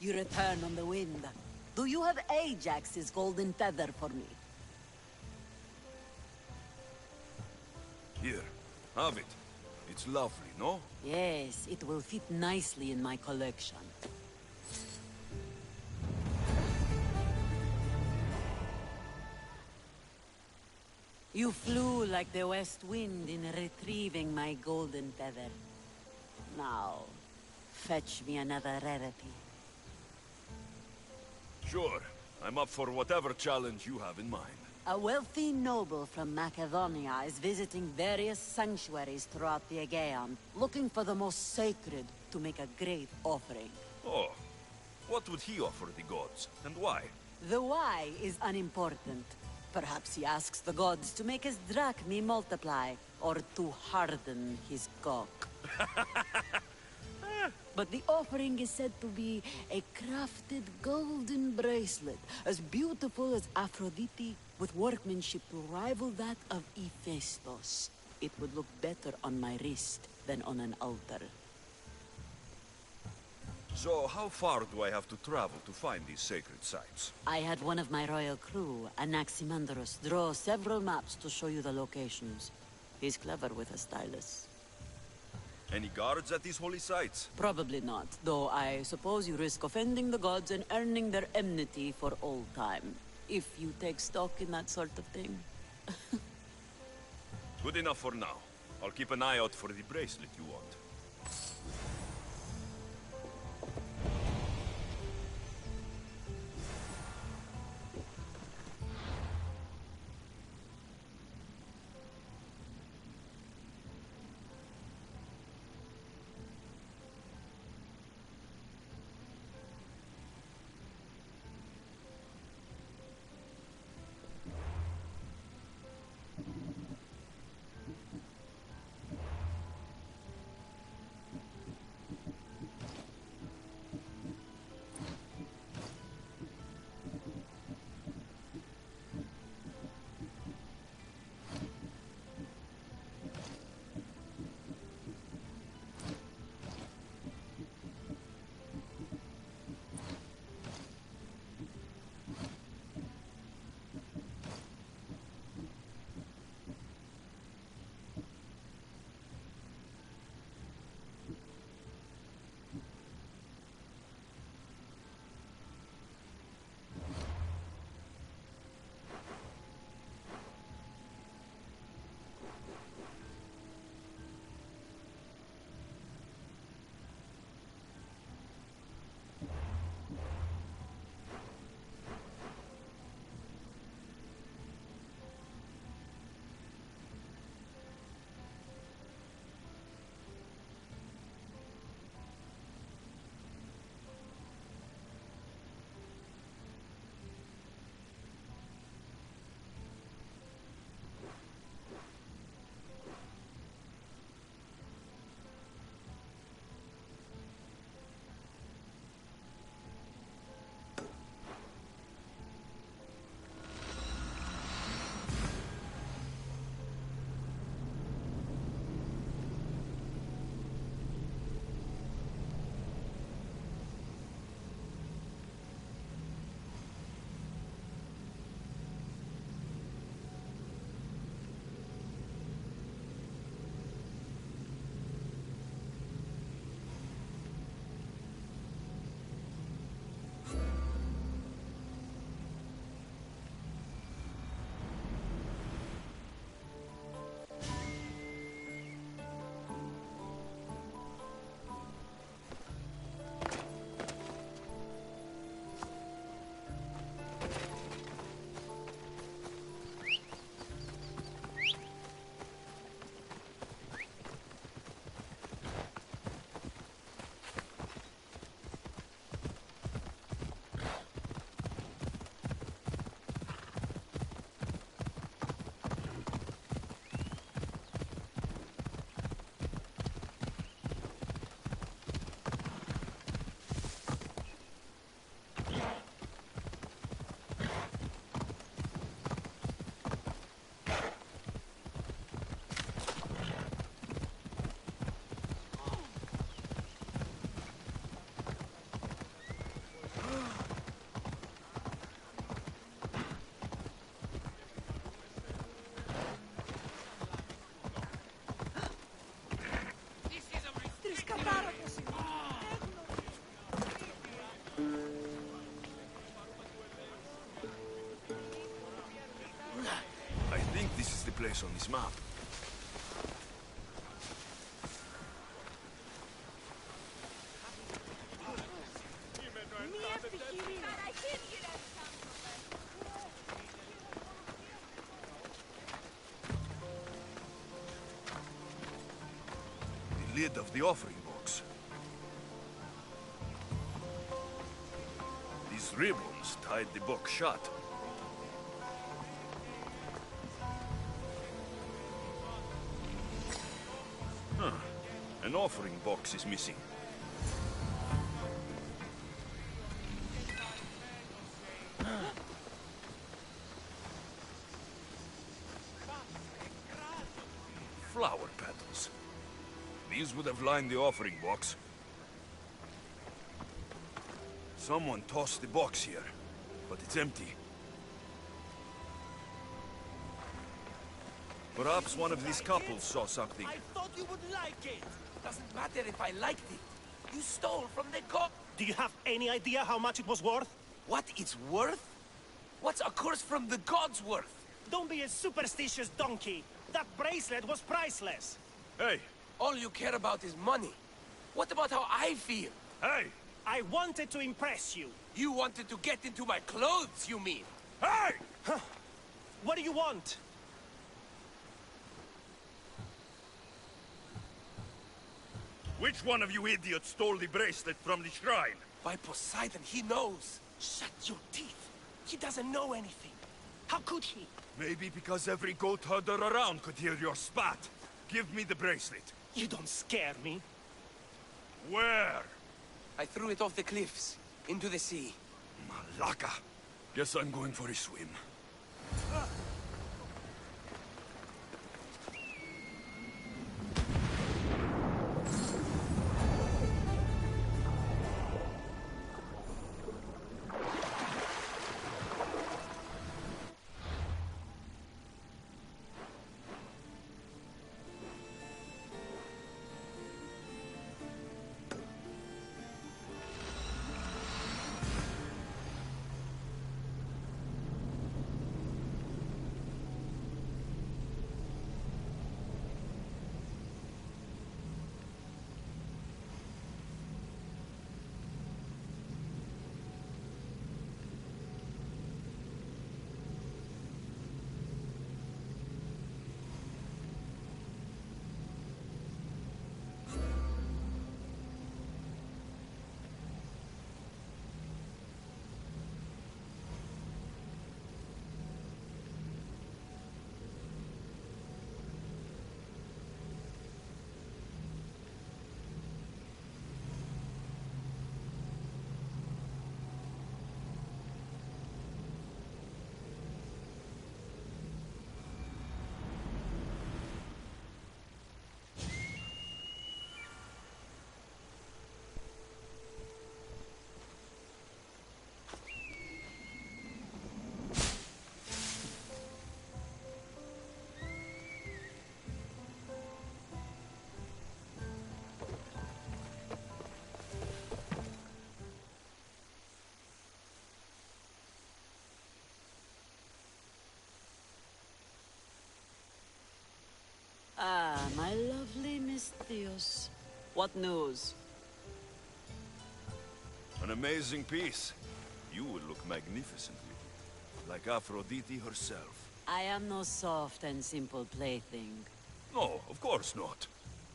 you return on the wind. Do you have Ajax's golden feather for me? Here, have it. It's lovely, no? Yes, it will fit nicely in my collection. You flew like the west wind in retrieving my golden feather. Now, fetch me another rarity. Sure. I'm up for whatever challenge you have in mind. A wealthy noble from Macedonia is visiting various sanctuaries throughout the Aegean, looking for the most sacred to make a great offering. Oh. What would he offer the gods, and why? The why is unimportant. Perhaps he asks the gods to make his drachmi multiply, or to harden his cock. But the offering is said to be a crafted golden bracelet, as beautiful as Aphrodite, with workmanship to rival that of Hephaestus. It would look better on my wrist than on an altar. So, how far do I have to travel to find these sacred sites? I had one of my royal crew, Anaximandros, draw several maps to show you the locations. He's clever with a stylus. Any guards at these holy sites? Probably not, though I suppose you risk offending the gods and earning their enmity for all time. If you take stock in that sort of thing. Good enough for now. I'll keep an eye out for the bracelet you want. place on this map. The lid of the offering box. These ribbons tied the box shut. An offering box is missing. Flower petals. These would have lined the offering box. Someone tossed the box here, but it's empty. Perhaps one of these couples saw something. I thought you would like it! Doesn't matter if I liked it. You stole from the god. Do you have any idea how much it was worth? What it's worth? What's a curse from the gods worth? Don't be a superstitious donkey. That bracelet was priceless. Hey! All you care about is money. What about how I feel? Hey! I wanted to impress you. You wanted to get into my clothes, you mean? Hey! What do you want? Which one of you idiots stole the bracelet from the shrine? By Poseidon, he knows. Shut your teeth. He doesn't know anything. How could he? Maybe because every goat herder around could hear your spat. Give me the bracelet. You don't scare me. Where? I threw it off the cliffs, into the sea. Malaka. Guess I'm going for a swim. Ah, my lovely Miss Theos. What news? An amazing piece. You will look magnificent with it. Like Aphrodite herself. I am no soft and simple plaything. No, of course not.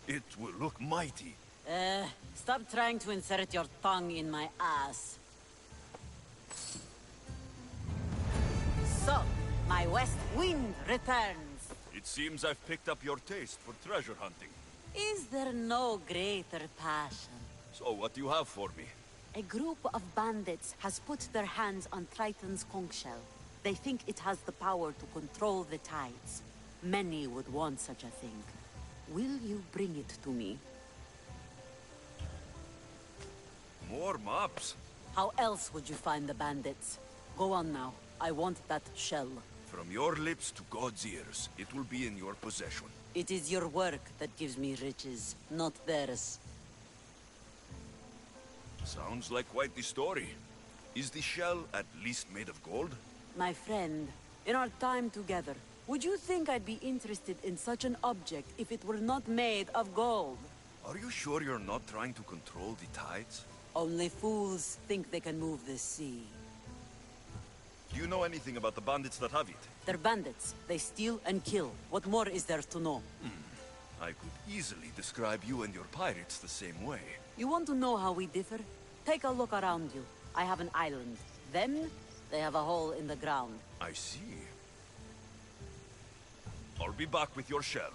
It will look mighty. Stop trying to insert your tongue in my ass. So, my west wind returns. It seems I've picked up your taste for treasure hunting. Is there no greater passion? So what do you have for me? A group of bandits has put their hands on Triton's conch shell. They think it has the power to control the tides. Many would want such a thing. Will you bring it to me? More maps? How else would you find the bandits? Go on now. I want that shell. From your lips to God's ears, it will be in your possession. It is your work that gives me riches, not theirs. Sounds like quite the story. Is the shell at least made of gold? My friend, in our time together, Would you think I'd be interested in such an object if it were not made of gold? Are you sure you're not trying to control the tides? Only fools think they can move this sea. Do you know anything about the bandits that have it? They're bandits. They steal and kill. What more is there to know? I could easily describe you and your pirates the same way. You want to know how we differ? Take a look around you. I have an island. Them, they have a hole in the ground. I see. I'll be back with your shell.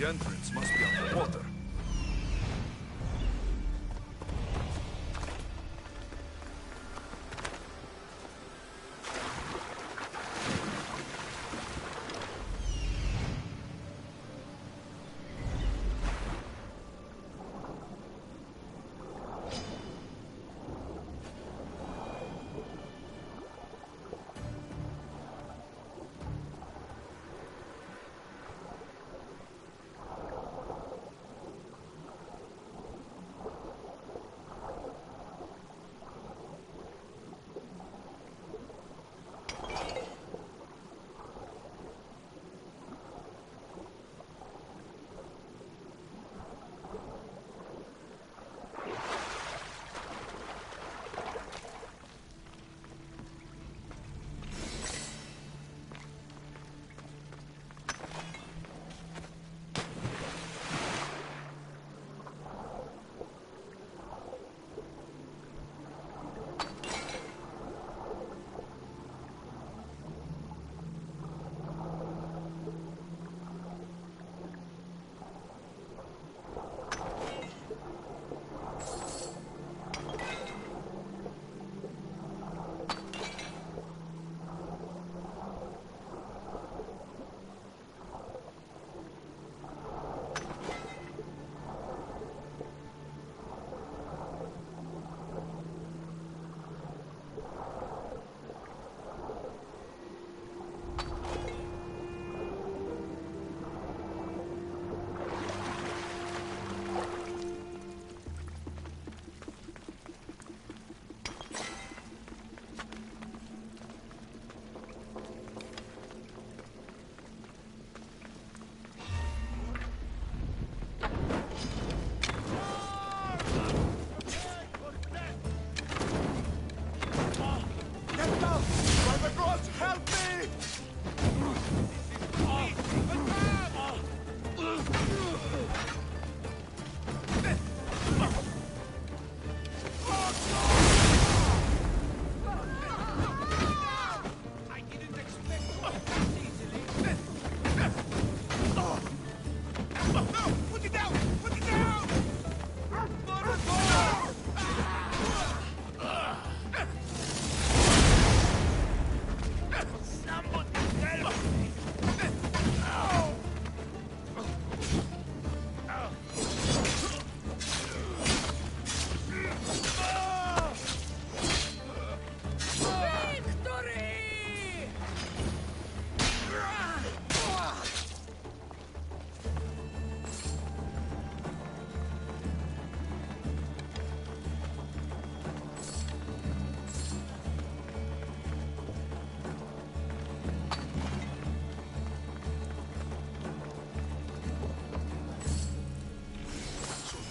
The entrance must be underwater.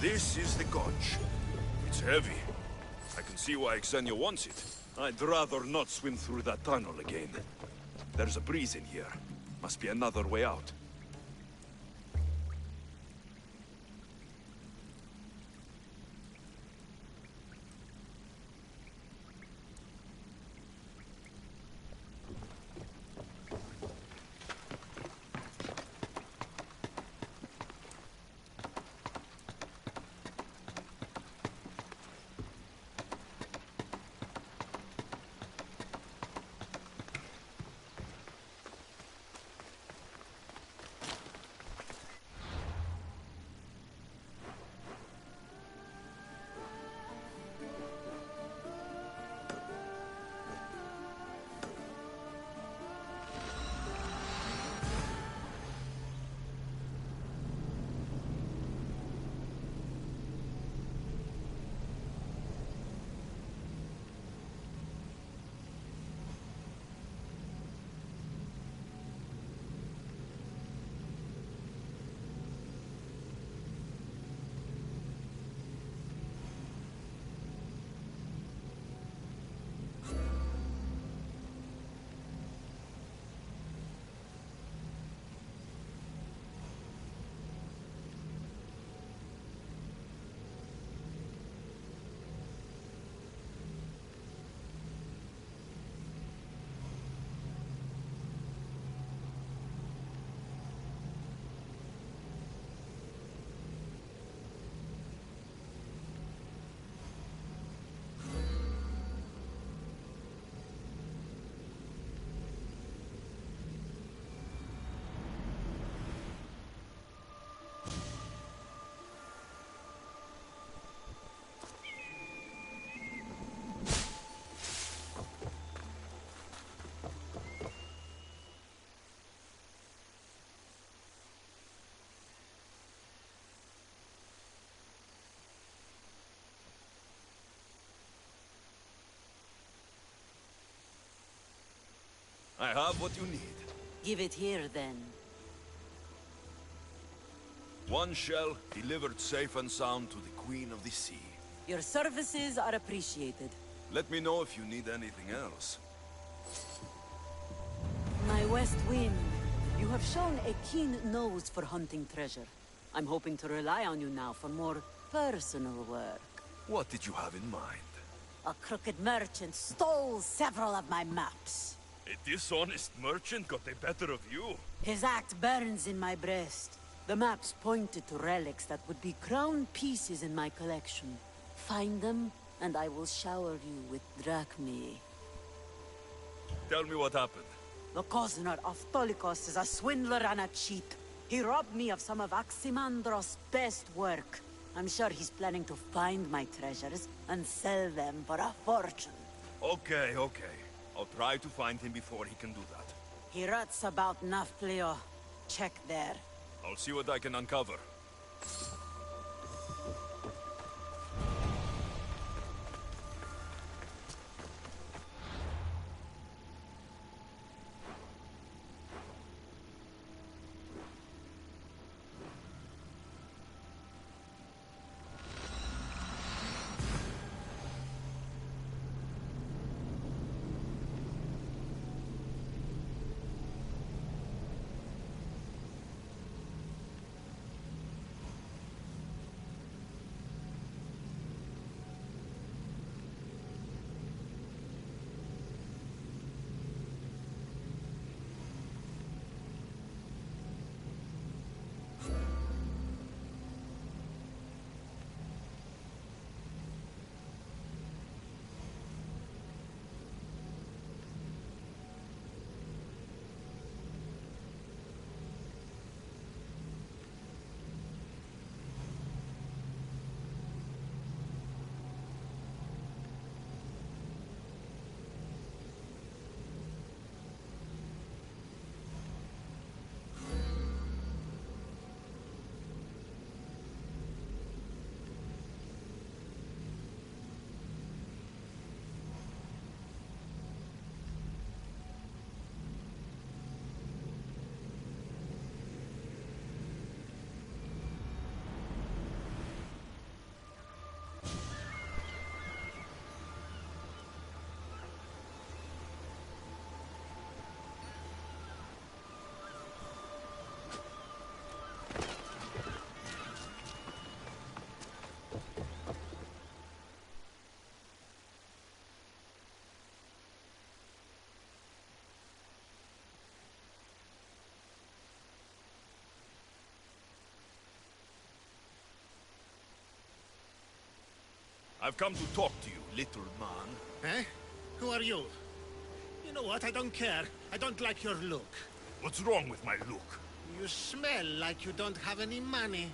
This is the conch. It's heavy. I can see why Xenia wants it. I'd rather not swim through that tunnel again. There's a breeze in here. Must be another way out. I have what you need. Give it here, then. One shell delivered safe and sound to the Queen of the Sea. Your services are appreciated. Let me know if you need anything else. My West Wind, you have shown a keen nose for hunting treasure. I'm hoping to rely on you now for more personal work. What did you have in mind? A crooked merchant stole several of my maps. A dishonest merchant got the better of you. His act burns in my breast. The maps pointed to relics that would be crown pieces in my collection. Find them, and I will shower you with drachmae. Tell me what happened. The Kozner of Tolikos is a swindler and a cheat. He robbed me of some of Aximandros' best work. I'm sure he's planning to find my treasures and sell them for a fortune. Okay. I'll try to find him before he can do that. He rots about Nafplio. Check there. I'll see what I can uncover. I've come to talk to you, little man. Eh? Who are you? You know what? I don't care. I don't like your look. What's wrong with my look? You smell like you don't have any money.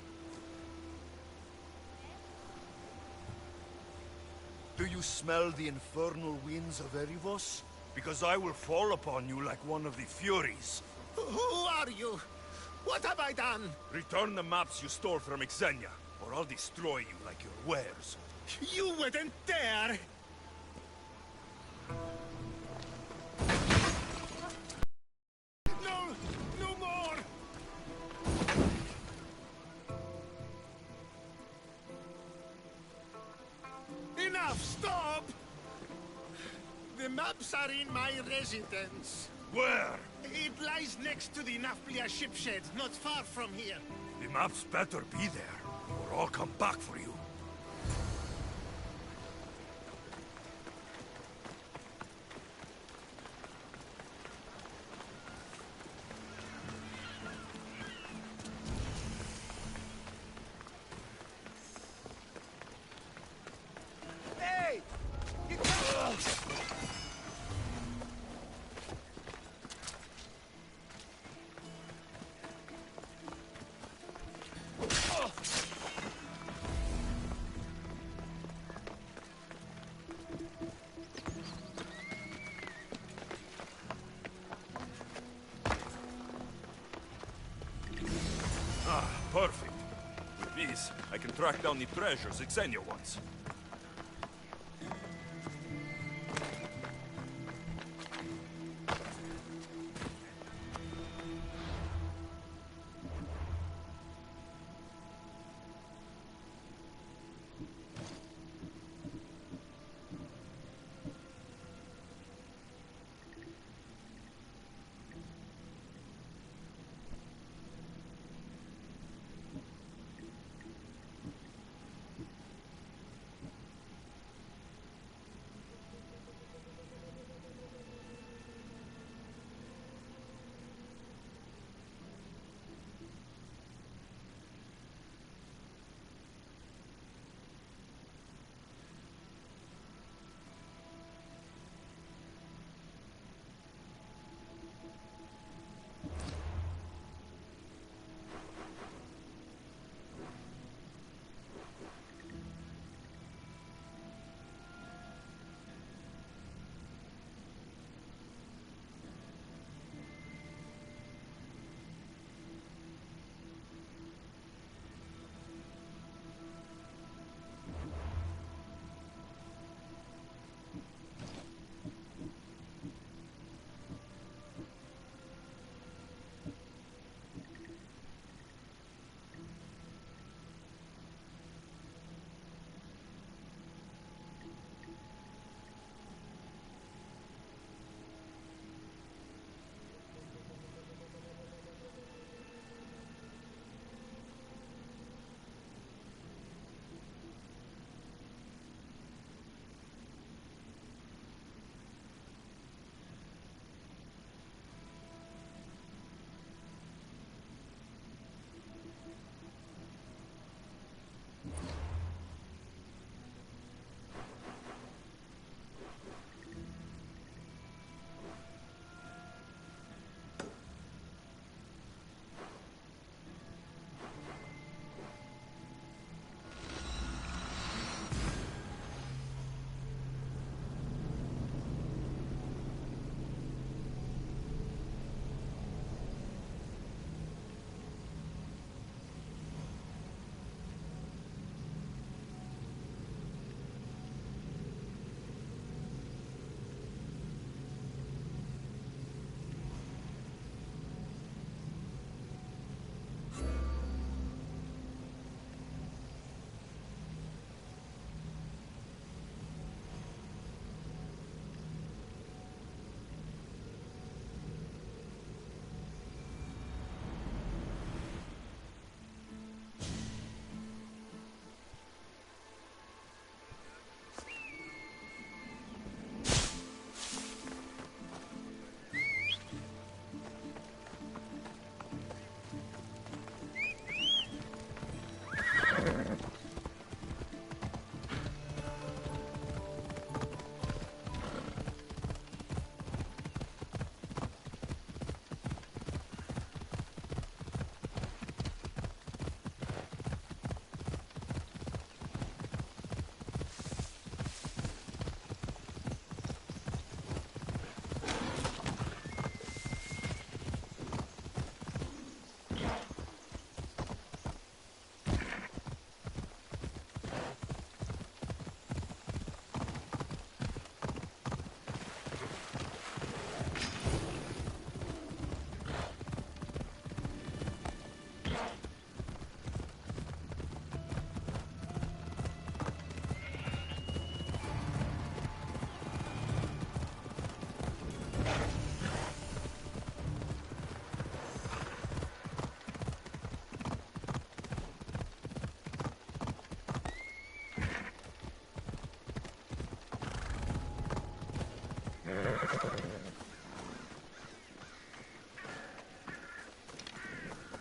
Do you smell the infernal winds of Erivos? Because I will fall upon you like one of the Furies. Who are you? What have I done? Return the maps you stole from Xenia, or I'll destroy you like your wares. You wouldn't dare! No! No more! Enough! Stop! The maps are in my residence. Where? It lies next to the Nafplia shipshed, not far from here. The maps better be there, or I'll come back for you. Hey! Perfect. With these, I can track down the treasures Xenia wants.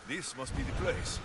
This must be the place.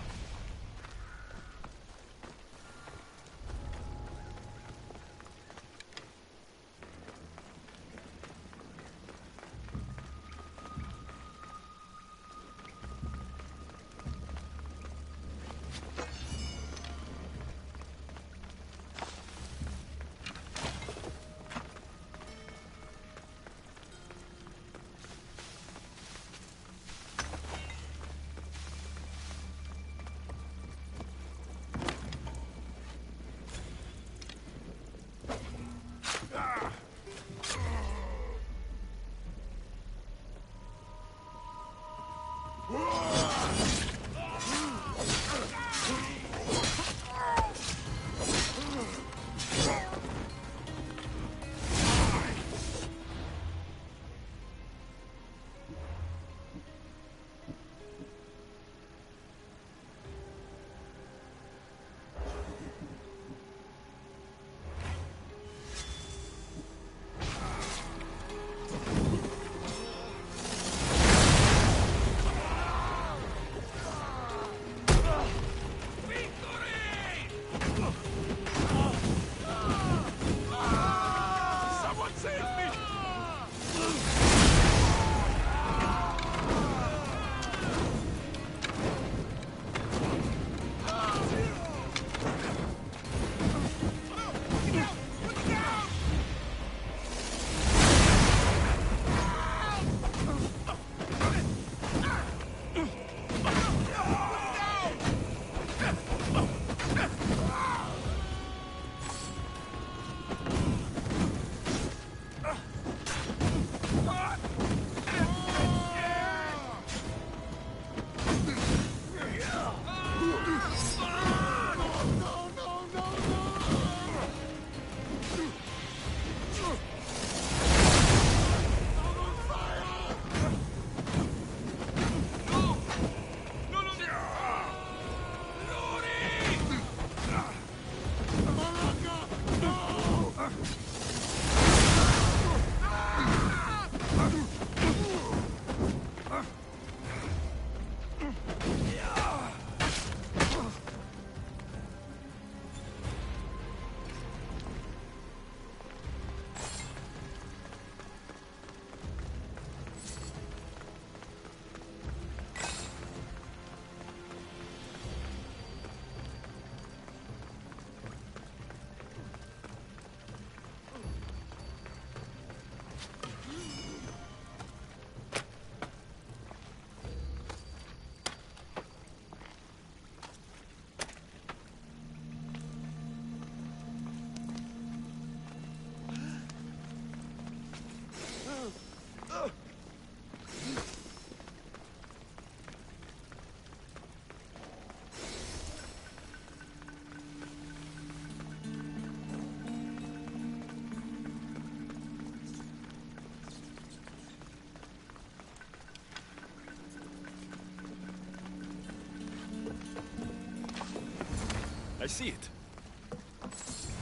I see it.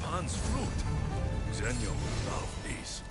Pan's fruit. Xenio will love these.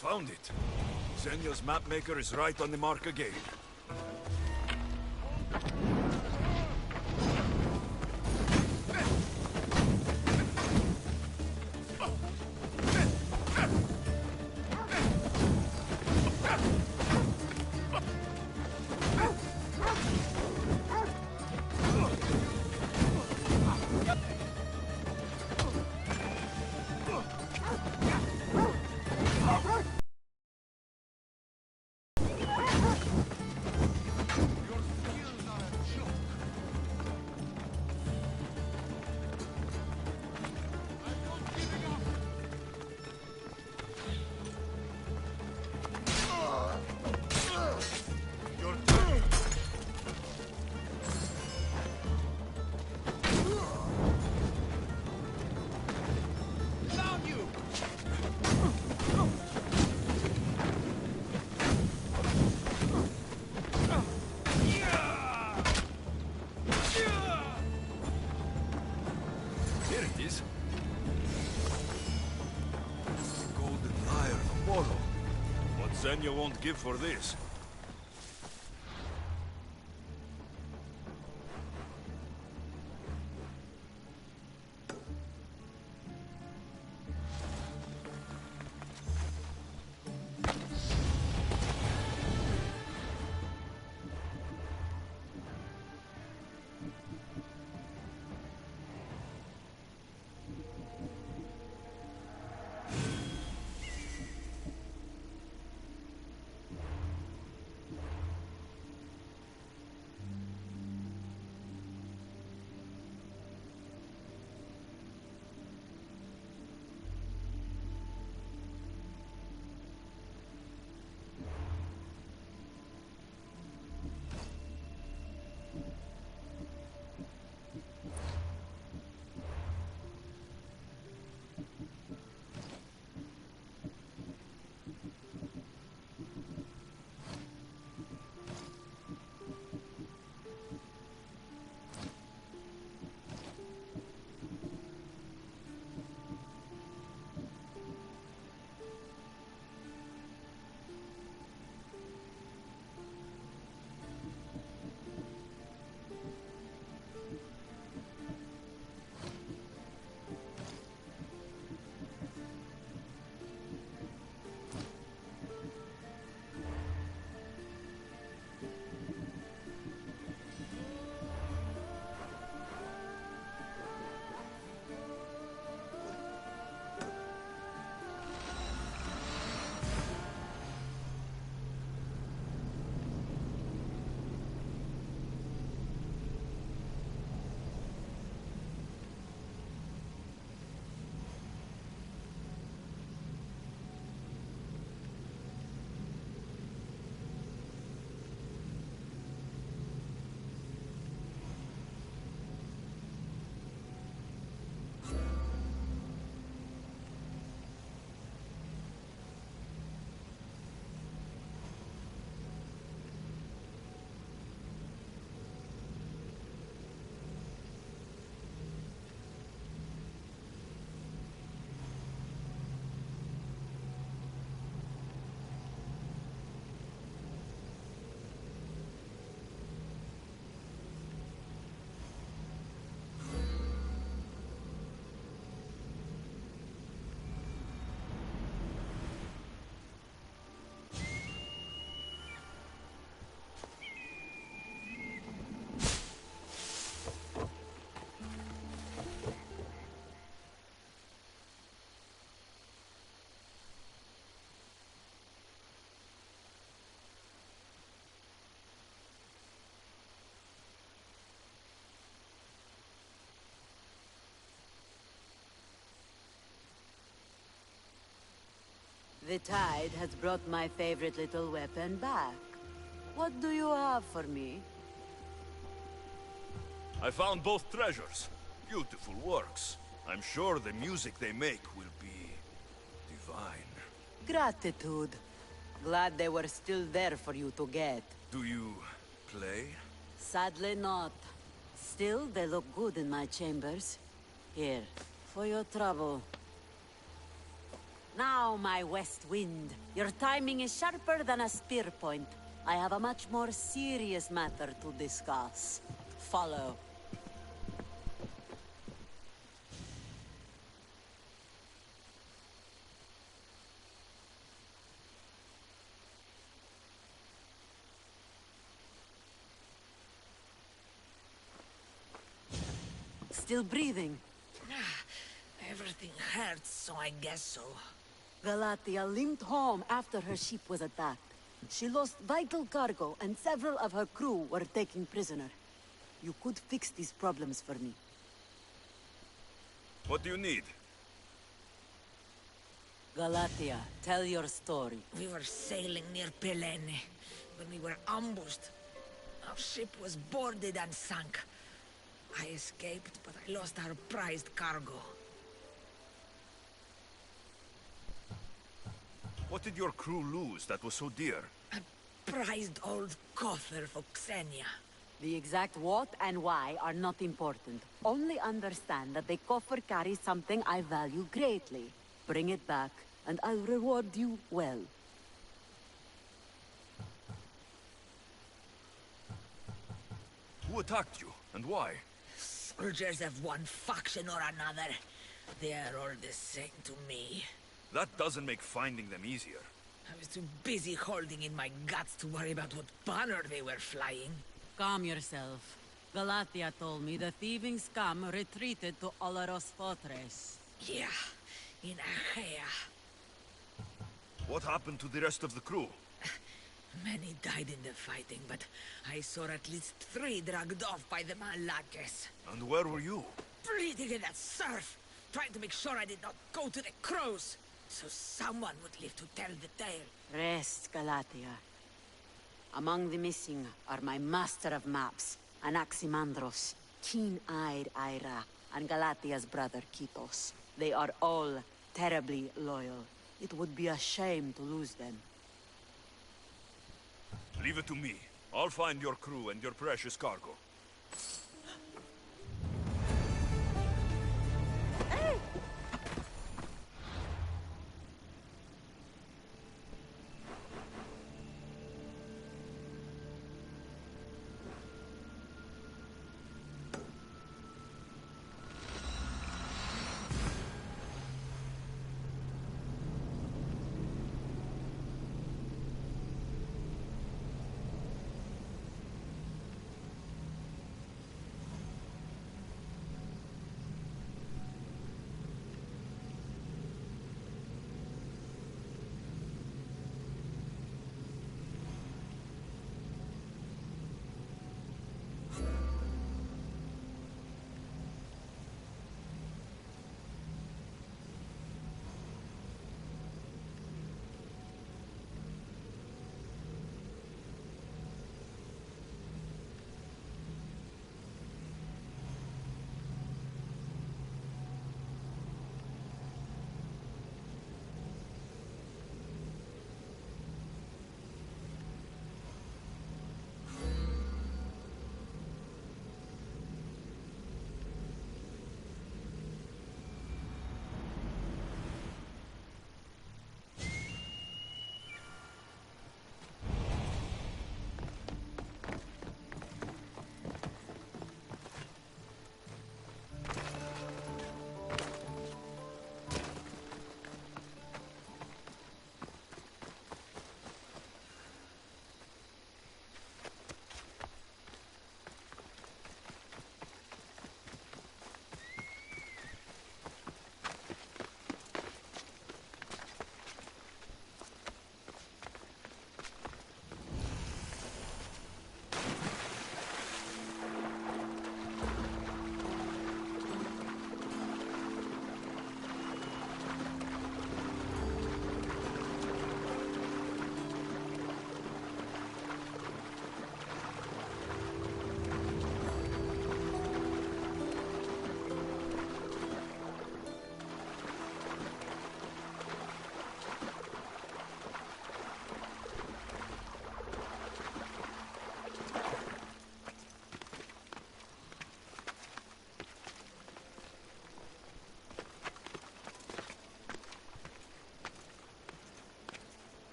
Found it. Zenya's mapmaker is right on the mark again. Here it is. The golden lyre of Apollo. What Zenya won't give for this. The tide has brought my favorite little weapon back. What do you have for me? I found both treasures. Beautiful works. I'm sure the music they make will be divine. Gratitude. Glad they were still there for you to get. Do you play? Sadly not. Still, they look good in my chambers. Here, for your trouble. Now, my west wind, your timing is sharper than a spear point. I have a much more serious matter to discuss. Follow. Still breathing? Everything hurts, so I guess so. Galatia limped home after her ship was attacked. She lost vital cargo, and several of her crew were taken prisoner. You could fix these problems for me. What do you need? Galatia, tell your story. We were sailing near Pelene when we were ambushed. Our ship was boarded and sunk. I escaped, but I lost our prized cargo. What did your crew lose that was so dear? A prized old coffer for Xenia. The exact what and why are not important. Only understand that the coffer carries something I value greatly. Bring it back, and I'll reward you well. Who attacked you, and why? Soldiers of one faction or another. They are all the same to me. That doesn't make finding them easier. I was too busy holding in my guts to worry about what banner they were flying. Calm yourself. Galatia told me the thieving scum retreated to Olaros Fortress. Yeah, in Achaea. What happened to the rest of the crew? Many died in the fighting, but I saw at least 3 dragged off by the Malaches. And where were you? Bleeding in that surf, trying to make sure I did not go to the crows, so someone would live to tell the tale. Rest, Galatia. Among the missing are my master of maps, Anaximandros, keen-eyed Ira, and Galatia's brother Kitos. They are all terribly loyal. It would be a shame to lose them. Leave it to me. I'll find your crew and your precious cargo.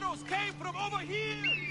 arrows came from over here!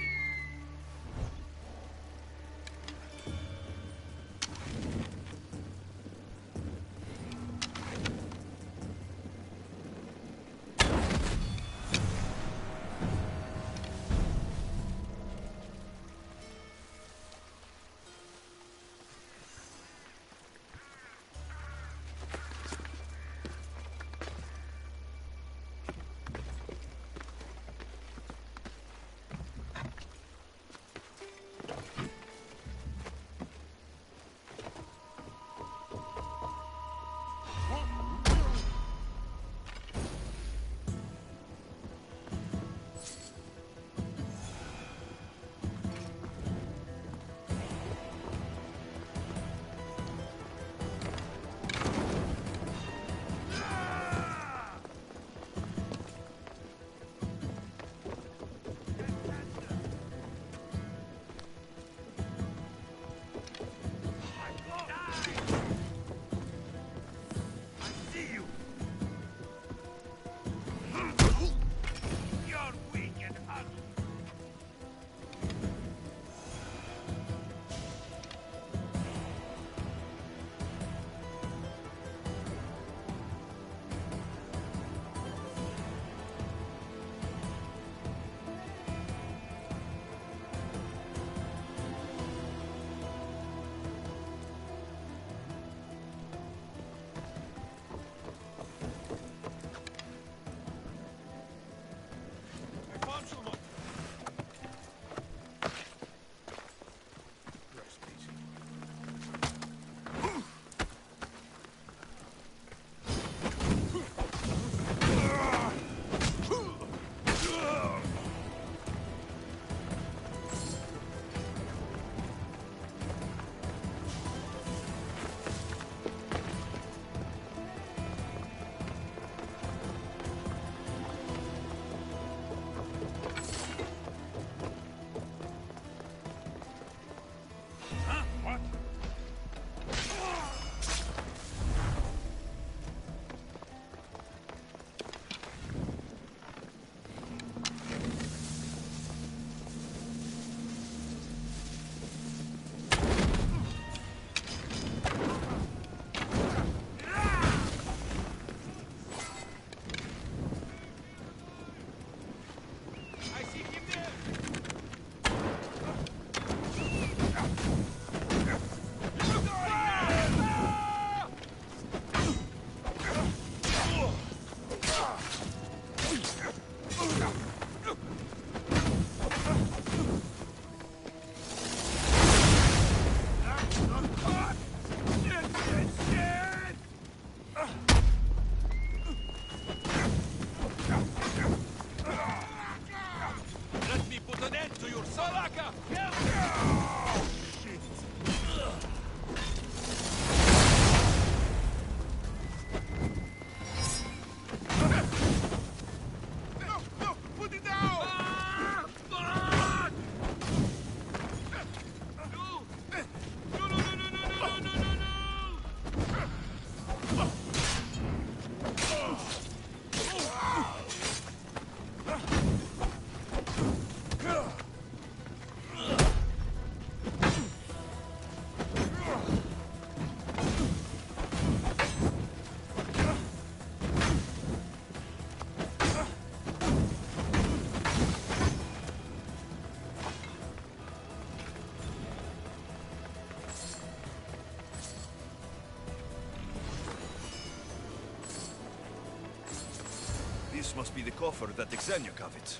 This must be the coffer that Xenia covets.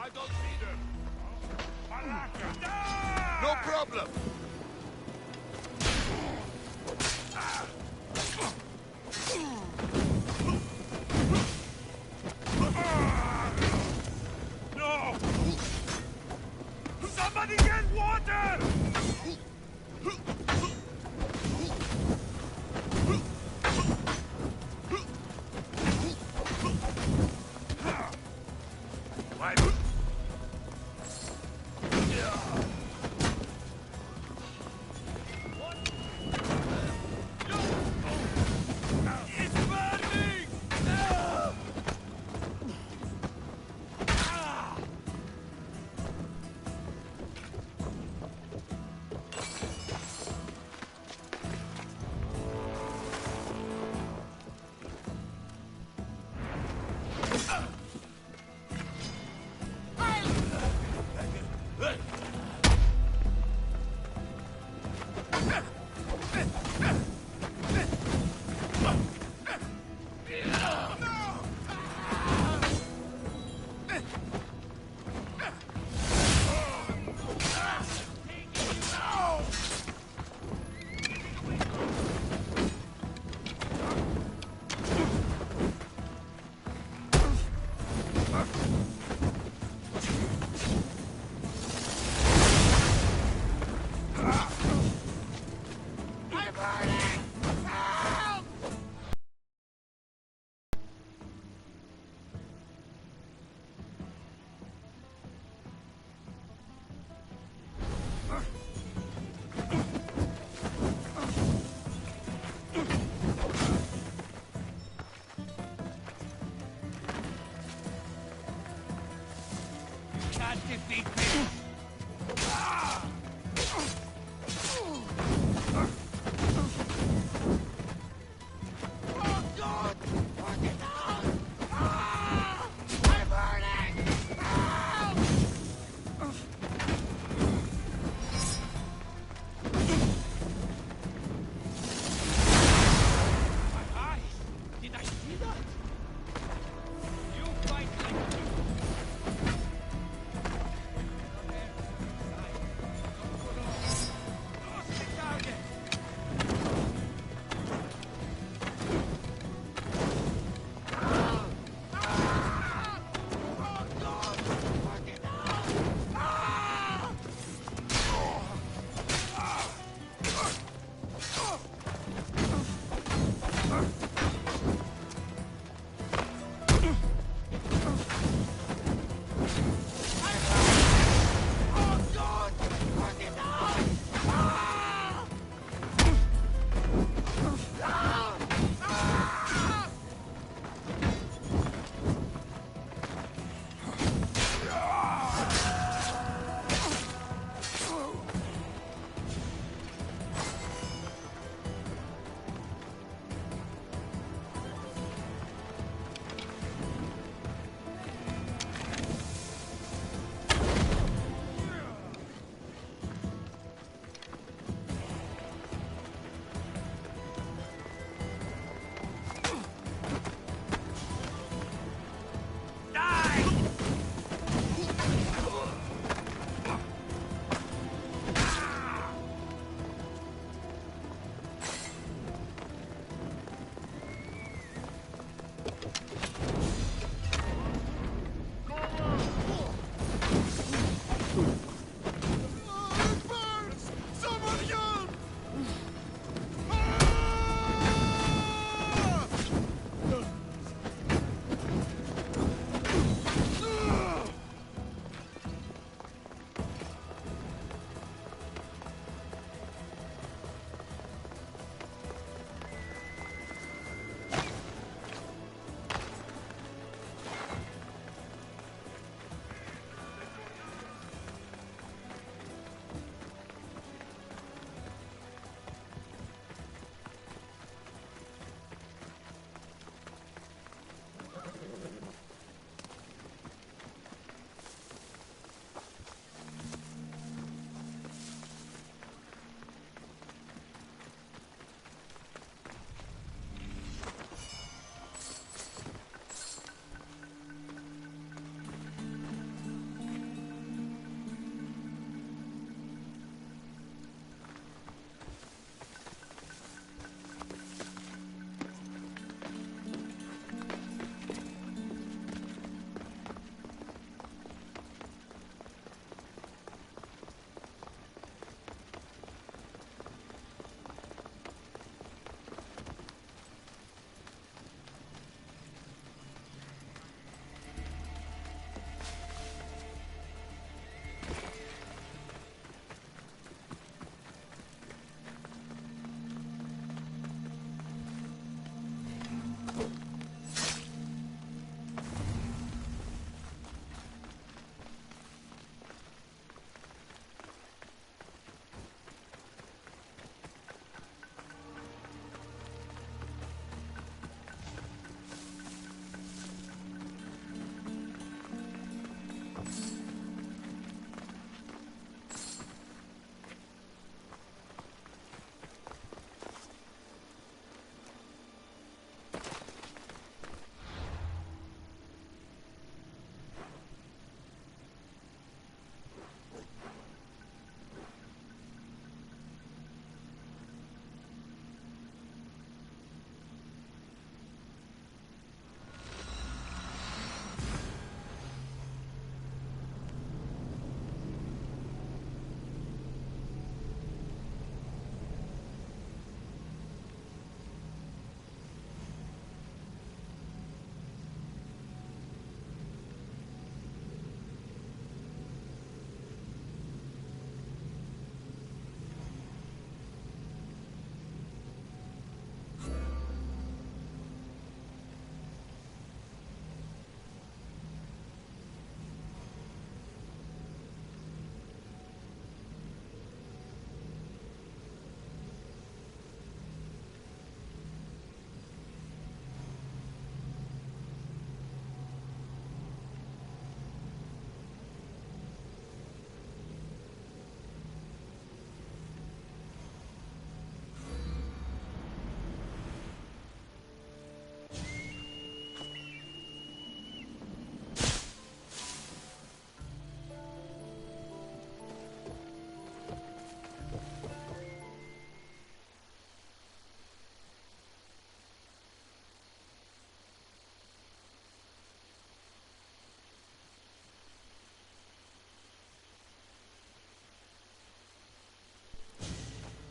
I don't see them. No problem! No! Somebody get water!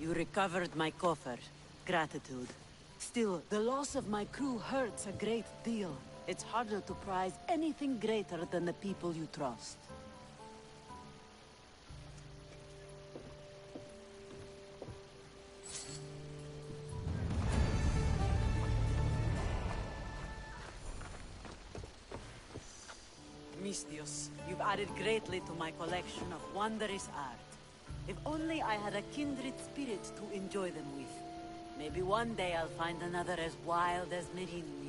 You recovered my coffer. Gratitude. Still, the loss of my crew hurts a great deal. It's harder to prize anything greater than the people you trust. Mistios, you've added greatly to my collection of wondrous art. If only I had a kindred spirit to enjoy them with. Maybe one day I'll find another as wild as Merini.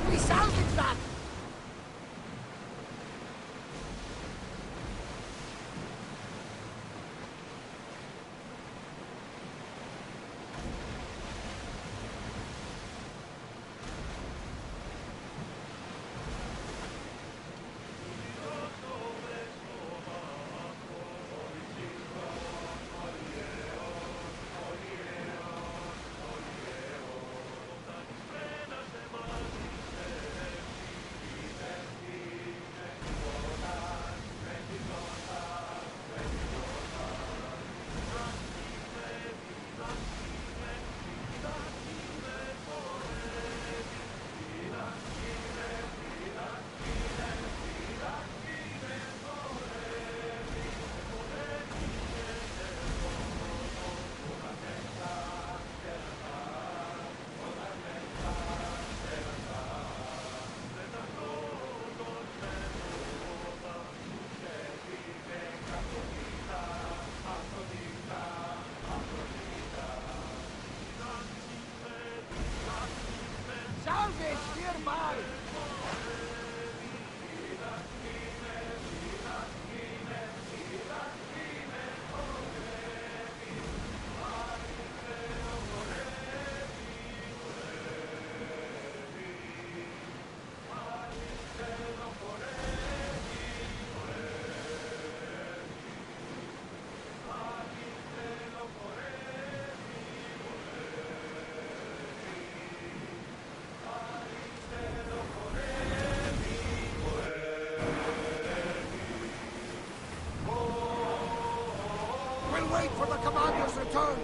We salvaged that! Salvage nearby! We'll wait for the commander's return!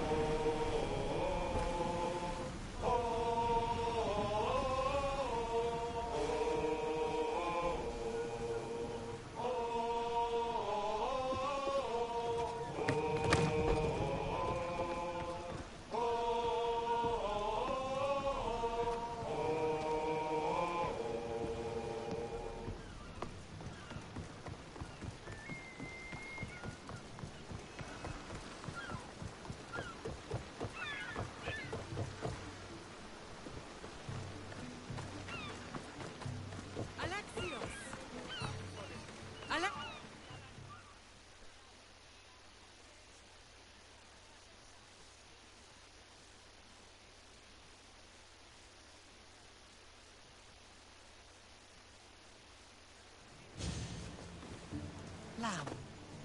Lamb,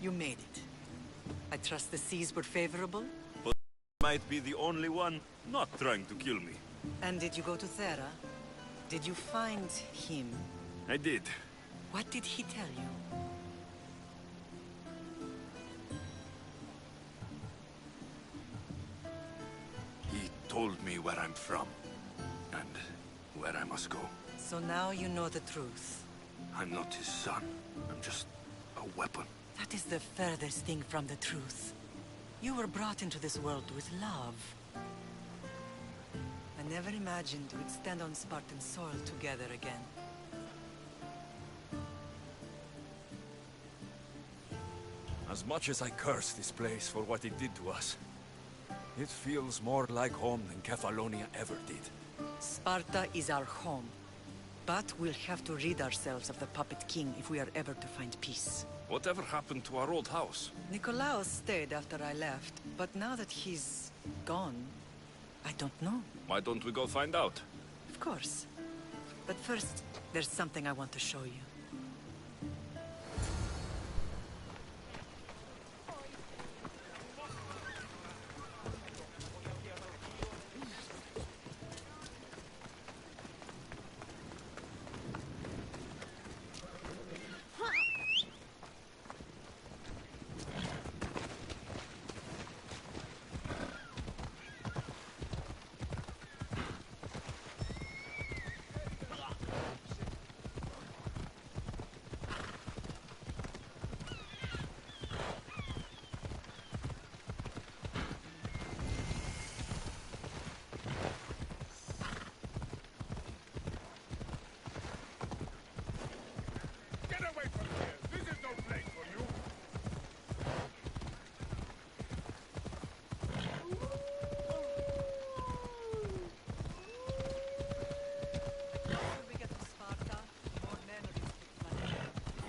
you made it. I trust the seas were favorable? But might be the only one not trying to kill me. And did you go to Thera? Did you find him? I did. What did he tell you? He told me where I'm from. And where I must go. So now you know the truth. I'm not his son. I'm just a weapon. That is the furthest thing from the truth. You were brought into this world with love. I never imagined we'd stand on Spartan soil together again. As much as I curse this place for what it did to us, it feels more like home than Kefalonia ever did. Sparta is our home. But we'll have to rid ourselves of the Puppet King if we are ever to find peace. Whatever happened to our old house? Nikolaos stayed after I left, but now that he's gone, I don't know. Why don't we go find out? Of course. But first, there's something I want to show you.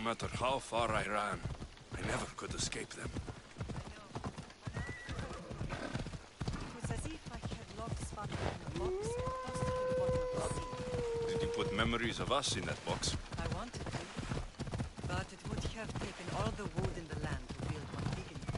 matter how far I ran, I never could escape them. It was as if I had locked Sparta in a box and tossed it to the bottom of the sea. Did you put memories of us in that box? I wanted to, but it would have taken all the wood in the land to build one big enough.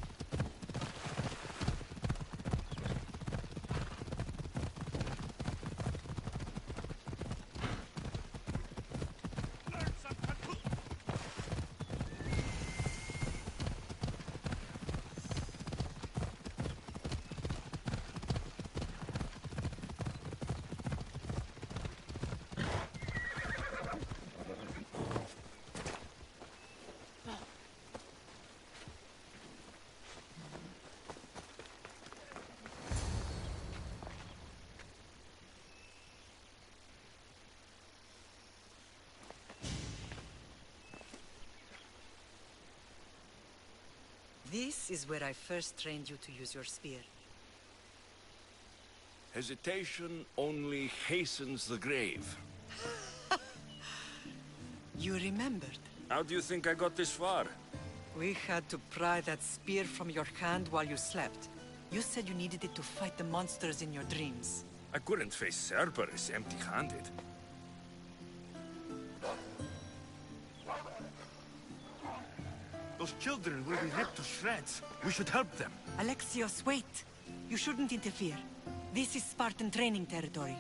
This is where I first trained you to use your spear. Hesitation only hastens the grave. You remembered. How do you think I got this far? We had to pry that spear from your hand while you slept. You said you needed it to fight the monsters in your dreams. I couldn't face Cerberus empty-handed. Those children will be ripped to shreds. We should help them. Alexios, wait! You shouldn't interfere. This is Spartan training territory.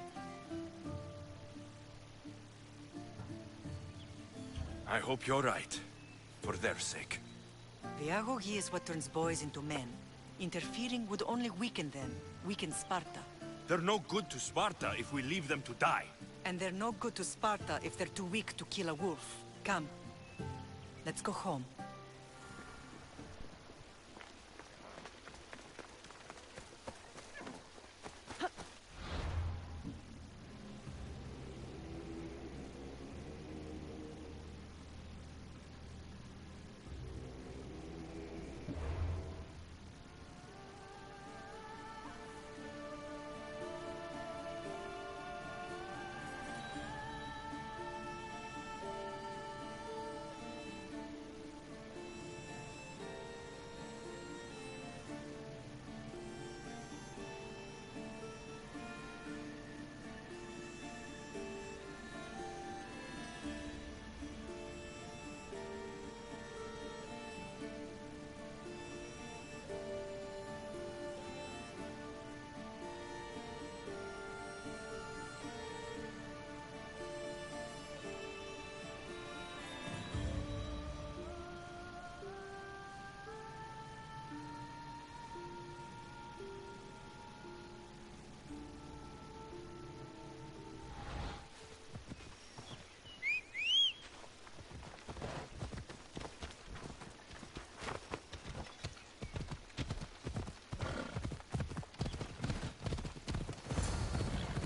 I hope you're right. For their sake. The agogi is what turns boys into men. Interfering would only weaken them, weaken Sparta. They're no good to Sparta if we leave them to die. And they're no good to Sparta if they're too weak to kill a wolf. Come. Let's go home.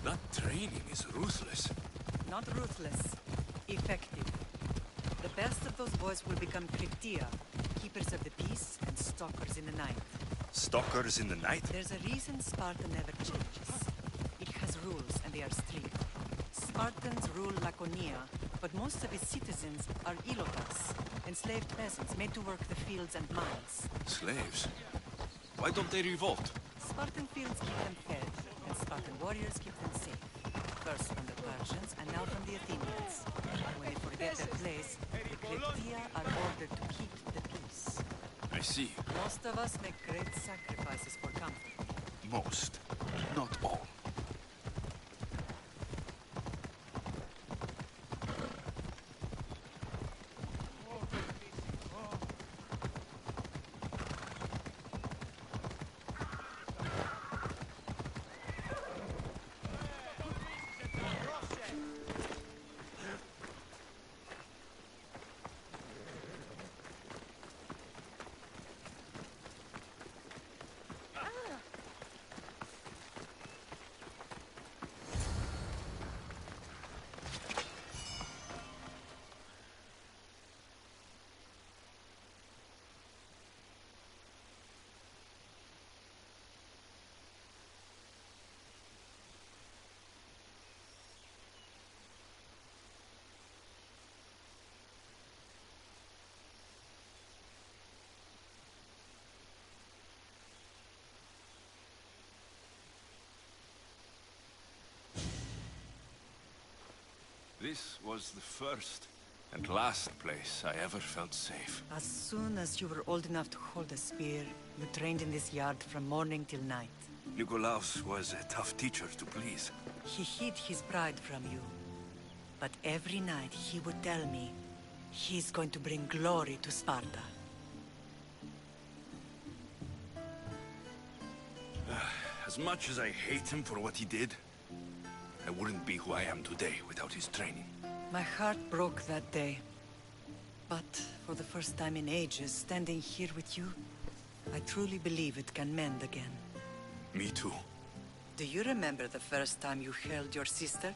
That training is ruthless. Not ruthless. Effective. The best of those boys will become Kryptia, keepers of the peace and stalkers in the night. Stalkers in the night? There's a reason Sparta never changes. It has rules, and they are strict. Spartans rule Laconia, but most of its citizens are ilotas, enslaved peasants made to work the fields and mines. Slaves? Why don't they revolt? Spartan fields keep them fed, and Spartan warriors keep them safe. First from the Persians, and now from the Athenians. When they forget their place, the Kryptia are ordered to keep the peace. I see. Most of us make great sacrifices for comfort. Most. Not all. This was the first and last place I ever felt safe. As soon as you were old enough to hold a spear, you trained in this yard from morning till night. Nikolaus was a tough teacher to please. He hid his pride from you. But every night he would tell me, he's going to bring glory to Sparta. As much as I hate him for what he did, I wouldn't be who I am today without his training. My heart broke that day. But for the first time in ages, standing here with you, I truly believe it can mend again. Me too. Do you remember the first time you held your sister?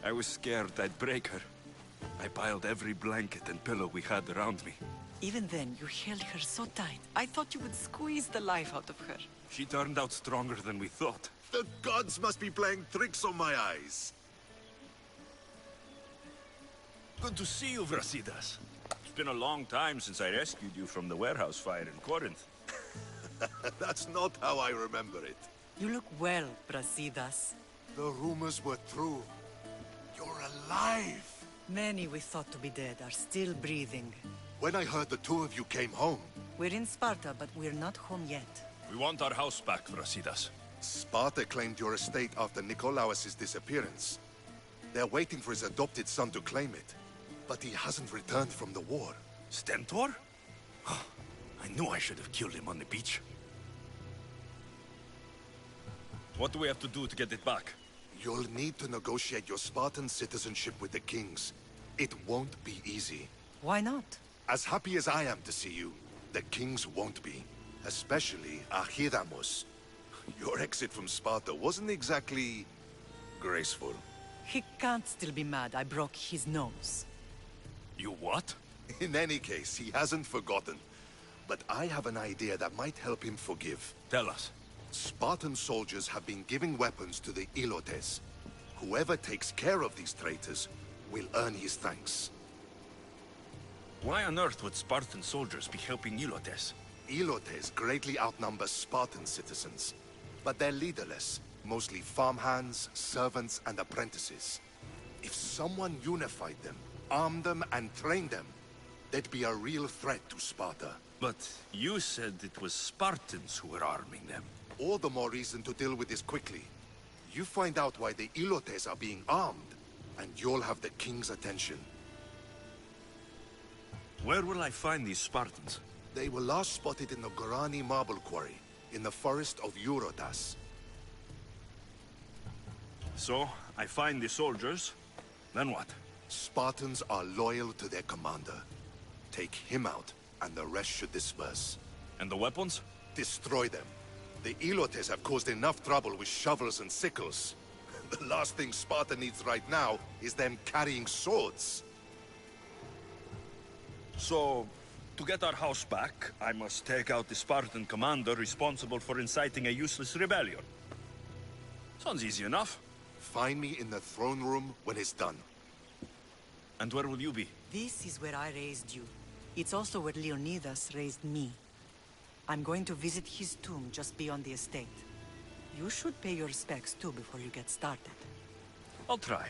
I was scared I'd break her. I piled every blanket and pillow we had around me. Even then, you held her so tight. I thought you would squeeze the life out of her. She turned out stronger than we thought. The gods must be playing tricks on my eyes. Good to see you, Brasidas. It's been a long time since I rescued you from the warehouse fire in Corinth. That's not how I remember it. You look well, Brasidas. The rumors were true. You're alive! Many we thought to be dead are still breathing. When I heard the two of you came home, We're in Sparta, but we're not home yet. We want our house back, Brasidas. Sparta claimed your estate after Nikolaus' disappearance. They're waiting for his adopted son to claim it. But he hasn't returned from the war. Stentor? I knew I should have killed him on the beach. What do we have to do to get it back? You'll need to negotiate your Spartan citizenship with the kings. It won't be easy. Why not? As happy as I am to see you, the kings won't be. Especially Archidamos. Your exit from Sparta wasn't exactly graceful. He can't still be mad I broke his nose. You what? In any case, he hasn't forgotten. But I have an idea that might help him forgive. Tell us. Spartan soldiers have been giving weapons to the Ilotes. Whoever takes care of these traitors will earn his thanks. Why on earth would Spartan soldiers be helping Ilotes? Ilotes greatly outnumber Spartan citizens, but they're leaderless, mostly farmhands, servants, and apprentices. If someone unified them, armed them, and trained them, they'd be a real threat to Sparta. But you said it was Spartans who were arming them. All the more reason to deal with this quickly. You find out why the Ilotes are being armed, and you'll have the king's attention. Where will I find these Spartans? They were last spotted in the Gorani marble quarry, in the forest of Eurotas. So, I find the soldiers, then what? Spartans are loyal to their commander. Take him out, and the rest should disperse. And the weapons? Destroy them. The Ilotes have caused enough trouble with shovels and sickles. The last thing Sparta needs right now is them carrying swords. So, to get our house back, I must take out the Spartan commander responsible for inciting a useless rebellion. Sounds easy enough. Find me in the throne room when it's done. And where will you be? This is where I raised you. It's also where Leonidas raised me. I'm going to visit his tomb just beyond the estate. You should pay your respects too before you get started. I'll try.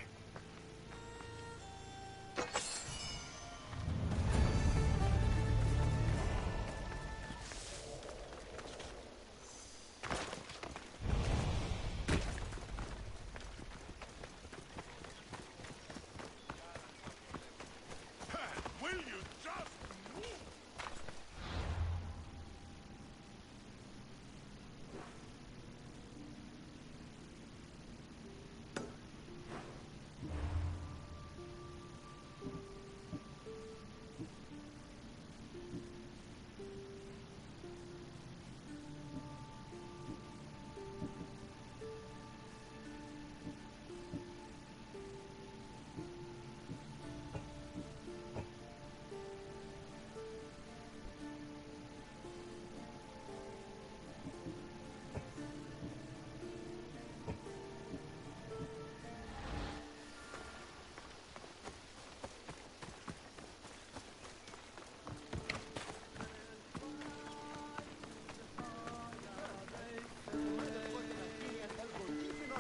Will you just move?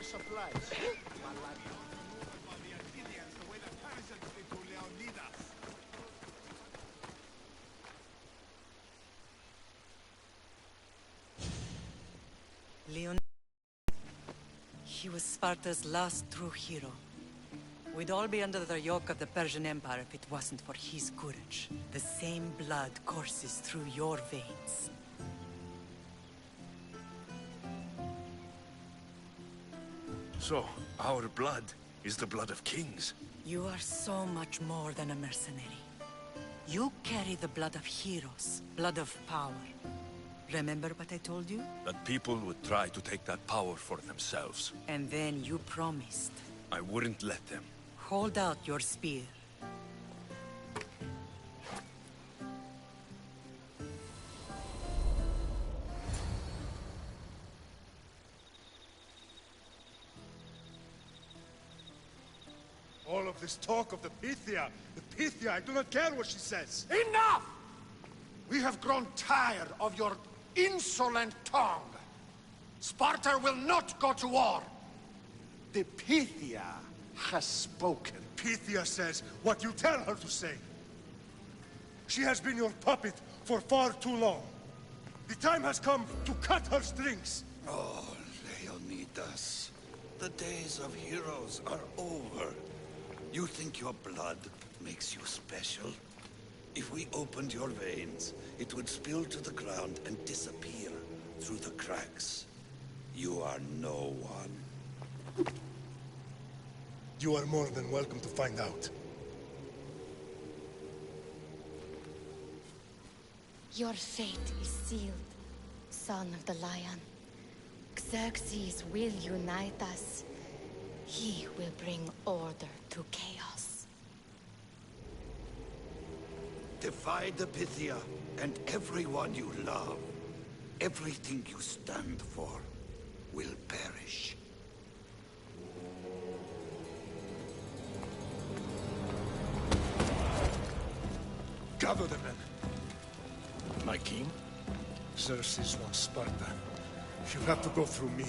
Supplies. was Sparta's last true hero. We'd all be under the yoke of the Persian Empire if it wasn't for his courage. The same blood courses through your veins. So, our blood is the blood of kings. You are so much more than a mercenary. You carry the blood of heroes, blood of power. Remember what I told you? That people would try to take that power for themselves. And then you promised. I wouldn't let them. Hold out your spear. All of this talk of the Pythia, I do not care what she says. Enough! We have grown tired of your insolent tongue. Sparta will not go to war. The Pythia has spoken. Pythia says what you tell her to say. She has been your puppet for far too long. The time has come to cut her strings. Oh, Leonidas. The days of heroes are over. You think your blood makes you special? If we opened your veins, it would spill to the ground and disappear through the cracks. You are no one. You are more than welcome to find out. Your fate is sealed, son of the Lion. Xerxes will unite us. He will bring order to chaos. Defy the Pythia and everyone you love. Everything you stand for will perish. Gather the men. My king? Xerxes wants Sparta. She'll have to go through me.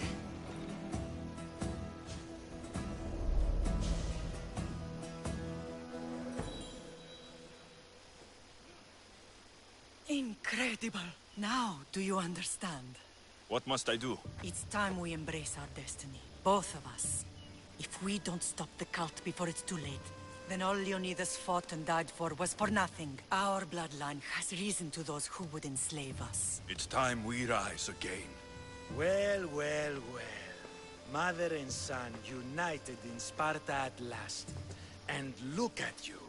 Incredible! Now, do you understand? What must I do? It's time we embrace our destiny. Both of us. If we don't stop the cult before it's too late, then all Leonidas fought and died for was for nothing. Our bloodline has risen to those who would enslave us. It's time we rise again. Well, well, well. Mother and son united in Sparta at last. And look at you,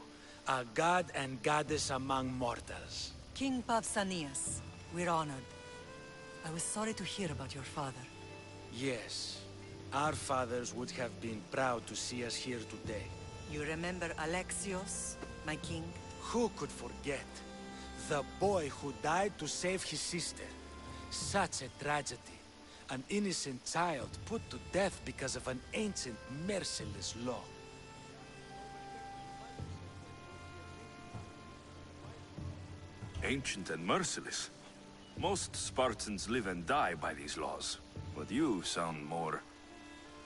a god and goddess among mortals. King Pausanias, we're honored. I was sorry to hear about your father. Yes, our fathers would have been proud to see us here today. You remember Alexios, my king? Who could forget? The boy who died to save his sister. Such a tragedy. An innocent child put to death because of an ancient, merciless law. Ancient and merciless. Most Spartans live and die by these laws. But you sound more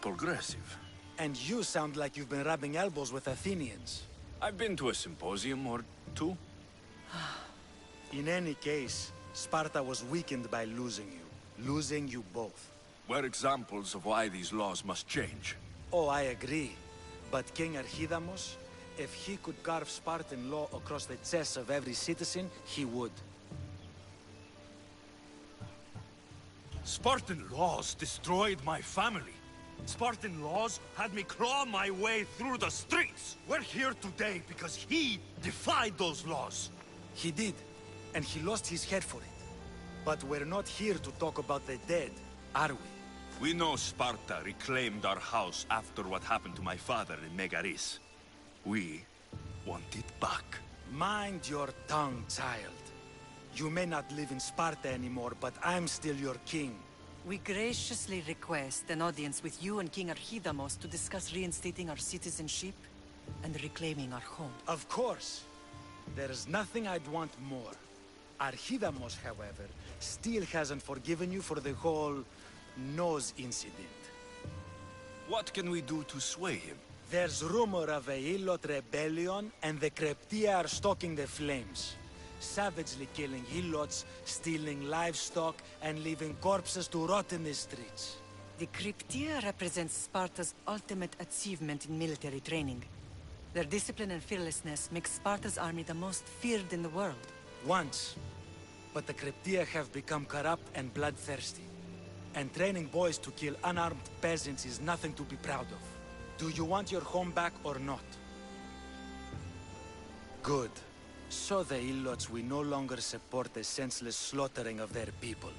progressive. And you sound like you've been rubbing elbows with Athenians. I've been to a symposium or two. In any case, Sparta was weakened by losing you. Losing you both. We're examples of why these laws must change. Oh, I agree. But King Archidamos, if he could carve Spartan law across the chests of every citizen, he would. Spartan laws destroyed my family. Spartan laws had me claw my way through the streets. We're here today because he defied those laws. He did, and he lost his head for it. But we're not here to talk about the dead, are we? We know Sparta reclaimed our house after what happened to my father in Megaris. We want it back. Mind your tongue, child. You may not live in Sparta anymore, but I'm still your king. We graciously request an audience with you and King Archidamos to discuss reinstating our citizenship and reclaiming our home. Of course. There's nothing I'd want more. Archidamos, however, still hasn't forgiven you for the whole nose incident. What can we do to sway him? There's rumor of a Hilot rebellion, and the Kreptia are stalking the flames. Savagely killing Helots, stealing livestock, and leaving corpses to rot in the streets. The Cryptia represents Sparta's ultimate achievement in military training. Their discipline and fearlessness make Sparta's army the most feared in the world. Once. But the Cryptia have become corrupt and bloodthirsty. And training boys to kill unarmed peasants is nothing to be proud of. Do you want your home back or not? Good. So the Ilots will no longer support the senseless slaughtering of their people.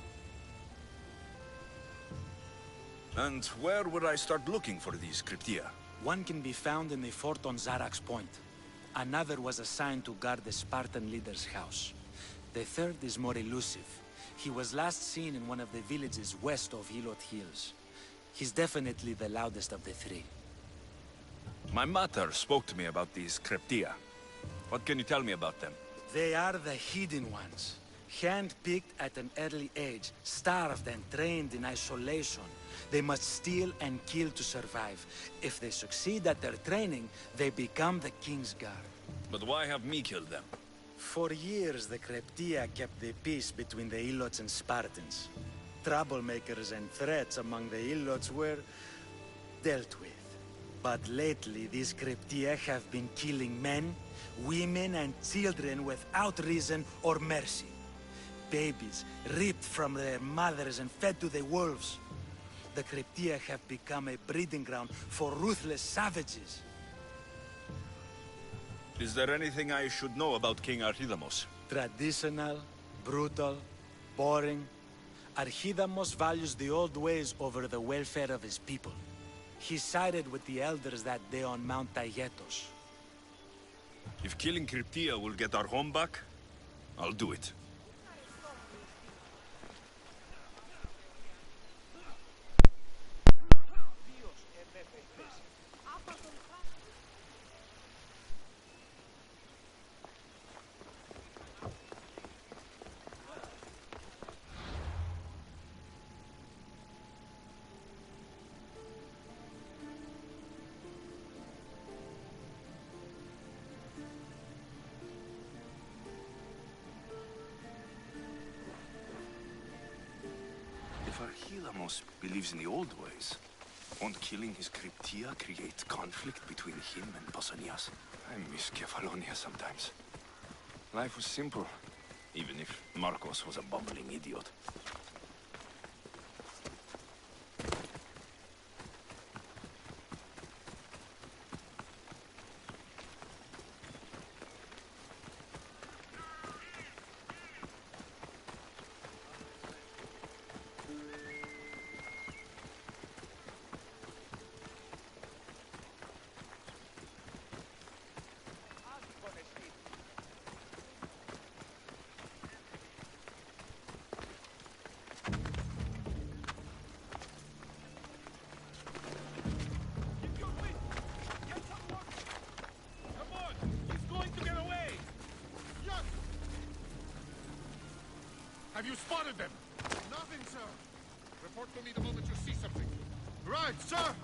And where would I start looking for these Cryptia? One can be found in the fort on Zarak's Point. Another was assigned to guard the Spartan leader's house. The third is more elusive. He was last seen in one of the villages west of Hilot Hills. He's definitely the loudest of the three. My mater spoke to me about these Cryptia. What can you tell me about them? They are the hidden ones. Hand-picked at an early age, starved and trained in isolation. They must steal and kill to survive. If they succeed at their training, they become the King's Guard. But why have me killed them? For years, the Cryptia kept the peace between the Ilots and Spartans. Troublemakers and threats among the Ilots were dealt with. But lately, these Cryptia have been killing men, women, and children without reason or mercy. Babies ripped from their mothers and fed to the wolves. The Cryptia have become a breeding ground for ruthless savages. Is there anything I should know about King Archidamos? Traditional, brutal, boring. Archidamos values the old ways over the welfare of his people. He sided with the elders that day on Mount Taygetos. If killing Cryptia will get our home back, I'll do it. If Archidamos believes in the old ways, won't killing his Cryptia create conflict between him and Pausanias? I miss Kefalonia sometimes. Life was simple, even if Marcos was a bumbling idiot. Have you spotted them? Nothing, sir. Report to me the moment you see something. Right, sir!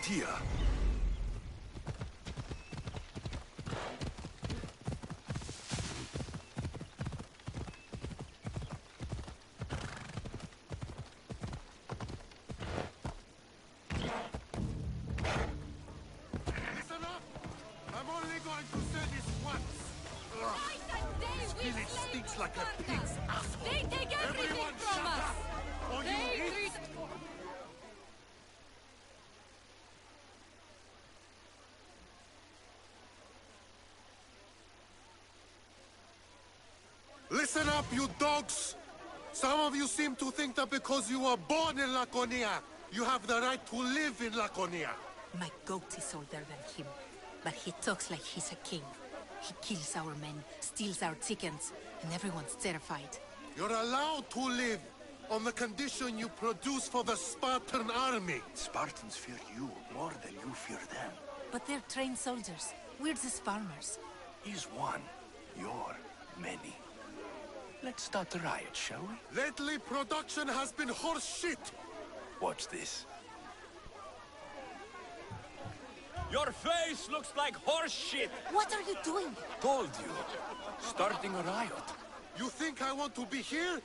Cryptia. Listen up! I'm only going to say this once. Spillage stinks like a pig's asshole. They take everything Everyone from shut us. up, or you They eat. treat... Listen up, you dogs! Some of you seem to think that because you were born in Laconia, you have the right to live in Laconia. My goat is older than him, but he talks like he's a king. He kills our men, steals our chickens, and everyone's terrified. You're allowed to live on the condition you produce for the Spartan army. Spartans fear you more than you fear them. But they're trained soldiers. We're just farmers. He's one. You're many. Let's start a riot, shall we? Lately, production has been horse shit. Watch this. Your face looks like horse shit! What are you doing? Told you. Starting a riot. You think I want to be here?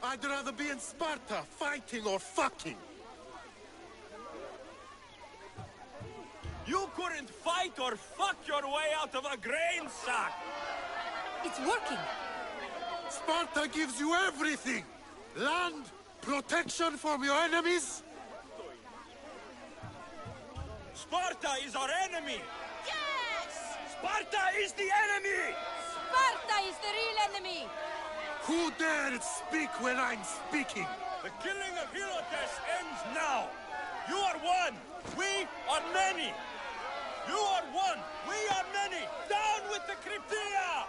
I'd rather be in Sparta, fighting or fucking. You couldn't fight or fuck your way out of a grain sack! It's working! Sparta gives you everything! Land, protection from your enemies. Sparta is our enemy! Yes! Sparta is the enemy! Sparta is the real enemy! Who dared speak when I'm speaking? The killing of Helotes ends now! You are one! We are many! You are one! We are many! Down with the Cryptia!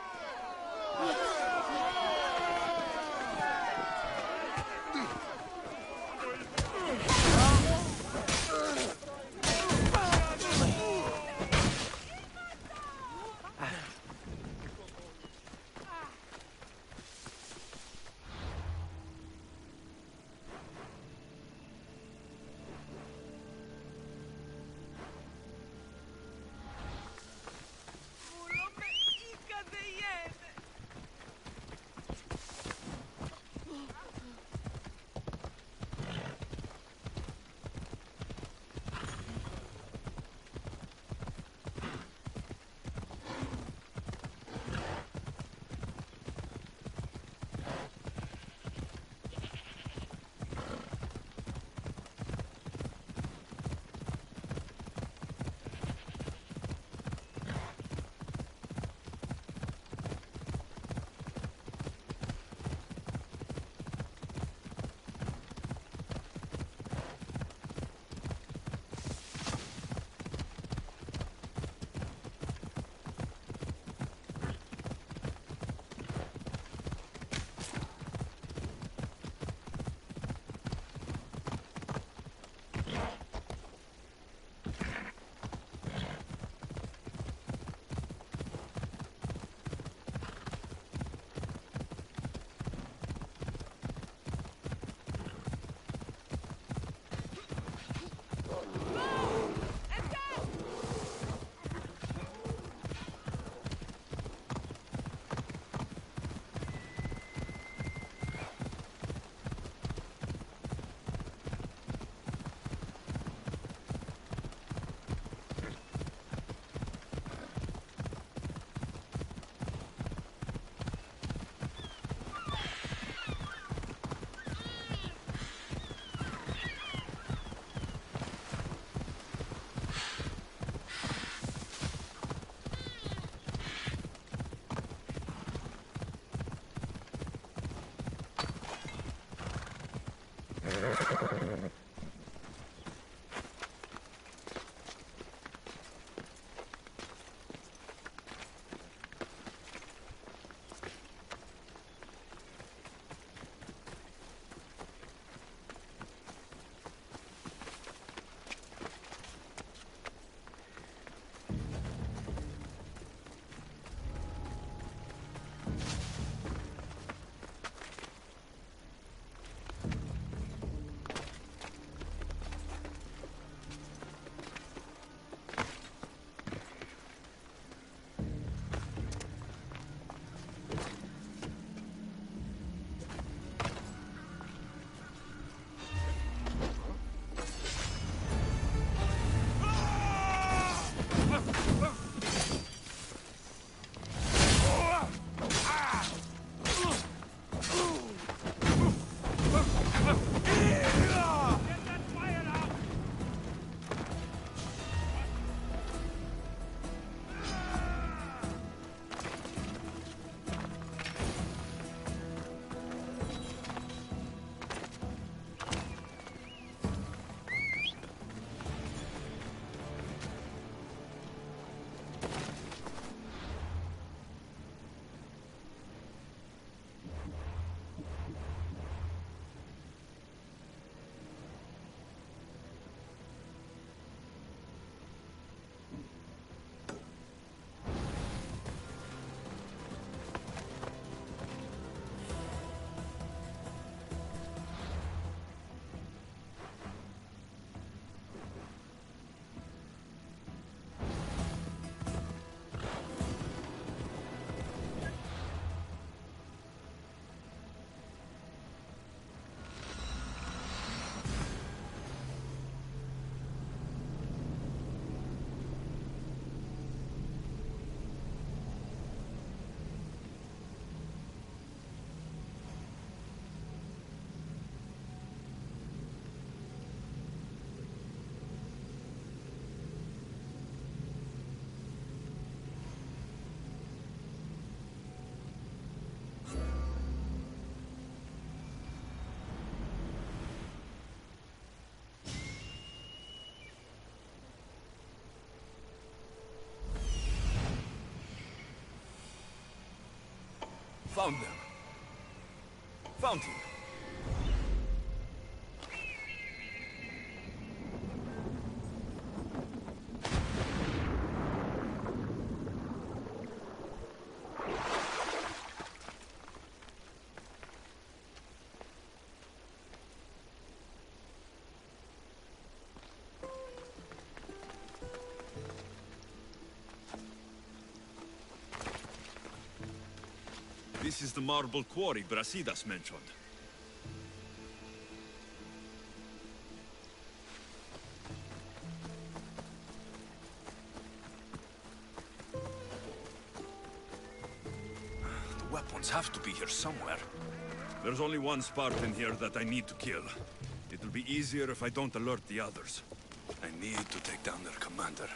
Found them. Found him. This is the marble quarry Brasidas mentioned. The weapons have to be here somewhere. There's only one Spartan here that I need to kill. It'll be easier if I don't alert the others. I need to take down their commander.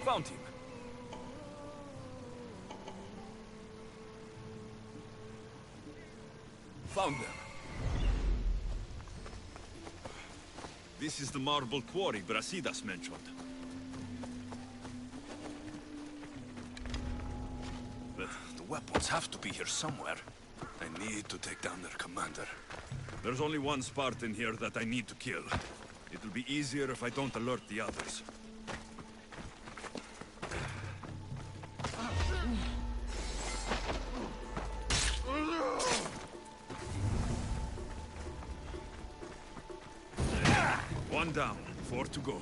Found him. Found them. This is the marble quarry Brasidas mentioned. The weapons have to be here somewhere. I need to take down their commander. There's only one Spartan here that I need to kill. It'll be easier if I don't alert the others. One down, 4 to go.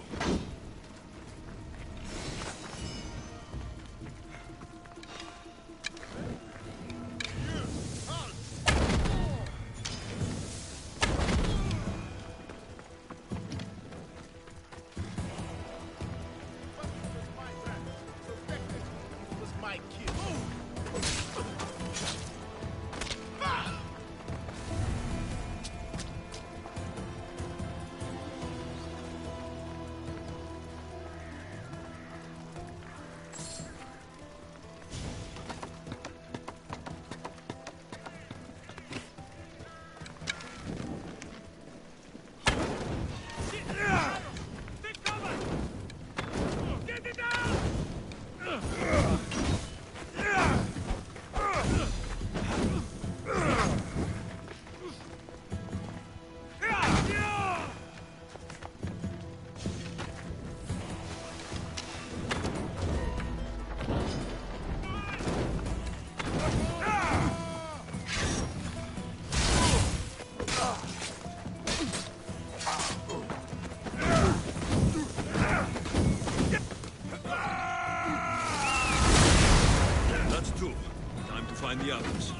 find the others.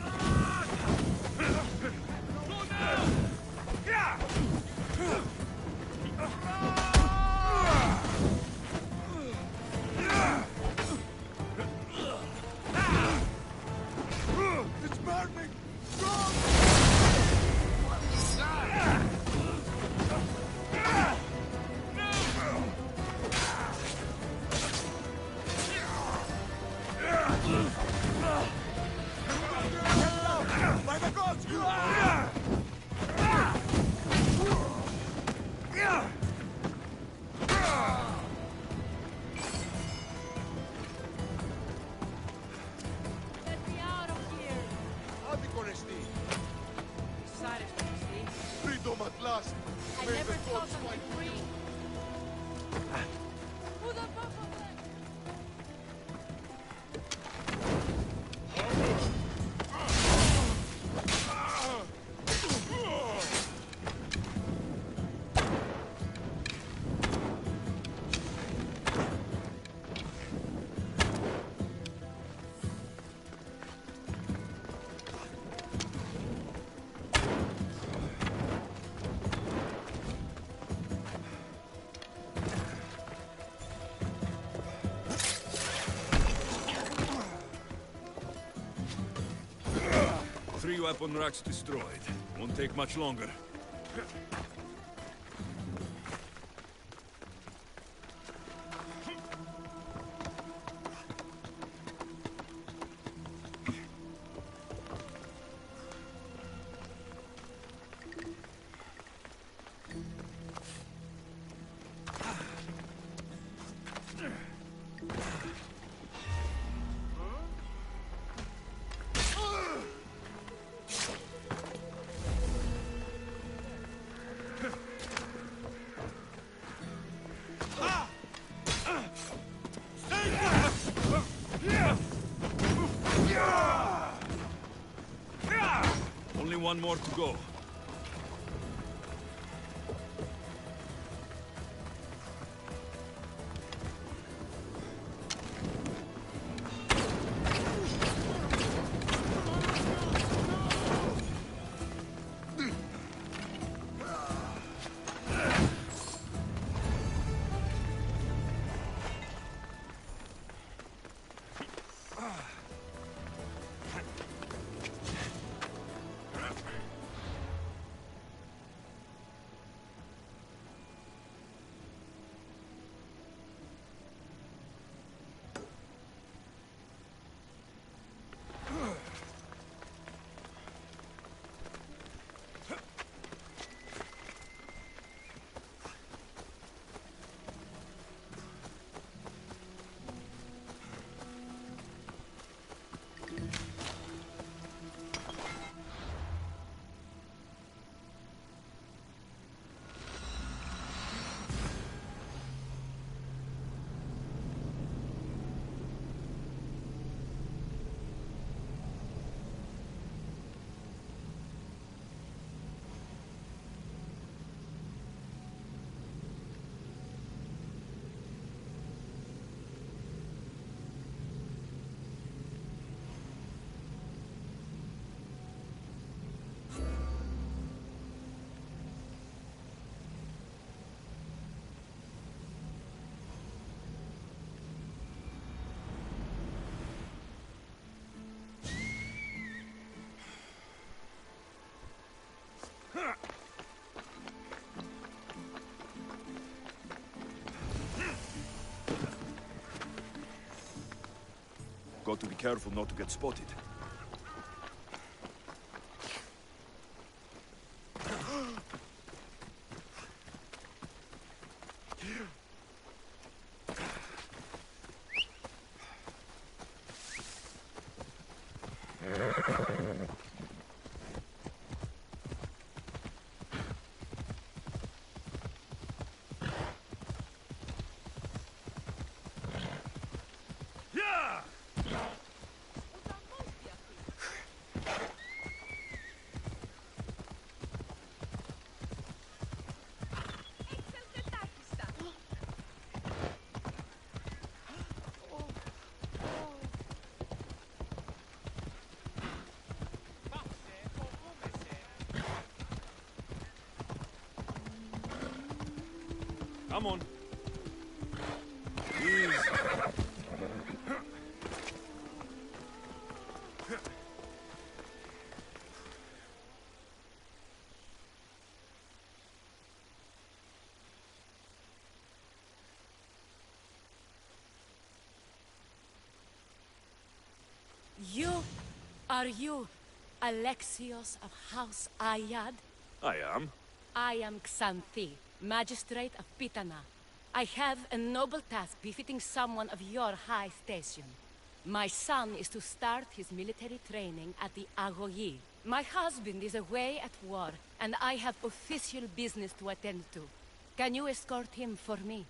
It's burning! By the gods! Let me out of here! Decided to see. Freedom at last! I May never the thought gods of fight you free. Who the fuck was that? Three weapon racks destroyed. Won't take much longer. Only one more to go. Got to be careful not to get spotted. Come on. Easy. Are you Alexios of House Ayad? I am. I am Xanthi, Magistrate of Pitana. I have a noble task befitting someone of your high station. My son is to start his military training at the Agogi. My husband is away at war, and I have official business to attend to. Can you escort him for me?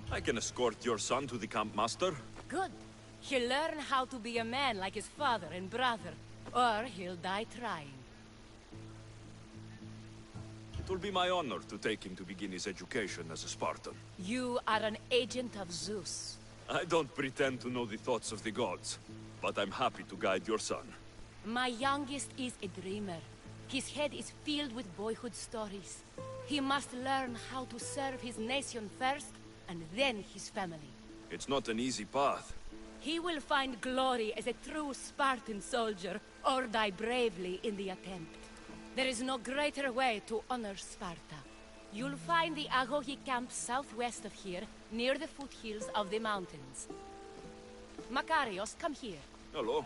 I can escort your son to the camp master. Good. He'll learn how to be a man like his father and brother, or he'll die trying. It will be my honor to take him to begin his education as a Spartan. You are an agent of Zeus. I don't pretend to know the thoughts of the gods, but I'm happy to guide your son. My youngest is a dreamer. His head is filled with boyhood stories. He must learn how to serve his nation first, and then his family. It's not an easy path. He will find glory as a true Spartan soldier, or die bravely in the attempt. There is no greater way to honor Sparta. You'll find the Agogi camp southwest of here, near the foothills of the mountains. Makarios, come here. Hello,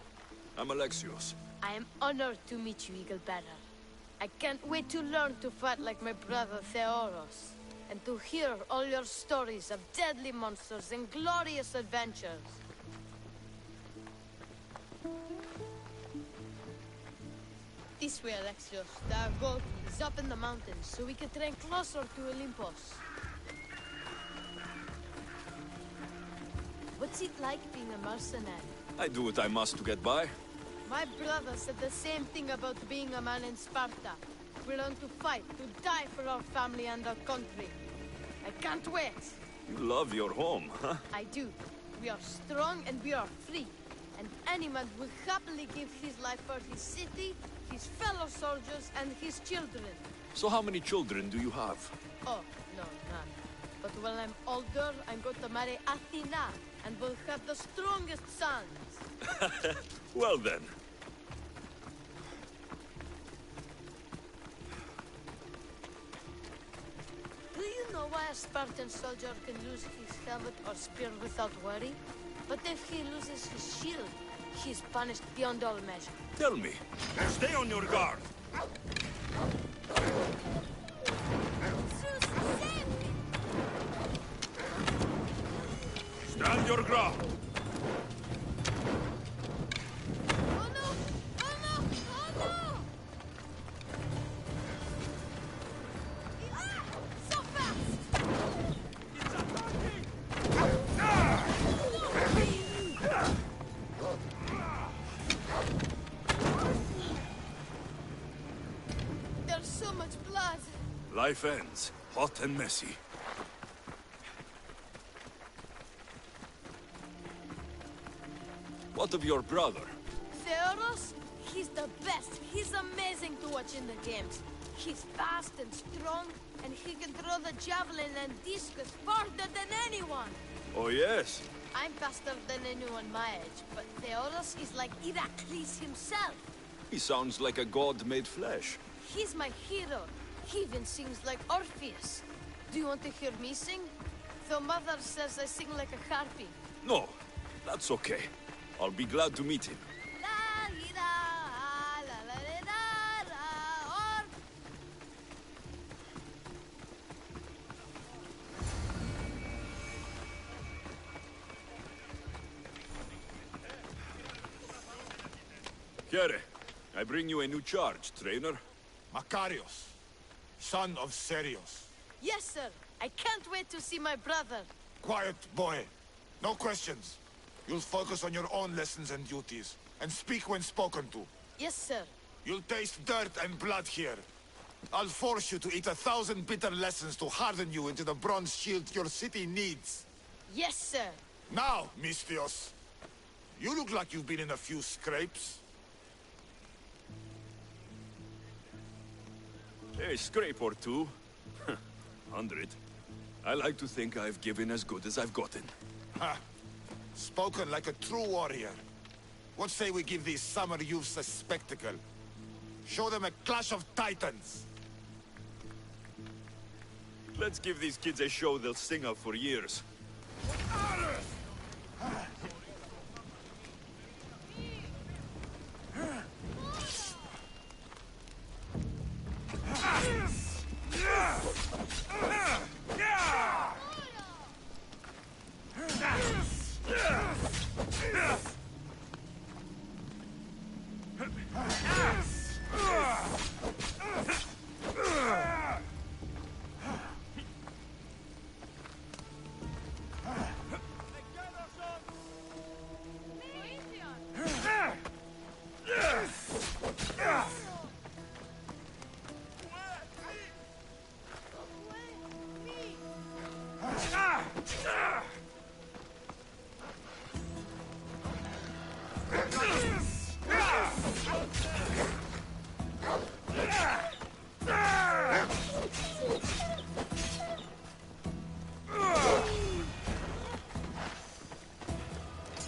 I'm Alexios. I am honored to meet you, Eagle Bearer. I can't wait to learn to fight like my brother Theoros, and to hear all your stories of deadly monsters and glorious adventures. This way, Alexios. The Agogi is up in the mountains, so we can train closer to Olympus. What's it like being a mercenary? I do what I must to get by. My brother said the same thing about being a man in Sparta. We learn to fight, to die for our family and our country. I can't wait. You love your home, huh? I do. We are strong and we are free. And any man will happily give his life for his city, his fellow soldiers, and his children. So how many children do you have? Oh, no, none. But when I'm older, I'm going to marry Athena, and we'll have the strongest sons. Well then. Do you know why a Spartan soldier can lose his helmet or spear without worry? But if he loses his shield, he's punished beyond all measure. Tell me. Stay on your guard. Stand your ground. Oh no! Oh no! Oh no! Ah! So fast! There's so much blood. Life ends, hot and messy. What of your brother? Theoros? He's the best. He's amazing to watch in the games. He's fast and strong, and he can throw the javelin and discus farther than anyone. Oh yes? I'm faster than anyone my age, but Theoros is like Heracles himself. He sounds like a god made flesh. He's my hero. He even sings like Orpheus. Do you want to hear me sing? Though Mother says I sing like a harpy. No, that's okay. I'll be glad to meet him. Kere, I bring you a new charge, trainer. Makarios, son of Serios. Yes, sir. I can't wait to see my brother. Quiet, boy. No questions. You'll focus on your own lessons and duties, and speak when spoken to. Yes, sir. You'll taste dirt and blood here. I'll force you to eat 1,000 bitter lessons to harden you into the bronze shield your city needs. Yes, sir. Now, Misthios, you look like you've been in a few scrapes. A scrape or two. 100. I like to think I've given as good as I've gotten. Ha! Spoken like a true warrior. What say we give these summer youths a spectacle? Show them a clash of titans! Let's give these kids a show they'll sing of for years.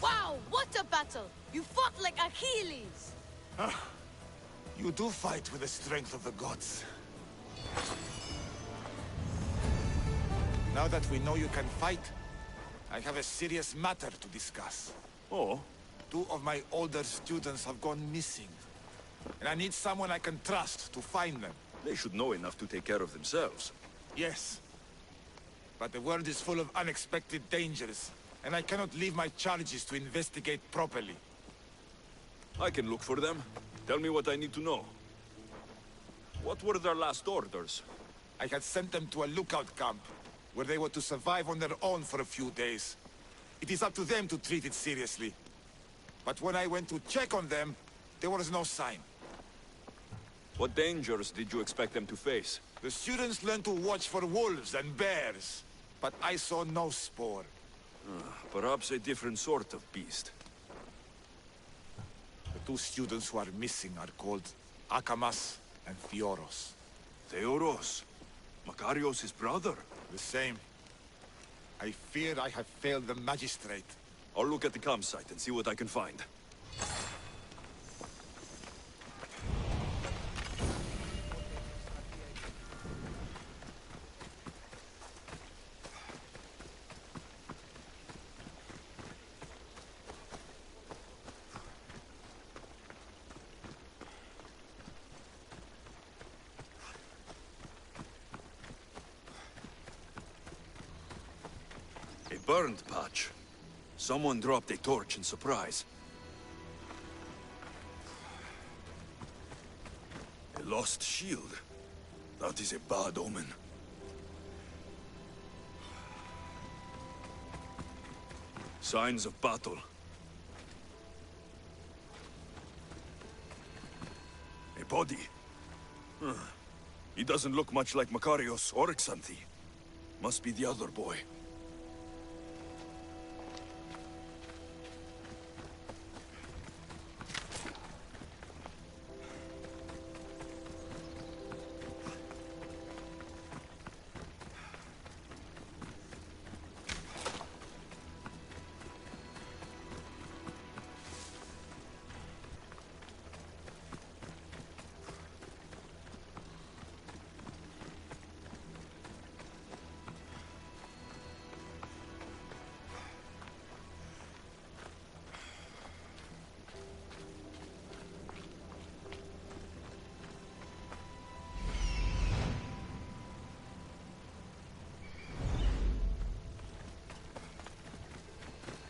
Wow, what a battle! You fought like Achilles! You do fight with the strength of the gods. Now that we know you can fight, I have a serious matter to discuss. Oh? 2 of my older students have gone missing. And I need someone I can trust to find them. They should know enough to take care of themselves. Yes. But the world is full of unexpected dangers, and I cannot leave my charges to investigate properly. I can look for them. Tell me what I need to know. What were their last orders? I had sent them to a lookout camp, where they were to survive on their own for a few days. It is up to them to treat it seriously. But when I went to check on them, there was no sign. What dangers did you expect them to face? The students learned to watch for wolves and bears, but I saw no spoor. Perhaps a different sort of beast. The 2 students who are missing are called Akamas and Theoros. Theoros? Makarios' brother? The same. I fear I have failed the magistrate. I'll look at the campsite and see what I can find. A burned patch. Someone dropped a torch in surprise. A lost shield. That is a bad omen. Signs of battle. A body. He doesn't look much like Makarios or Xanthi. Must be the other boy.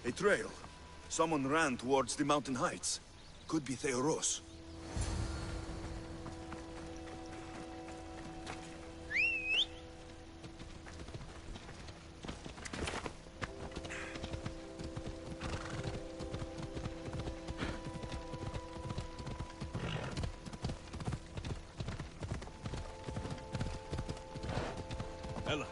A trail. Someone ran towards the mountain heights. Could be Theoros. Ella.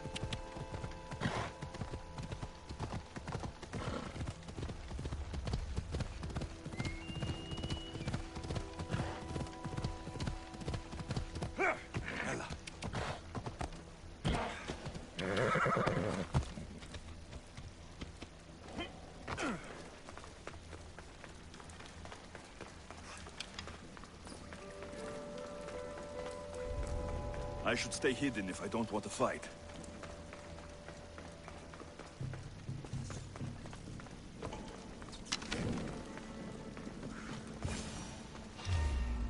I should stay hidden if I don't want to fight.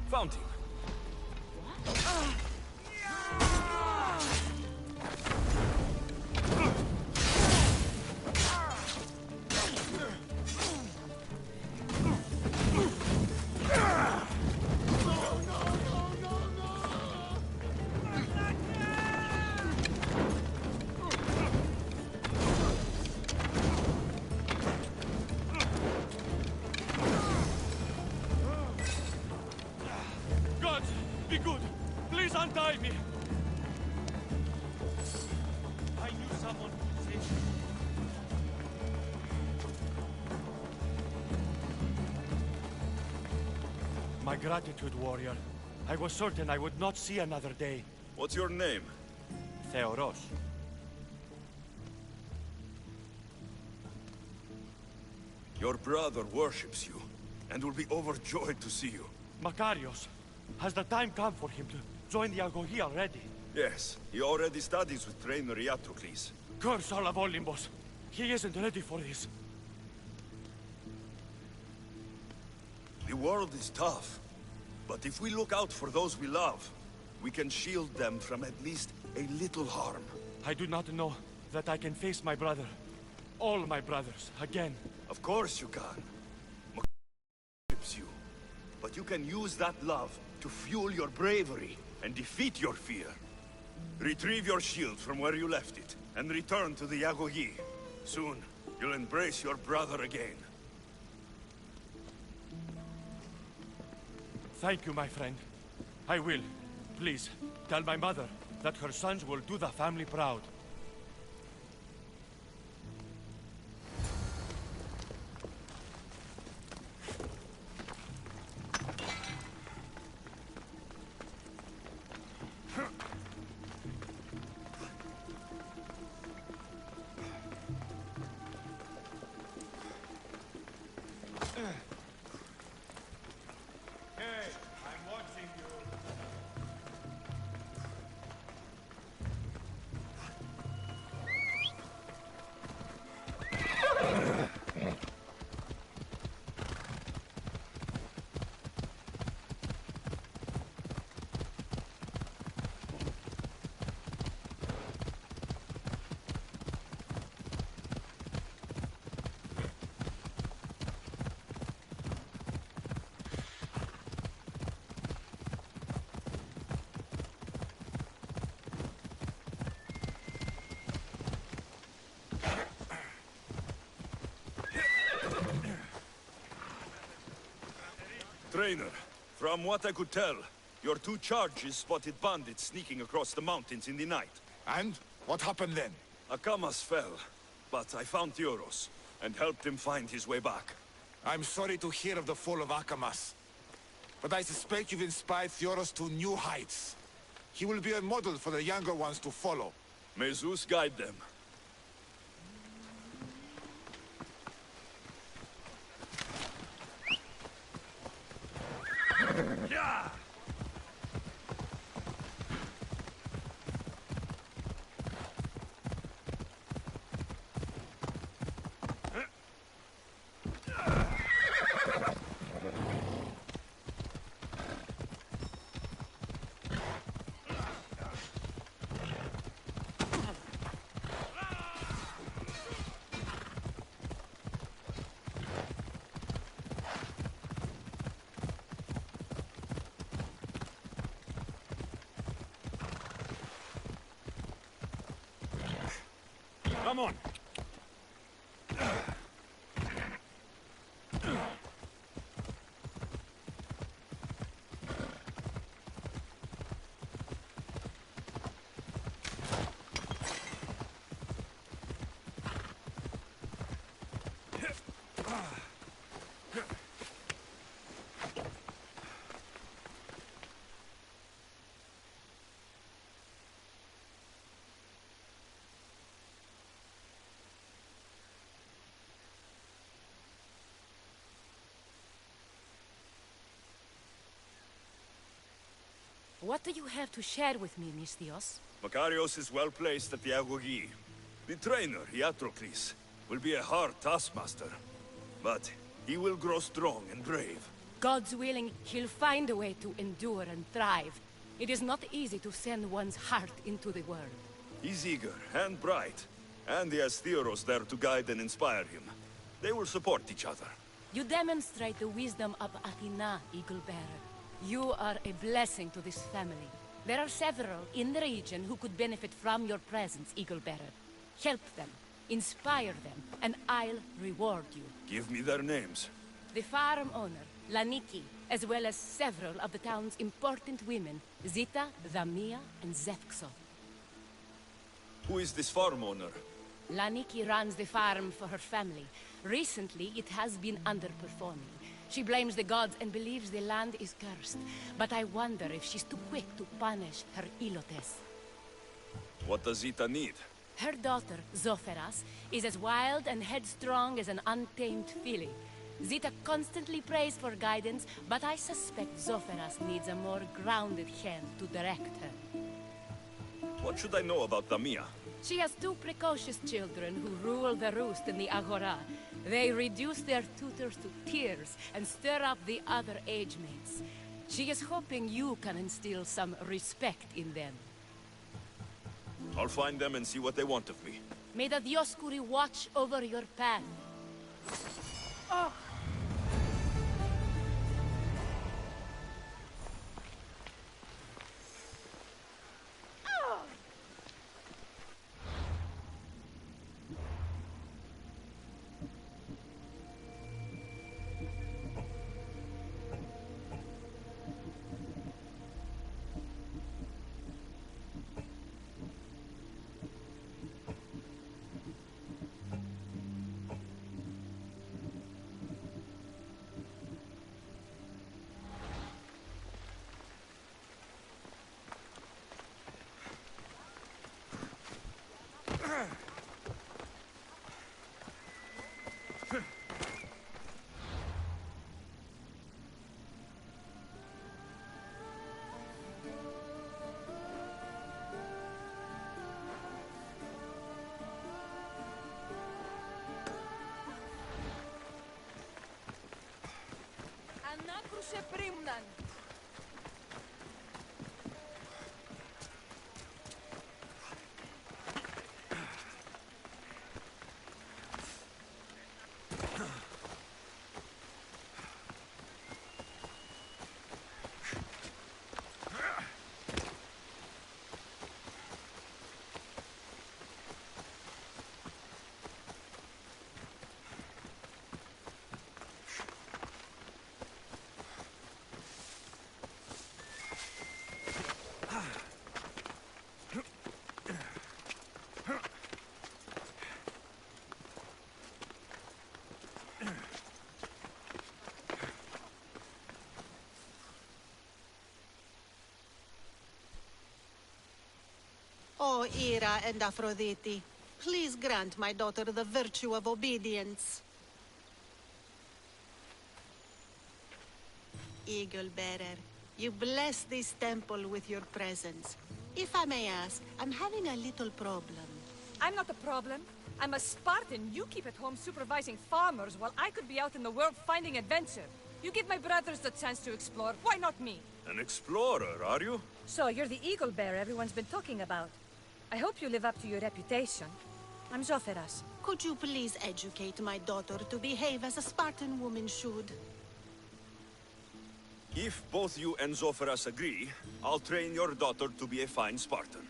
Found him. Be good! Please untie me! I knew someone would save me. My gratitude, warrior. I was certain I would not see another day. What's your name? Theoros. Your brother worships you, and will be overjoyed to see you. Makarios. Has the time come for him to join the Agogi already? Yes, he already studies with trainer Iatocles. Curse all of Olympus. He isn't ready for this. The world is tough, but if we look out for those we love, we can shield them from at least a little harm. I do not know that I can face my brother, all my brothers, again. Of course you can. You. But you can use that love to fuel your bravery and defeat your fear. Retrieve your shield from where you left it, and return to the Yagogi. Soon, you'll embrace your brother again. Thank you, my friend. I will. Please, tell my mother that her sons will do the family proud. Trainer, from what I could tell, your two charges spotted bandits sneaking across the mountains in the night. And? What happened then? Akamas fell, but I found Theoros, and helped him find his way back. I'm sorry to hear of the fall of Akamas. But I suspect you've inspired Theoros to new heights. He will be a model for the younger ones to follow. May Zeus guide them. Yeah! Come on. What do you have to share with me, Misthios? Makarios is well placed at the Agogi. The trainer, Iatrocles, will be a hard taskmaster. But he will grow strong and brave. God's willing, he'll find a way to endure and thrive. It is not easy to send one's heart into the world. He's eager and bright, and he has Theros there to guide and inspire him. They will support each other. You demonstrate the wisdom of Athena, Eagle Bearer. You are a blessing to this family. There are several in the region who could benefit from your presence, Eagle Bearer. Help them, inspire them, and I'll reward you. Give me their names. The farm owner, Laniki, as well as several of the town's important women, Zita, Damia, and Zevkso. Who is this farm owner? Laniki runs the farm for her family. Recently, it has been underperforming. She blames the gods and believes the land is cursed. But I wonder if she's too quick to punish her Ilotes. What does Zita need? Her daughter, Zoferas, is as wild and headstrong as an untamed filly. Zita constantly prays for guidance, but I suspect Zoferas needs a more grounded hand to direct her. What should I know about Damia? She has two precocious children who rule the roost in the Agora. They reduce their tutors to tears and stir up the other age mates. She is hoping you can instill some respect in them. I'll find them and see what they want of me. May the Dioscuri watch over your path. Oh. Ανάκρουσε πρίμναν. O Hera and Aphrodite, please grant my daughter the virtue of obedience. Eagle Bearer, you bless this temple with your presence. If I may ask, I'm having a little problem. I'm not the problem. I'm a Spartan. You keep at home supervising farmers while I could be out in the world finding adventure. You give my brothers the chance to explore. Why not me? An explorer, are you? So you're the eagle bearer everyone's been talking about. I hope you live up to your reputation. I'm Zoferas. Could you please educate my daughter to behave as a Spartan woman should? If both you and Zoferas agree, I'll train your daughter to be a fine Spartan.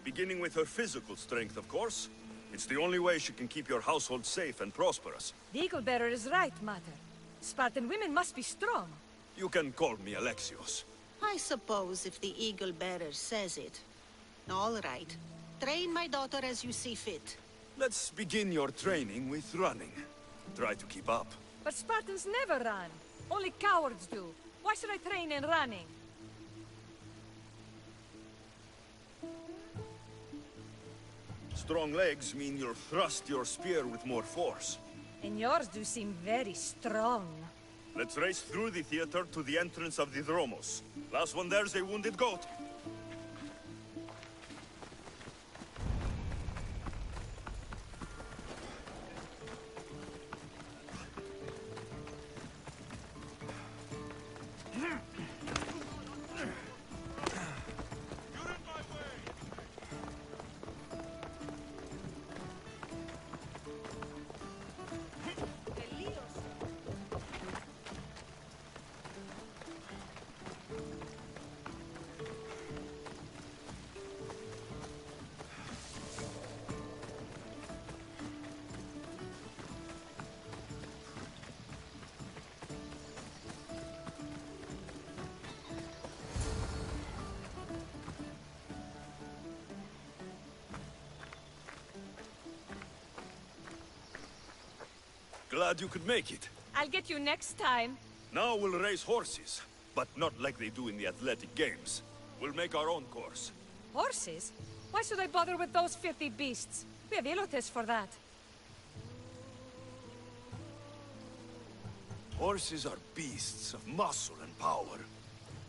Beginning with her physical strength, of course. It's the only way she can keep your household safe and prosperous. The eagle bearer is right, Mater. Spartan women must be strong. You can call me Alexios. I suppose if the Eagle Bearer says it. All right. Train my daughter as you see fit. Let's begin your training with running. Try to keep up. But Spartans never run. Only cowards do. Why should I train in running? Strong legs mean you'll thrust your spear with more force. And yours do seem very strong. Let's race through the theater to the entrance of the Dromos. Last one there's a wounded goat. Glad you could make it. I'll get you next time. Now we'll race horses, but not like they do in the athletic games. We'll make our own course. Horses? Why should I bother with those filthy beasts? We have Elotes for that. Horses are beasts of muscle and power.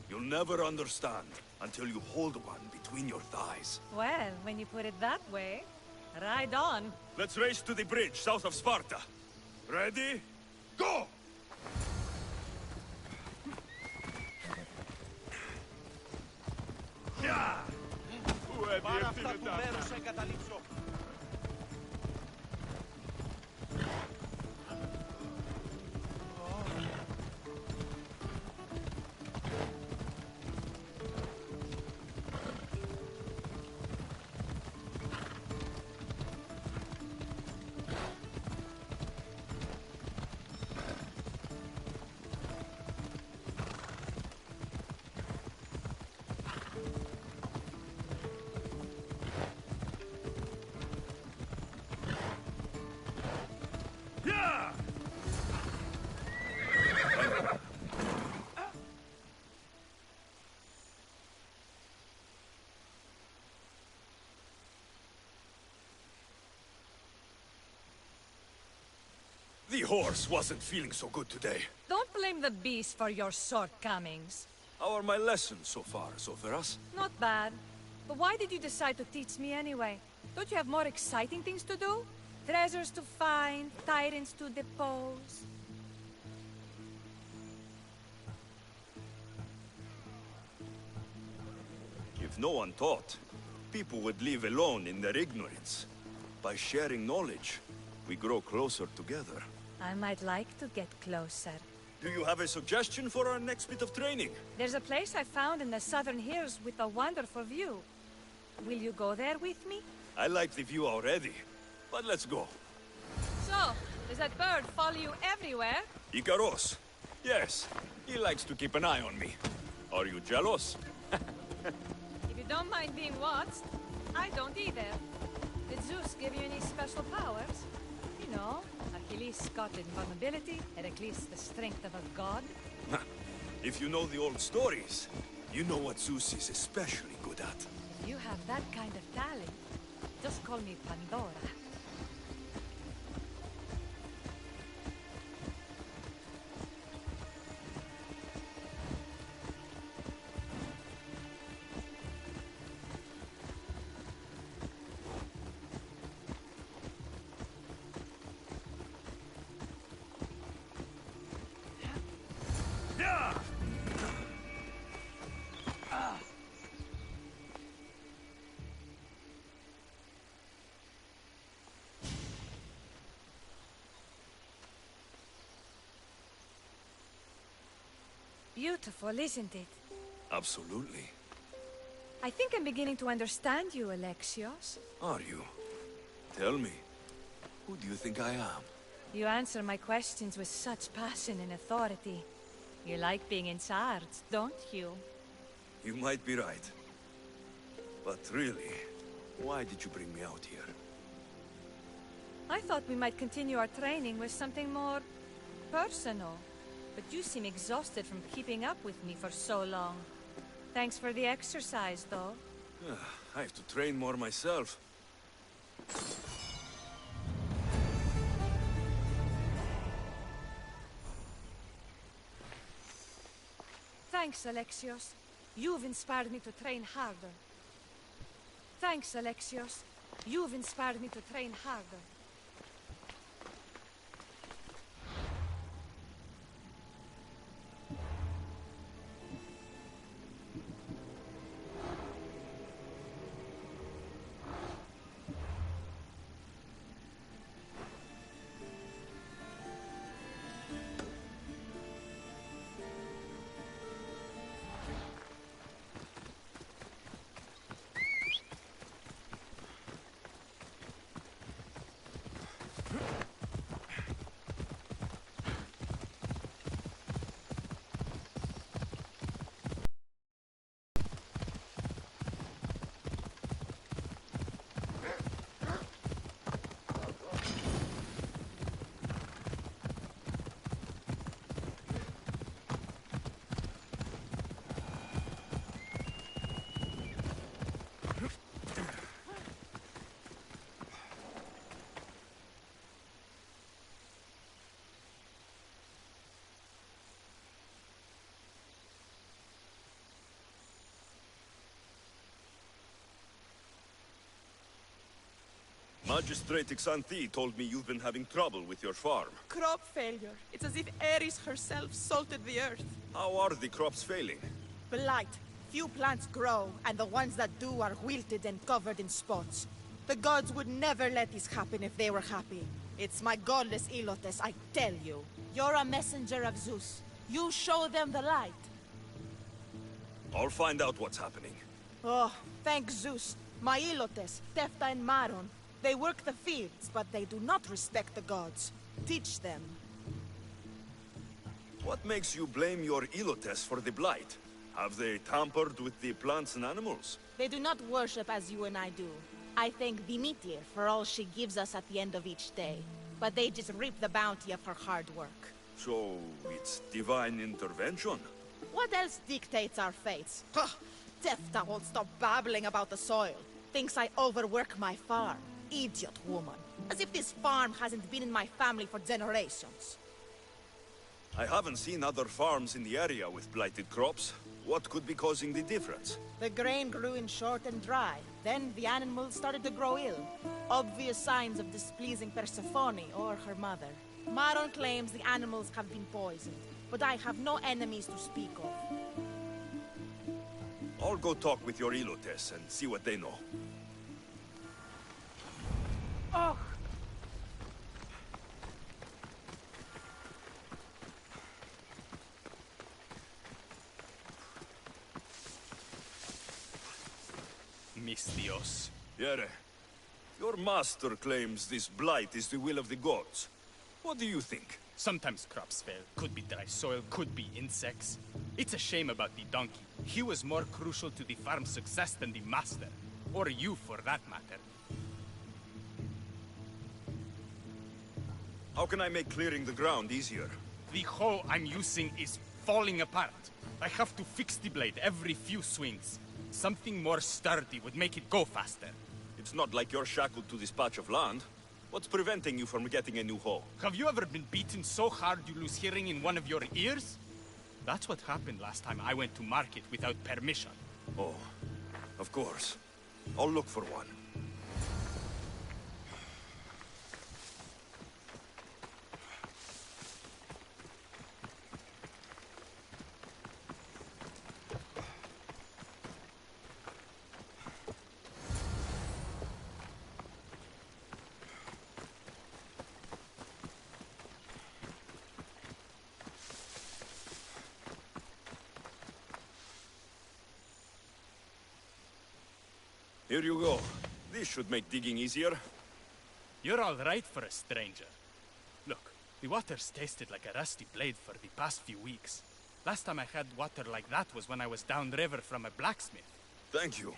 You'll never understand until you hold one between your thighs. Well, when you put it that way, ride on. Let's race to the bridge south of Sparta. Ready? Go! Πάρε αυτά του μέρους, εγκαταλείψω. The horse wasn't feeling so good today. Don't blame the beast for your shortcomings. How are my lessons so far, Soferas? Not bad. But why did you decide to teach me anyway? Don't you have more exciting things to do? Treasures to find, tyrants to depose. If no one taught, people would live alone in their ignorance. By sharing knowledge, we grow closer together. I might like to get closer. Do you have a suggestion for our next bit of training? There's a place I found in the southern hills with a wonderful view. Will you go there with me? I like the view already, but let's go. So, does that bird follow you everywhere? Ikaros. Yes, he likes to keep an eye on me. Are you jealous? If you don't mind being watched, I don't either. Did Zeus give you any special powers? You know, Achilles got invulnerability, Heracles the strength of a god. If you know the old stories, you know what Zeus is especially good at. If you have that kind of talent, just call me Pandora. Beautiful, isn't it? Absolutely. I think I'm beginning to understand you, Alexios. Are you? Tell me, who do you think I am? You answer my questions with such passion and authority. You like being in charge, don't you? You might be right. But really, why did you bring me out here? I thought we might continue our training with something more personal. But you seem exhausted from keeping up with me for so long. Thanks for the exercise, though. I have to train more myself. Thanks, Alexios. You've inspired me to train harder. Thanks, Alexios. You've inspired me to train harder. Magistrate Xanthi told me you've been having trouble with your farm. Crop failure. It's as if Ares herself salted the earth. How are the crops failing? Blight. Few plants grow, and the ones that do are wilted and covered in spots. The gods would never let this happen if they were happy. It's my godless Ilotes, I tell you. You're a messenger of Zeus. You show them the light. I'll find out what's happening. Oh, thank Zeus. My Ilotes, Tefta and Maron. They work the fields, but they do not respect the gods. Teach them. What makes you blame your Ilotes for the blight? Have they tampered with the plants and animals? They do not worship as you and I do. I thank Dimitir for all she gives us at the end of each day. But they just reap the bounty of her hard work. So, it's divine intervention? What else dictates our fates? Tefta won't stop babbling about the soil. Thinks I overwork my farm. Idiot woman. As if this farm hasn't been in my family for generations. I haven't seen other farms in the area with blighted crops. What could be causing the difference? The grain grew in short and dry. Then the animals started to grow ill. Obvious signs of displeasing Persephone or her mother. Maron claims the animals have been poisoned, but I have no enemies to speak of. I'll go talk with your Ilotes and see what they know. Oh! Mistios. Yere, your master claims this blight is the will of the gods. What do you think? Sometimes crops fail. Could be dry soil, could be insects. It's a shame about the donkey. He was more crucial to the farm's success than the master. Or you, for that matter. How can I make clearing the ground easier? The hoe I'm using is falling apart. I have to fix the blade every few swings. Something more sturdy would make it go faster. It's not like you're shackled to this patch of land. What's preventing you from getting a new hoe? Have you ever been beaten so hard you lose hearing in one of your ears? That's what happened last time I went to market without permission. Oh, of course. I'll look for one. Here you go. This should make digging easier. You're all right for a stranger. Look, the water's tasted like a rusty blade for the past few weeks. Last time I had water like that was when I was downriver from a blacksmith. Thank you.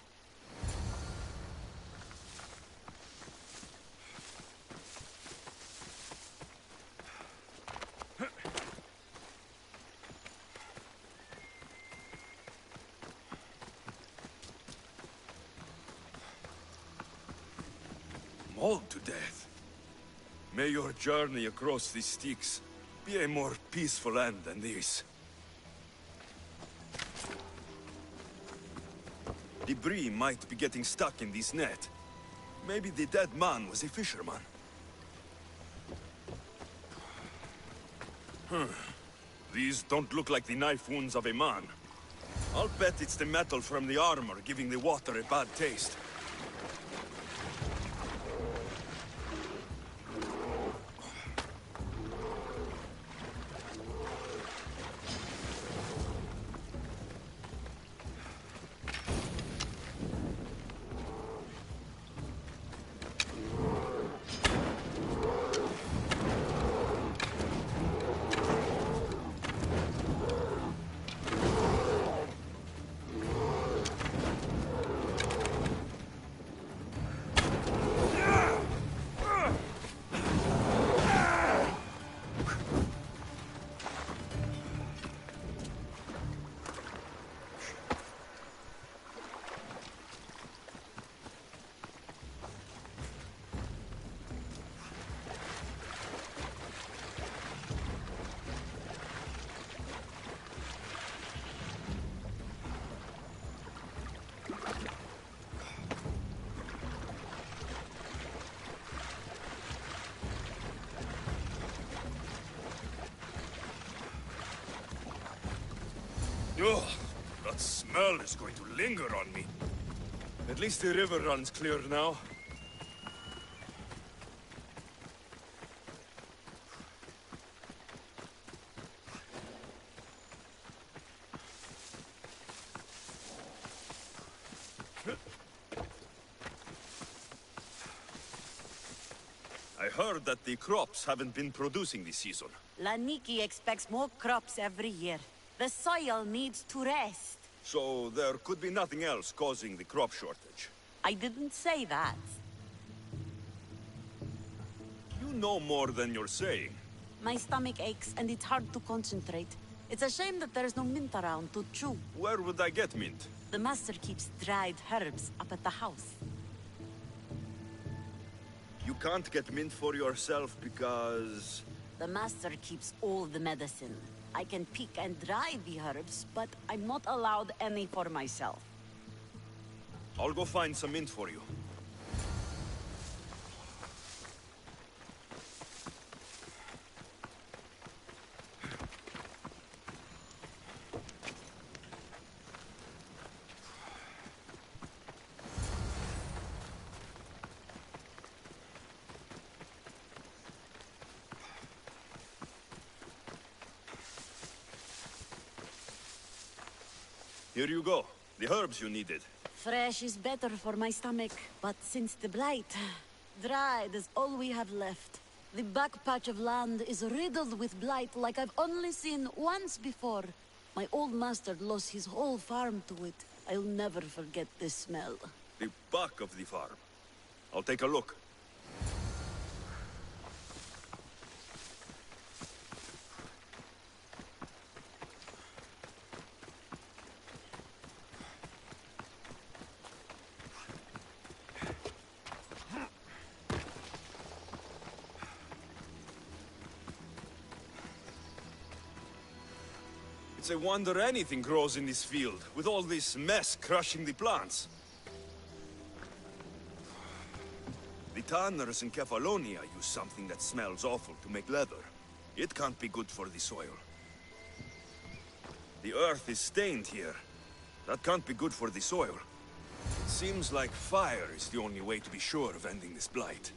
Mauled to death. May your journey across the Styx be a more peaceful end than this. Debris might be getting stuck in this net. Maybe the dead man was a fisherman. These don't look like the knife wounds of a man. I'll bet it's the metal from the armor giving the water a bad taste. Ugh, that smell is going to linger on me. At least the river runs clear now. I heard that the crops haven't been producing this season. Laniki expects more crops every year. The soil needs to rest. So there could be nothing else causing the crop shortage. I didn't say that. You know more than you're saying. My stomach aches and it's hard to concentrate. It's a shame that there's no mint around to chew. Where would I get mint? The master keeps dried herbs up at the house. You can't get mint for yourself because... The master keeps all the medicine. I can pick and dry the herbs, but I'm not allowed any for myself. I'll go find some mint for you. Here you go. The herbs you needed. Fresh is better for my stomach, but since the blight, dried is all we have left. The back patch of land is riddled with blight like I've only seen once before. My old master lost his whole farm to it. I'll never forget this smell. The back of the farm. I'll take a look. It's a wonder anything grows in this field, with all this mess crushing the plants. The tanners in Kefalonia use something that smells awful to make leather. It can't be good for the soil. The earth is stained here. That can't be good for the soil. It seems like fire is the only way to be sure of ending this blight.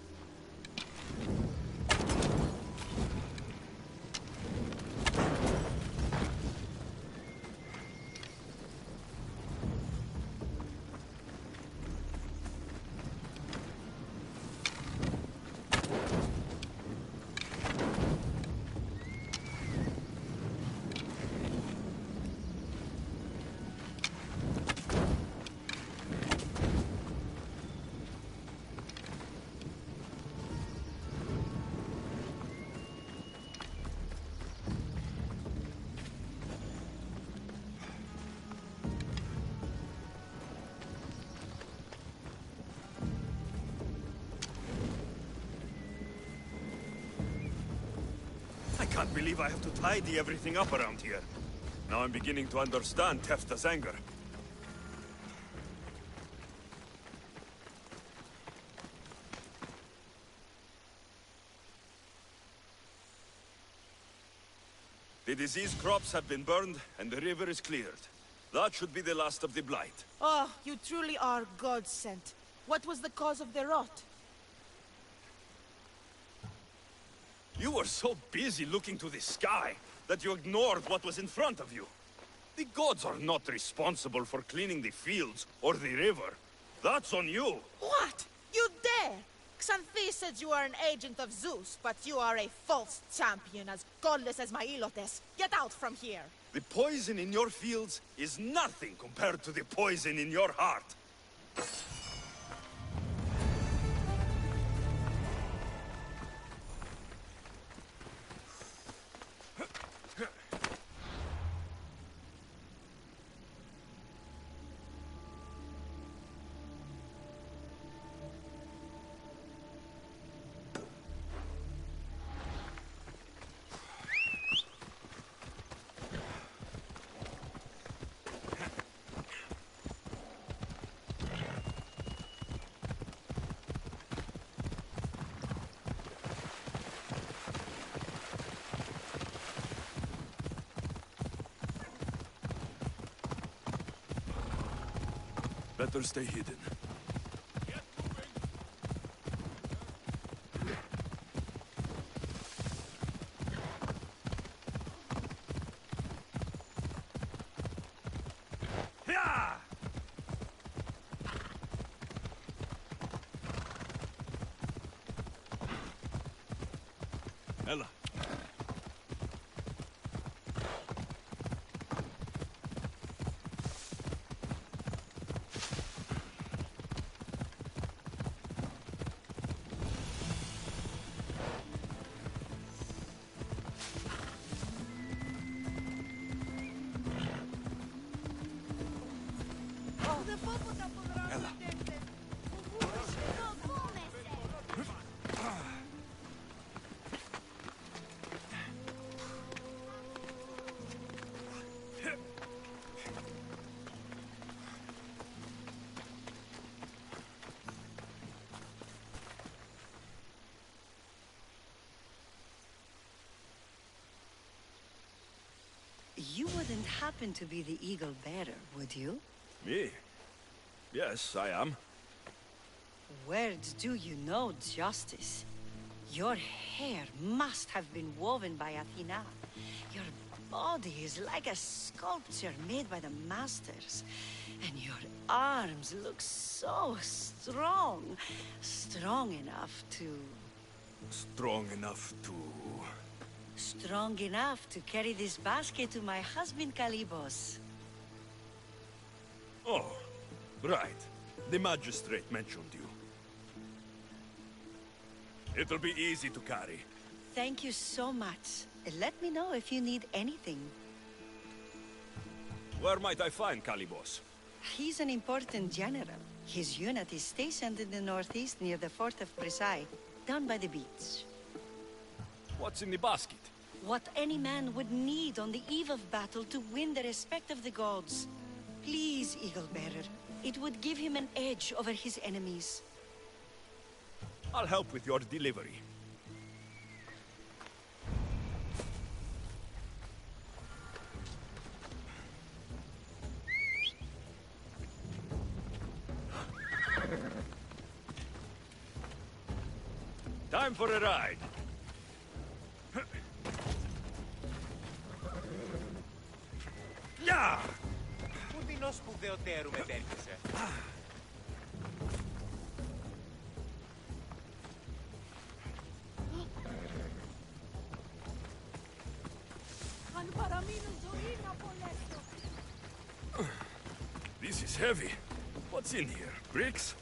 I can't believe I have to tidy everything up around here. Now I'm beginning to understand Tefta's anger. The diseased crops have been burned, and the river is cleared. That should be the last of the blight. Oh, you truly are God-sent. What was the cause of the rot? You were so busy looking to the sky that you ignored what was in front of you. The gods are not responsible for cleaning the fields or the river. That's on you. What? You dare? Xanthi says you are an agent of Zeus, but you are a false champion as godless as my Ilotes. Get out from here! The poison in your fields is nothing compared to the poison in your heart. Better stay hidden. Ella. You wouldn't happen to be the Eagle Bearer, would you? Me? Yes, I am. Words do you know, Justice. Your hair must have been woven by Athena. Your body is like a sculpture made by the masters. And your arms look so strong. Strong enough to... Strong enough to... Strong enough to carry this basket to my husband, Kalibos. Oh, right. The magistrate mentioned you. It'll be easy to carry. Thank you so much. Let me know if you need anything. Where might I find Kalibos? He's an important general. His unit is stationed in the northeast near the fort of Presai, down by the beach. What's in the basket? What any man would need on the eve of battle to win the respect of the gods. Please, Eagle Bearer. It would give him an edge over his enemies. I'll help with your delivery. Time for a ride. Yeah! Πού την ως σπουδαιοτέρου μετέρχεσαι. Αν παραμείνω ζωή να απολέσω. This is heavy. What's in here? Bricks?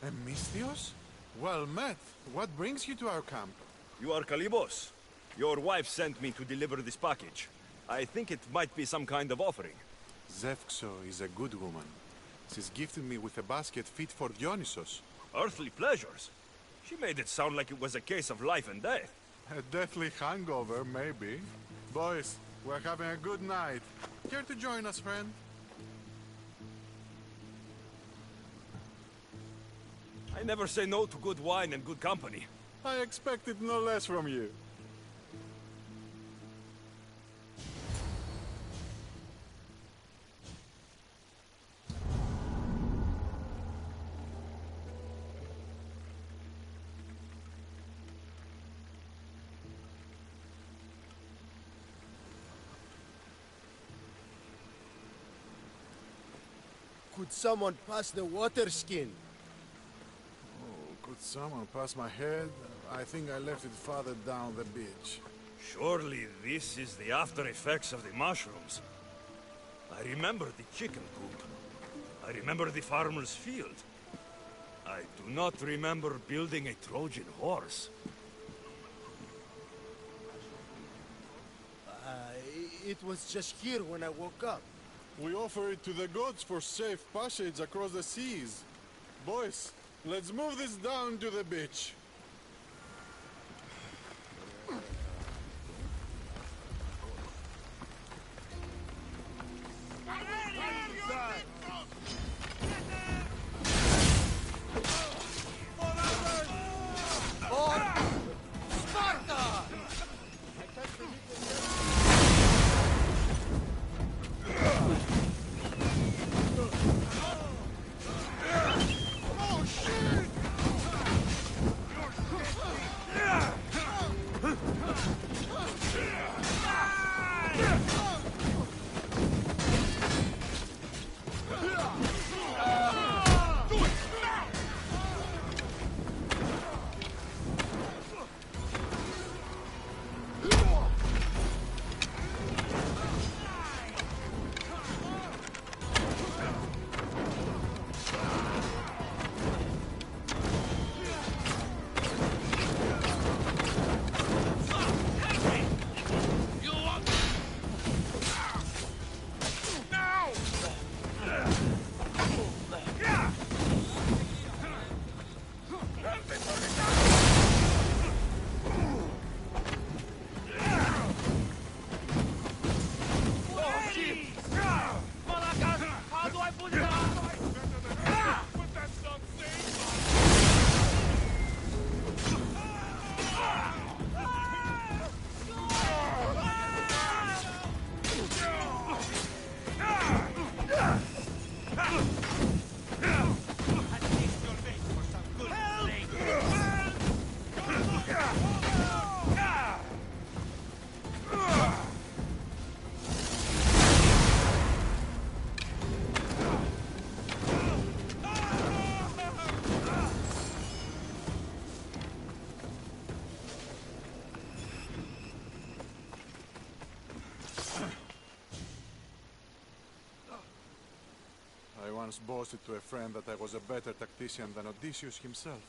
Emistios? Well met. What brings you to our camp? You are Kalibos. Your wife sent me to deliver this package. I think it might be some kind of offering. Zevxo is a good woman. She's gifted me with a basket fit for Dionysos. Earthly pleasures? She made it sound like it was a case of life and death. A deathly hangover, maybe. Boys, we're having a good night. Care to join us, friend? I never say no to good wine and good company. I expected no less from you. Could someone pass the water skin? Oh, could someone pass my head? I think I left it farther down the beach. Surely this is the after effects of the mushrooms. I remember the chicken coop. I remember the farmer's field. I do not remember building a Trojan horse. It was just here when I woke up. We offer it to the gods for safe passage across the seas. Boys, let's move this down to the beach. I once boasted to a friend that I was a better tactician than Odysseus himself.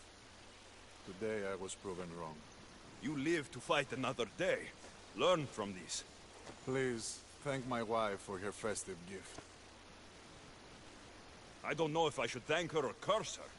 Today I was proven wrong. You live to fight another day. Learn from this. Please, thank my wife for her festive gift. I don't know if I should thank her or curse her.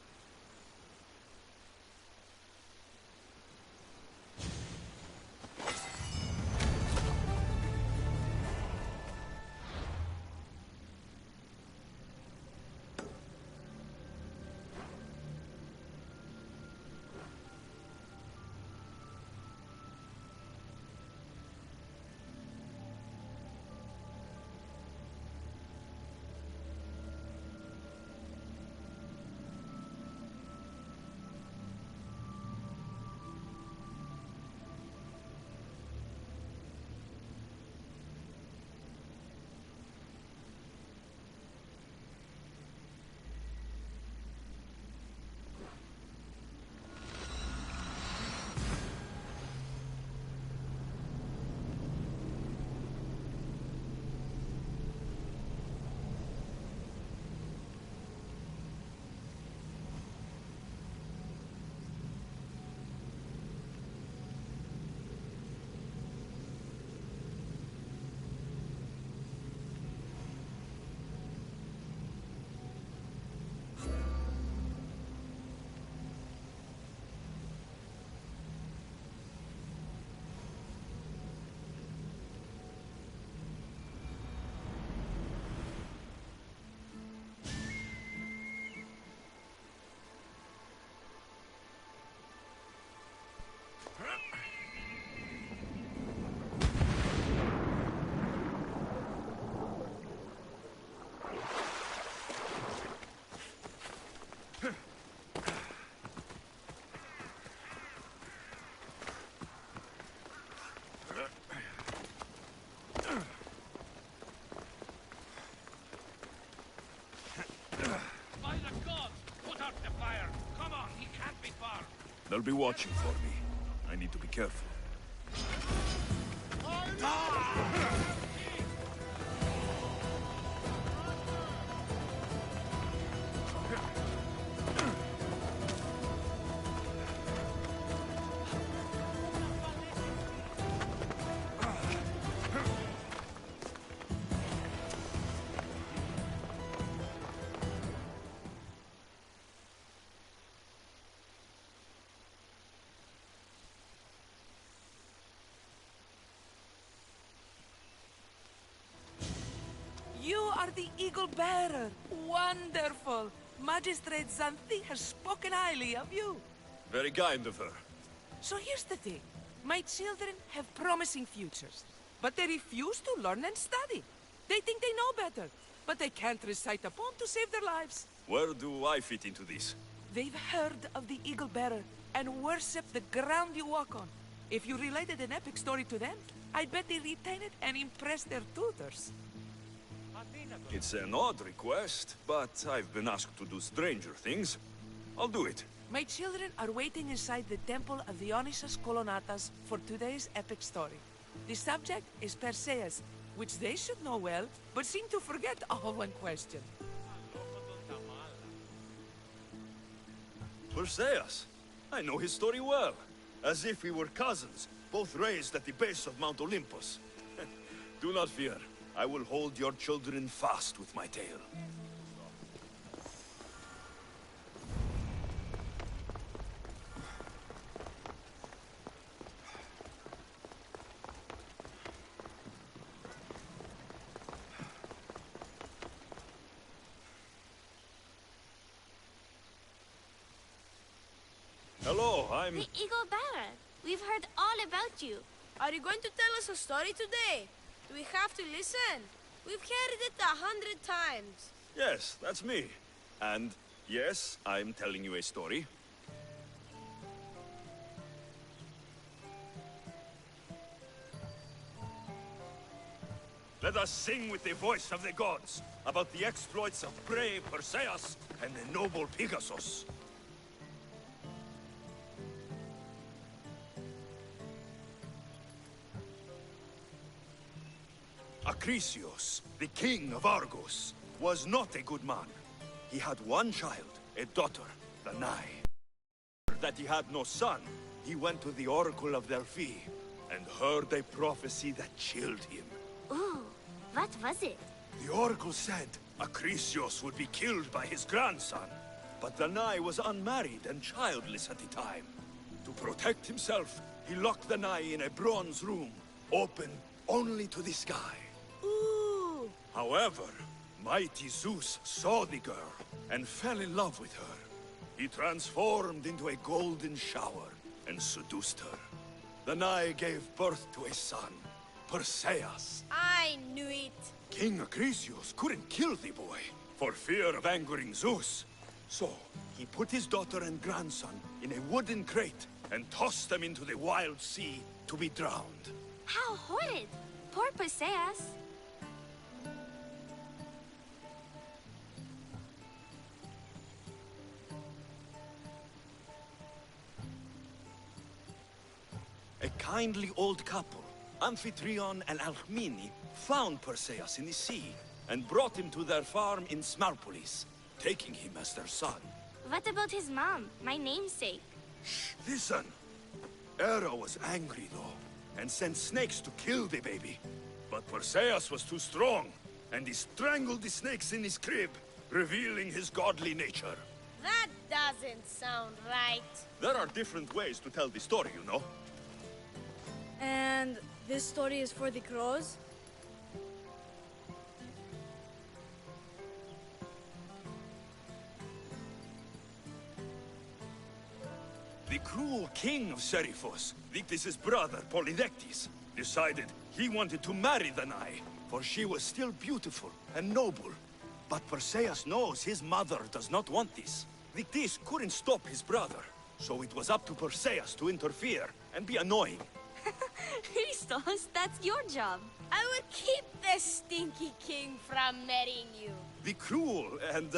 They'll be watching for me. I need to be careful. You are the Eagle Bearer. Wonderful. Magistrate Xanthi has spoken highly of you. Very kind of her. So here's the thing. My children have promising futures, but they refuse to learn and study. They think they know better, but they can't recite a poem to save their lives. Where do I fit into this? They've heard of the Eagle Bearer and worship the ground you walk on. If you related an epic story to them, I bet they retain it and impress their tutors. It's an odd request, but I've been asked to do stranger things. I'll do it. My children are waiting inside the Temple of Dionysus Colonatas for today's epic story. The subject is Perseus, which they should know well, but seem to forget all when questioned. Perseus? I know his story well. As if we were cousins, both raised at the base of Mount Olympus. Do not fear. I will hold your children fast with my tail. Hello, I'm... The Eagle Bearer. We've heard all about you. Are you going to tell us a story today? Do we have to listen? We've heard it 100 times. Yes, that's me. And yes, I'm telling you a story. Let us sing with the voice of the gods about the exploits of brave Perseus and the noble Pegasus. Acrisius, the king of Argos, was not a good man. He had one child, a daughter, Danae. That he had no son, he went to the oracle of Delphi and heard a prophecy that chilled him. Ooh, what was it? The oracle said Acrisius would be killed by his grandson, but Danae was unmarried and childless at the time. To protect himself, he locked Danae in a bronze room, open only to the sky. Ooh! However, mighty Zeus saw the girl and fell in love with her. He transformed into a golden shower and seduced her. Danae gave birth to a son, Perseus. I knew it. King Acrisius couldn't kill the boy for fear of angering Zeus. So, he put his daughter and grandson in a wooden crate and tossed them into the wild sea to be drowned. How horrid! Poor Perseus. A kindly old couple, Amphitryon and Alcmene, found Perseus in the sea and brought him to their farm in Smarpolis, taking him as their son. What about his mom, my namesake? Listen! Hera was angry, though, and sent snakes to kill the baby. But Perseus was too strong, and he strangled the snakes in his crib, revealing his godly nature. That doesn't sound right. There are different ways to tell the story, you know. And this story is for the crows? The cruel king of Seriphos, Dictys' brother Polydectes, decided he wanted to marry Danae, for she was still beautiful and noble. But Perseus knows his mother does not want this. Dictys couldn't stop his brother, so it was up to Perseus to interfere and be annoying. Christos, that's your job. I will keep the stinky king from marrying you. The cruel and,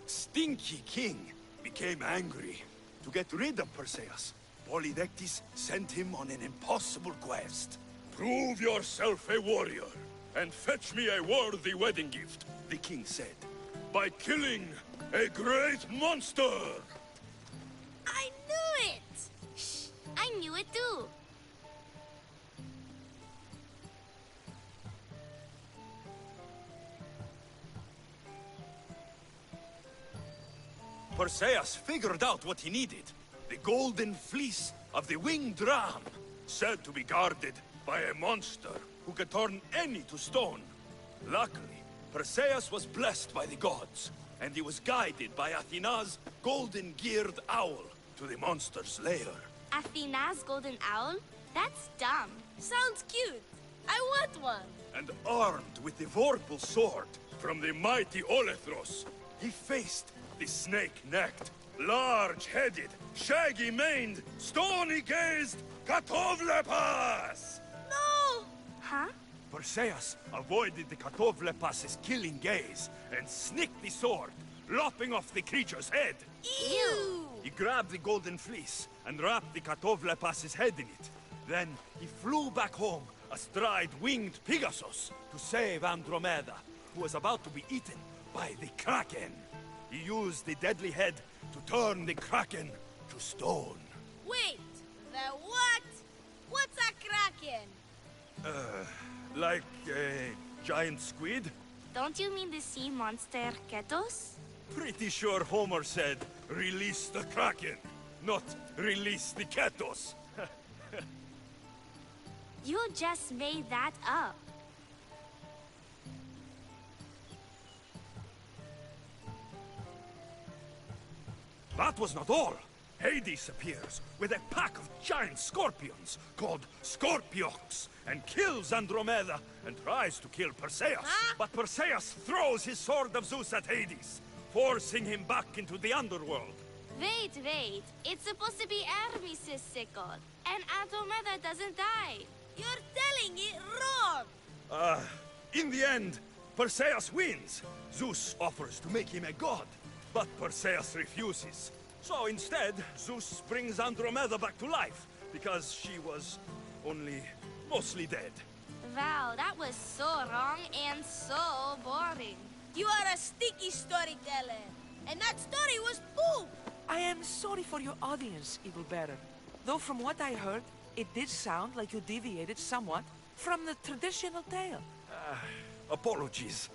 stinky king became angry. To get rid of Perseus, Polydectes sent him on an impossible quest. Prove yourself a warrior, and fetch me a worthy wedding gift, the king said, by killing a great monster! I knew it! Shh, I knew it too. Perseus figured out what he needed. The golden fleece of the winged ram, said to be guarded by a monster who could turn any to stone. Luckily, Perseus was blessed by the gods, and he was guided by Athena's golden-geared owl to the monster's lair. Athena's golden owl? That's dumb. Sounds cute. I want one. And armed with the vorpal sword from the mighty Olethros, he faced the snake-necked, large-headed, shaggy-maned, stony-gazed Katovlepas! No! Huh? Perseus avoided the Katovlepas' killing gaze and snicked the sword, lopping off the creature's head. Ew! He grabbed the golden fleece and wrapped the Katovlepas' head in it. Then he flew back home astride winged Pegasus to save Andromeda, who was about to be eaten by the Kraken. He used the deadly head to turn the Kraken to stone. Wait, the what? What's a kraken? Like a giant squid? Don't you mean the sea monster Ketos? Pretty sure Homer said, release the Kraken, not release the Ketos. You just made that up. That was not all. Hades appears with a pack of giant scorpions called Scorpiox and kills Andromeda and tries to kill Perseus. Huh? But Perseus throws his sword of Zeus at Hades, forcing him back into the underworld. Wait. It's supposed to be Hermes' sickle, and Andromeda doesn't die. You're telling it wrong! In the end, Perseus wins. Zeus offers to make him a god, but Perseus refuses. So instead, Zeus brings Andromeda back to life, because she was only mostly dead. Wow, that was so wrong and so boring. You are a sticky storyteller, and that story was poop! I am sorry for your audience, Evil Bearer. Though from what I heard, it did sound like you deviated somewhat from the traditional tale. Apologies.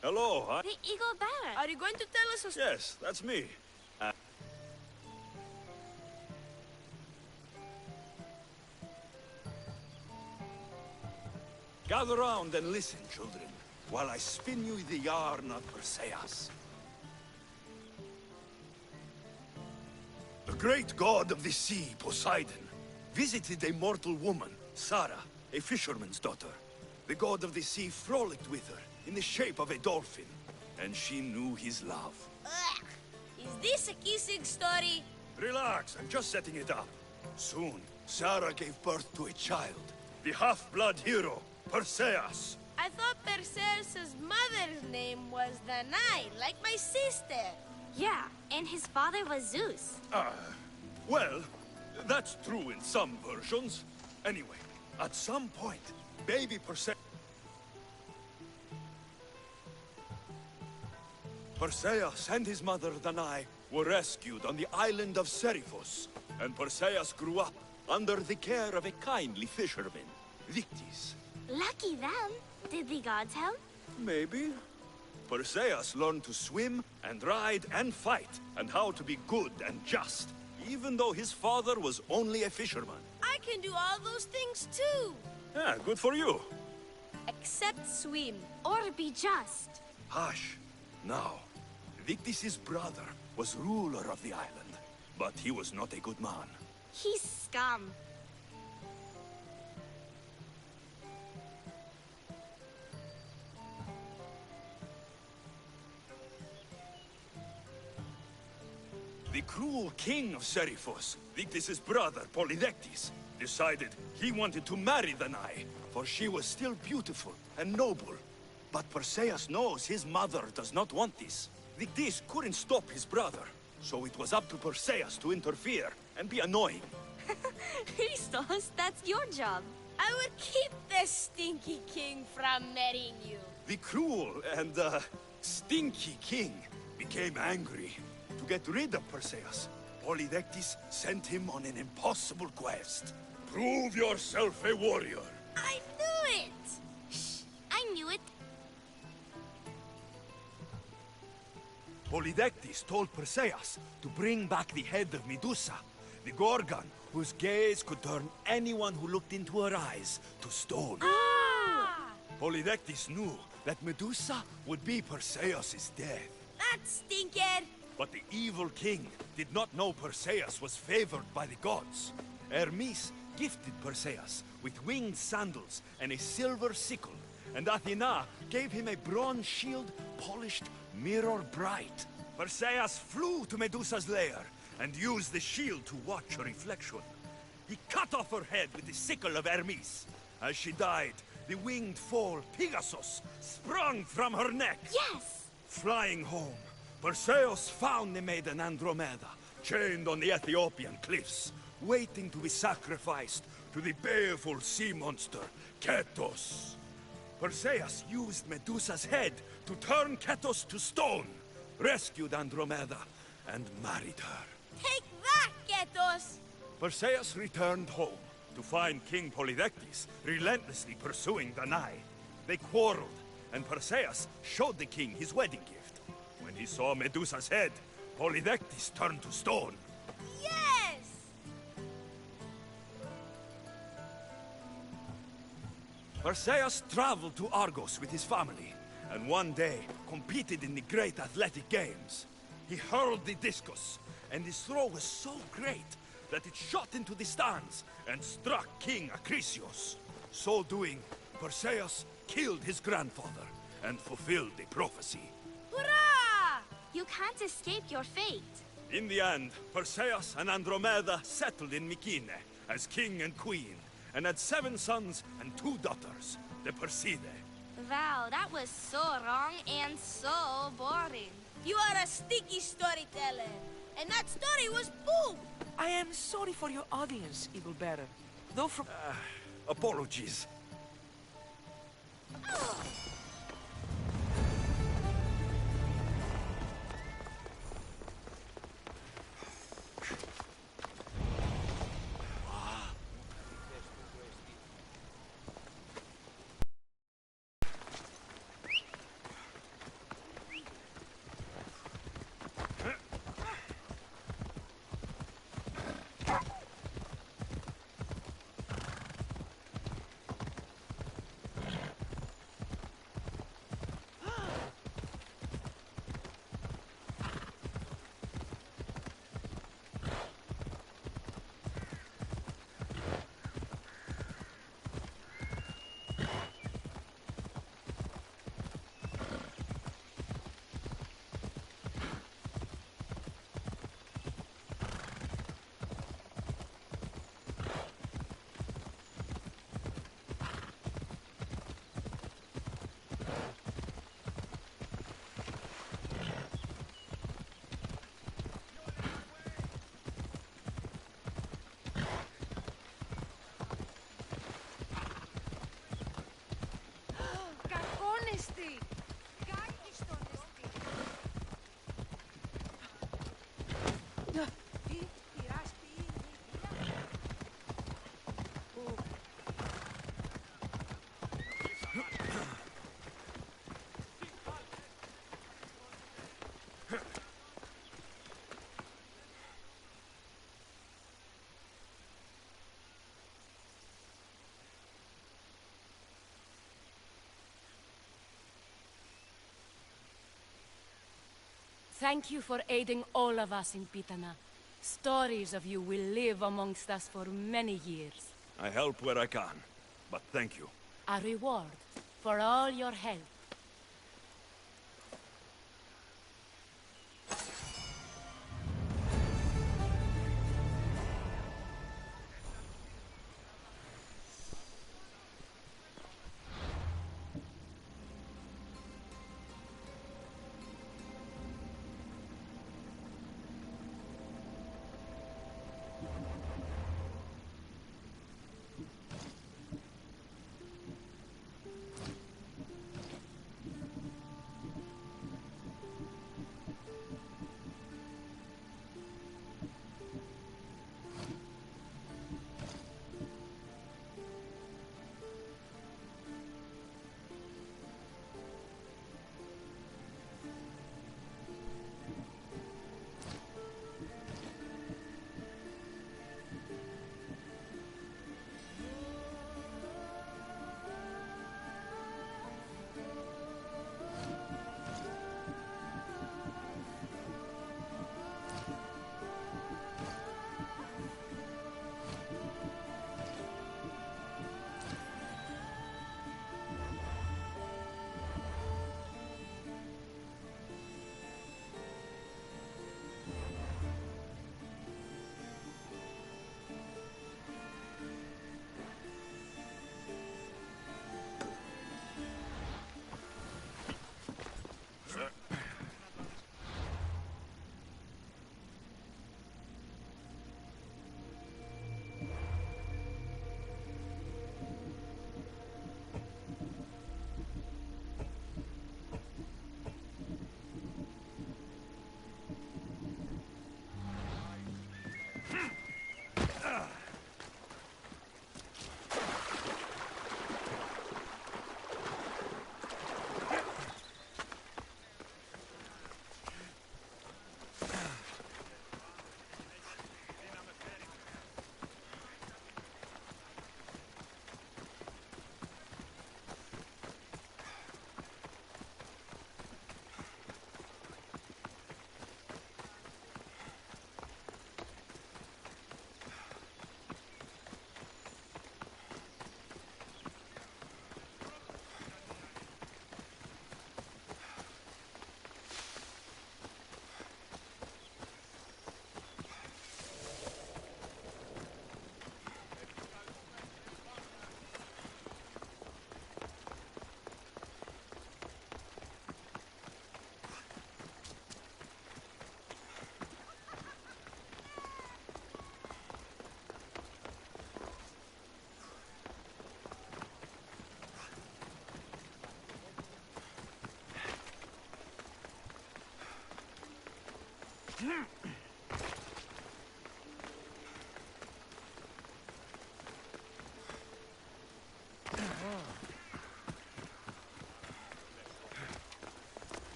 Hello, The Eagle Bearer. Are you going to tell us a story? Yes, that's me. Gather round and listen, children, while I spin you the yarn of Perseus. The great god of the sea, Poseidon, visited a mortal woman, Sarah, a fisherman's daughter. The god of the sea frolicked with her in the shape of a dolphin, and she knew his love. Ugh. Is this a kissing story? Relax, I'm just setting it up. Soon, Sarah gave birth to a child, the half-blood hero, Perseus. I thought Perseus' mother's name was Danae, like my sister. Yeah, and his father was Zeus. Well, that's true in some versions. Anyway, at some point, baby Perseus and his mother Danae were rescued on the island of Seriphos, and Perseus grew up under the care of a kindly fisherman, Victis. Lucky them. Did the gods help? Maybe. Perseus learned to swim and ride and fight, and how to be good and just, even though his father was only a fisherman. I can do all those things too. Yeah, good for you. Except swim. Or be just. Hush. Now, Victis' brother was ruler of the island, but he was not a good man. He's scum. The cruel king of Seriphos, Victis' brother, Polydectes, decided he wanted to marry Danae, for she was still beautiful and noble. But Perseus knows his mother does not want this. Victis couldn't stop his brother, so it was up to Perseus to interfere and be annoying. Christos, that's your job. I would keep the stinky king from marrying you. The cruel and, stinky king became angry. To get rid of Perseus, Polydectes sent him on an impossible quest. Prove yourself a warrior. I knew it! Shh, I knew it. Polydectes told Perseus to bring back the head of Medusa, the Gorgon, whose gaze could turn anyone who looked into her eyes to stone. Polydectes knew that Medusa would be Perseus' death. That stinker! But the evil king did not know Perseus was favored by the gods. Hermes gifted Perseus with winged sandals and a silver sickle, and Athena gave him a bronze shield polished mirror bright. Perseus flew to Medusa's lair and used the shield to watch her reflection. He cut off her head with the sickle of Hermes. As she died, the winged foal Pegasus sprung from her neck. Yes! Flying home, Perseus found the maiden Andromeda, chained on the Ethiopian cliffs, waiting to be sacrificed to the baleful sea monster, Ketos. Perseus used Medusa's head to turn Ketos to stone, rescued Andromeda, and married her. Take that, Ketos! Perseus returned home to find King Polydectes relentlessly pursuing Danae. They quarreled, and Perseus showed the king his wedding gift. When he saw Medusa's head, Polydectes turned to stone. Yes! Perseus traveled to Argos with his family, and one day competed in the great athletic games. He hurled the discus, and his throw was so great that it shot into the stands and struck King Acrisius. So doing, Perseus killed his grandfather and fulfilled the prophecy. Hurrah! You can't escape your fate. In the end, Perseus and Andromeda settled in Mycenae as king and queen, and had 7 sons and 2 daughters, the Perseidae. Wow, that was so wrong and so boring. You are a sticky storyteller, and that story was boom! I am sorry for your audience, Evil Bearer. Though from... Apologies. Thank you for aiding all of us in Pitana. Stories of you will live amongst us for many years. I help where I can, but thank you. A reward for all your help.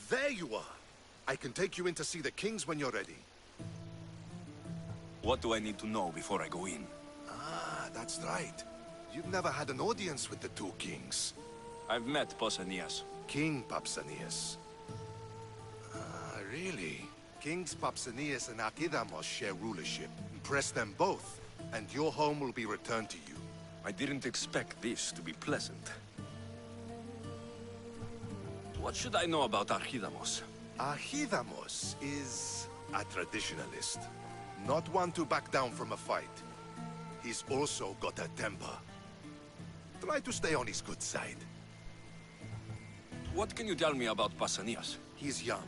There you are. I can take you in to see the kings when you're ready. What do I need to know before I go in? Ah, that's right. You've never had an audience with the two kings. I've met Pausanias. King Pausanias. Ah, really? Kings Pausanias and Archidamos share rulership. Impress them both, and your home will be returned to you. I didn't expect this to be pleasant. What should I know about Archidamos? Archidamos is a traditionalist. Not one to back down from a fight. He's also got a temper. Try to stay on his good side. What can you tell me about Pausanias? He's young.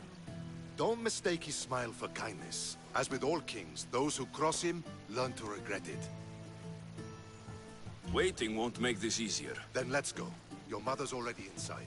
Don't mistake his smile for kindness. As with all kings, those who cross him learn to regret it. Waiting won't make this easier. Then let's go. Your mother's already inside.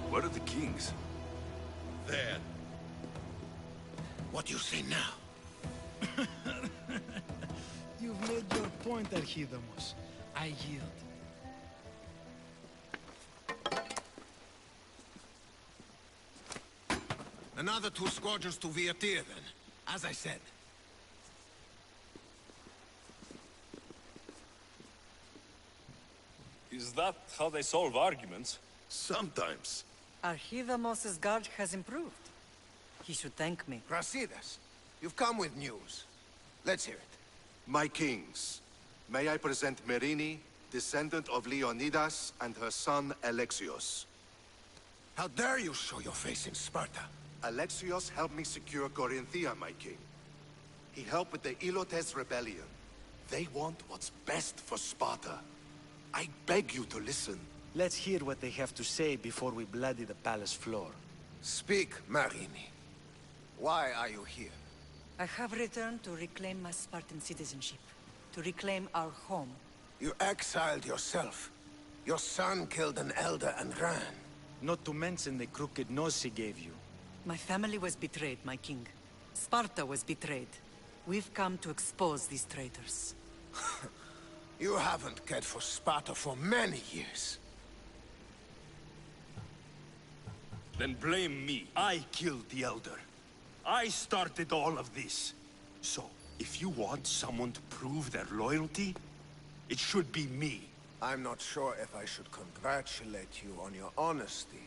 Where are the kings? There. What do you say now? You've made your point, Archidamos. I yield. Another 2 squadrons to Viatir, then. As I said. Is that how they solve arguments? Sometimes. Archidamos's guard has improved. He should thank me. Brasidas, you've come with news. Let's hear it. My kings, may I present Merini, descendant of Leonidas, and her son Alexios. How dare you show your face in Sparta? Alexios helped me secure Corinthia, my king. He helped with the Ilotes rebellion. They want what's best for Sparta. I beg you to listen. Let's hear what they have to say before we bloody the palace floor. Speak, Marini. Why are you here? I have returned to reclaim my Spartan citizenship. To reclaim our home. You exiled yourself. Your son killed an elder and ran. Not to mention the crooked nose he gave you. My family was betrayed, my king. Sparta was betrayed. We've come to expose these traitors. You haven't cared for Sparta for many years. Then blame me. I killed the Elder. I started all of this. So, if you want someone to prove their loyalty, it should be me. I'm not sure if I should congratulate you on your honesty,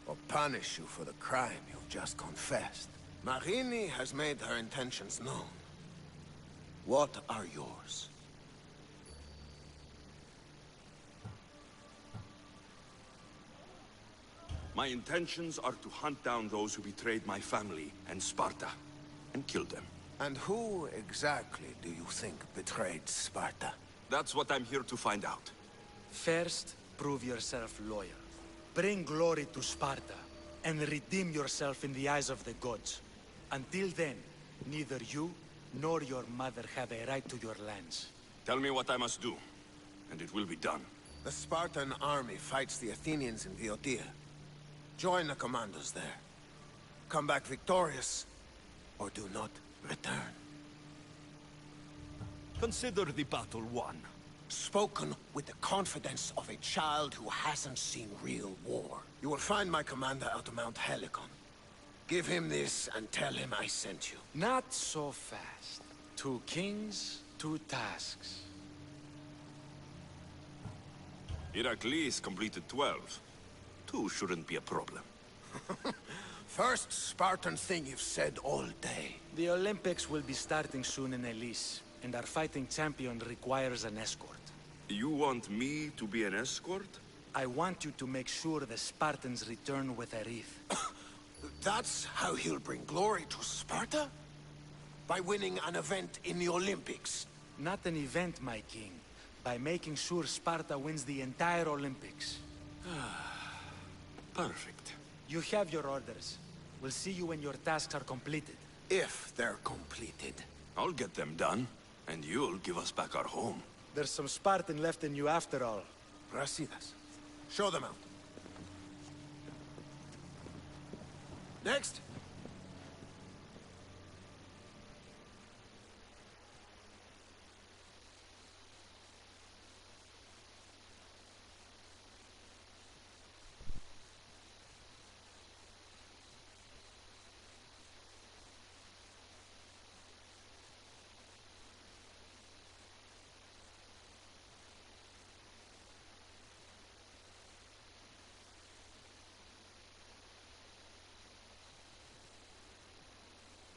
or punish you for the crime you've just confessed. Marini has made her intentions known. What are yours? My intentions are to hunt down those who betrayed my family and Sparta, and kill them. And who exactly do you think betrayed Sparta? That's what I'm here to find out. First, prove yourself loyal. Bring glory to Sparta, and redeem yourself in the eyes of the gods. Until then, neither you nor your mother have a right to your lands. Tell me what I must do, and it will be done. The Spartan army fights the Athenians in Viatir. Join the commandos there. Come back victorious, or do not return. Consider the battle won. Spoken with the confidence of a child who hasn't seen real war. You will find my commander out of Mount Helicon. Give him this and tell him I sent you. Not so fast. 2 kings, 2 tasks. Heracles completed 12. 2 shouldn't be a problem. First Spartan thing you've said all day. The Olympics will be starting soon in Elise, and our fighting champion requires an escort. You want me to be an escort? I want you to make sure the Spartans return with a wreath. That's how he'll bring glory to Sparta? By winning an event in the Olympics? Not an event, my king. By making sure Sparta wins the entire Olympics. Perfect. You have your orders. We'll see you when your tasks are completed. If they're completed. I'll get them done, and you'll give us back our home. There's some Spartan left in you after all. Brasidas, show them out. Next.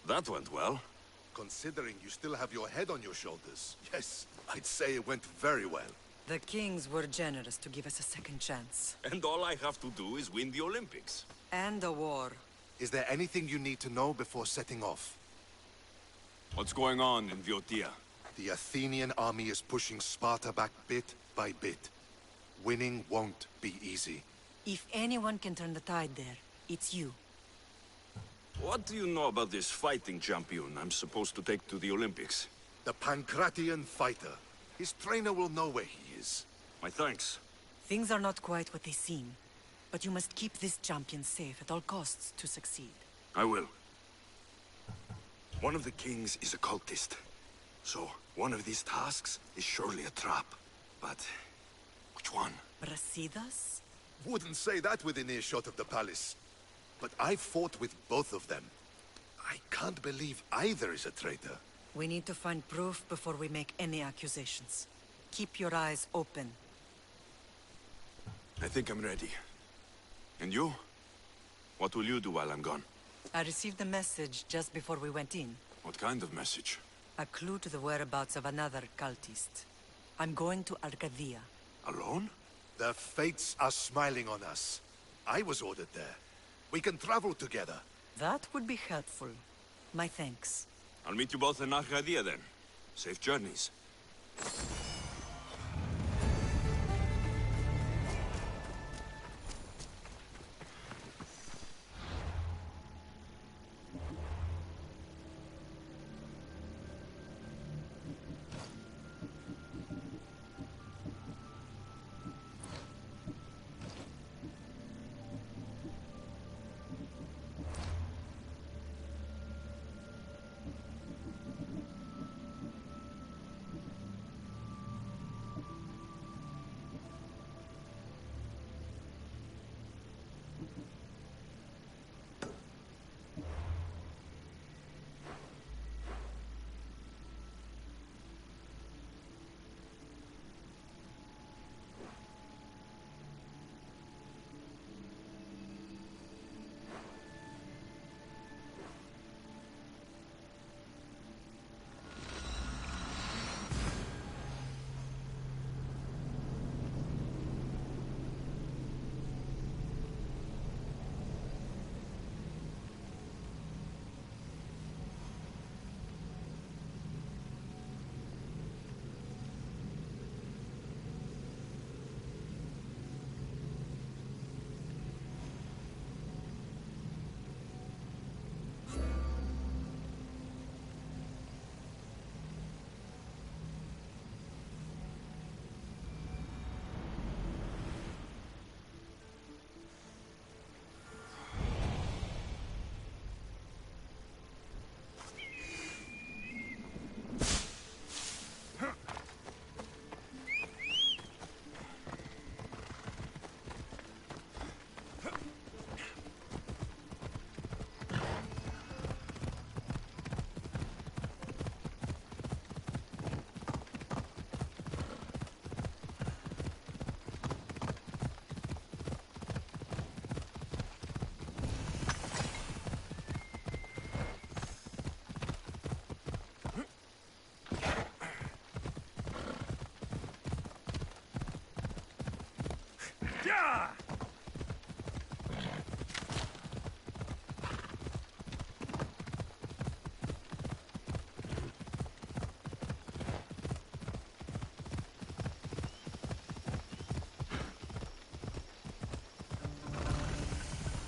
That went well. Considering you still have your head on your shoulders, yes, I'd say it went very well. The kings were generous to give us a second chance. And all I have to do is win the Olympics. And a war. Is there anything you need to know before setting off? What's going on in Viotia? The Athenian army is pushing Sparta back bit by bit. Winning won't be easy. If anyone can turn the tide there, it's you. What do you know about this fighting champion I'm supposed to take to the Olympics? The Pancratian fighter. His trainer will know where he is. My thanks. Things are not quite what they seem, but you must keep this champion safe at all costs to succeed. I will. One of the kings is a cultist. So, one of these tasks is surely a trap. But, which one? Brasidas? Wouldn't say that within earshot of the palace. But I fought with both of them. I can't believe either is a traitor. We need to find proof before we make any accusations. Keep your eyes open. I think I'm ready. And you? What will you do while I'm gone? I received a message just before we went in. What kind of message? A clue to the whereabouts of another cultist. I'm going to Arcadia. Alone? The fates are smiling on us. I was ordered there. We can travel together. That would be helpful. My thanks. I'll meet you both in Arcadia then. Safe journeys.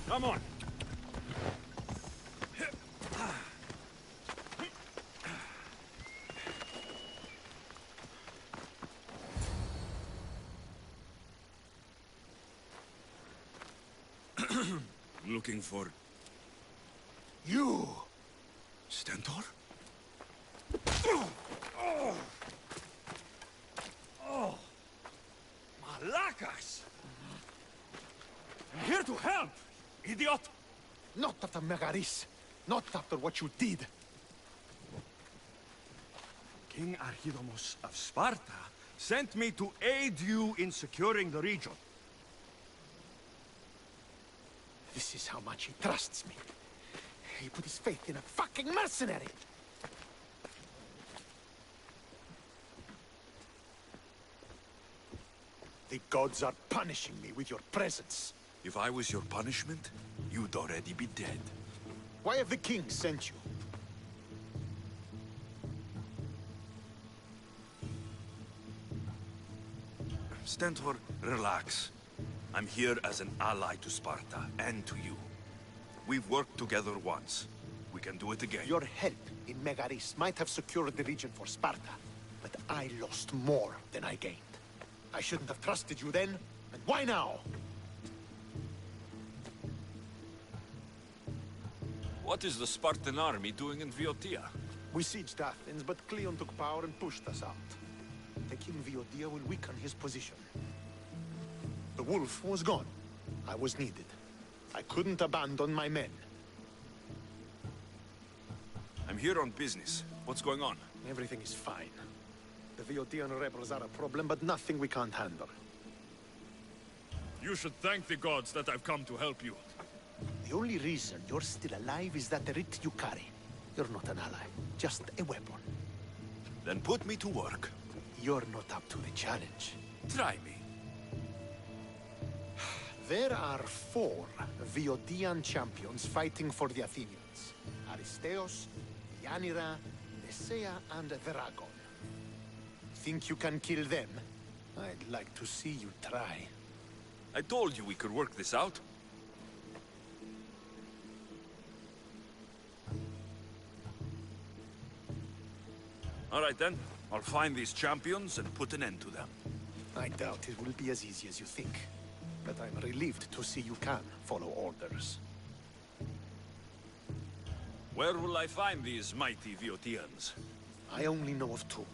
Come on. I'm looking for... You! Stentor? Oh! Malakas! I'm here to help, idiot! Not after Megaris. Not after what you did. King Archidomos of Sparta sent me to aid you in securing the region. This is how much he trusts me. He put his faith in a fucking mercenary? The gods are punishing me with your presence. If I was your punishment, you'd already be dead. Why have the king sent you? Stentor, relax. I'm here as an ally to Sparta and to you. We've worked together once. We can do it again. Your help in Megaris might have secured the region for Sparta, but I lost more than I gained. I shouldn't have trusted you then, and why now? What is the Spartan army doing in Viotia? We sieged Athens, but Cleon took power and pushed us out. Taking Viotia will weaken his position. The wolf was gone. I was needed. I couldn't abandon my men. I'm here on business. What's going on? Everything is fine. The Viotian rebels are a problem, but nothing we can't handle. You should thank the gods that I've come to help you. The only reason you're still alive is that writ you carry. You're not an ally, just a weapon. Then put me to work. You're not up to the challenge. Try me. There are 4 Viotian champions fighting for the Athenians. Aristeos, Yanira, Nesea, and Veragon. Think you can kill them? I'd like to see you try. I told you we could work this out. All right then. I'll find these champions and put an end to them. I doubt it will be as easy as you think. But I'm relieved to see you can follow orders. Where will I find these mighty Viotians? I only know of 2.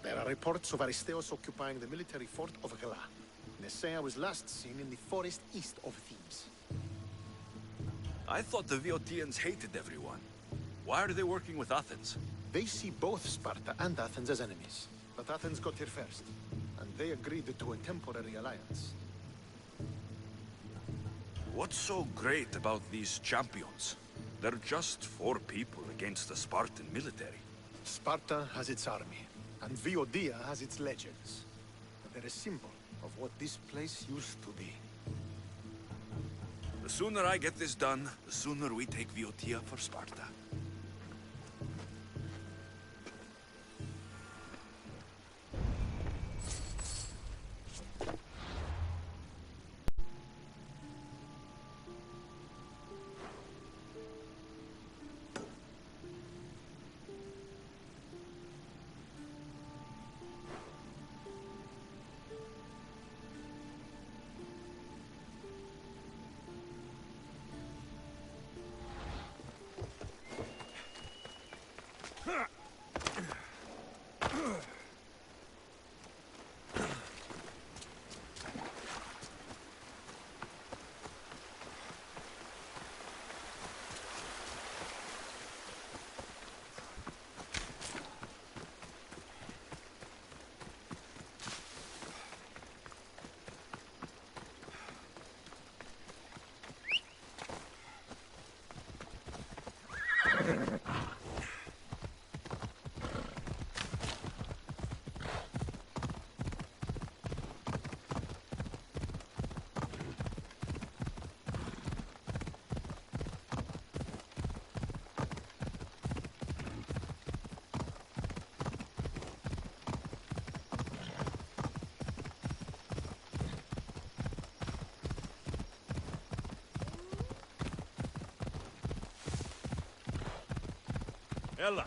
There are reports of Aristeos occupying the military fort of Gela. Nesea was last seen in the forest east of Thebes. I thought the Viotians hated everyone. Why are they working with Athens? They see both Sparta and Athens as enemies. But Athens got here first, and they agreed to a temporary alliance. What's so great about these champions? They're just 4 people against the Spartan military. Sparta has its army, and Viotia has its legends. They're a symbol of what this place used to be. The sooner I get this done, the sooner we take Viotia for Sparta. Ella!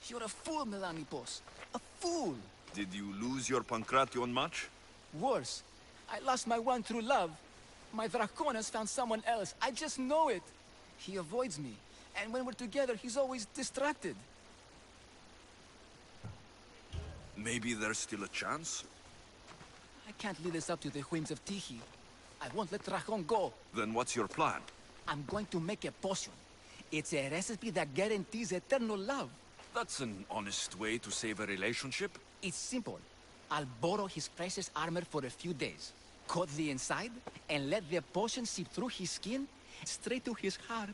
You're a fool, Melanipos. A fool! Did you lose your Pancration much? Worse. I lost my one true love. My Dracon has found someone else. I just know it. He avoids me. And when we're together, he's always distracted. Maybe there's still a chance? I can't leave this up to the whims of Tiki. I won't let Dracon go. Then what's your plan? I'm going to make a potion. It's a recipe that guarantees eternal love. That's an honest way to save a relationship. It's simple. I'll borrow his precious armor for a few days, cut the inside, and let the potion seep through his skin straight to his heart.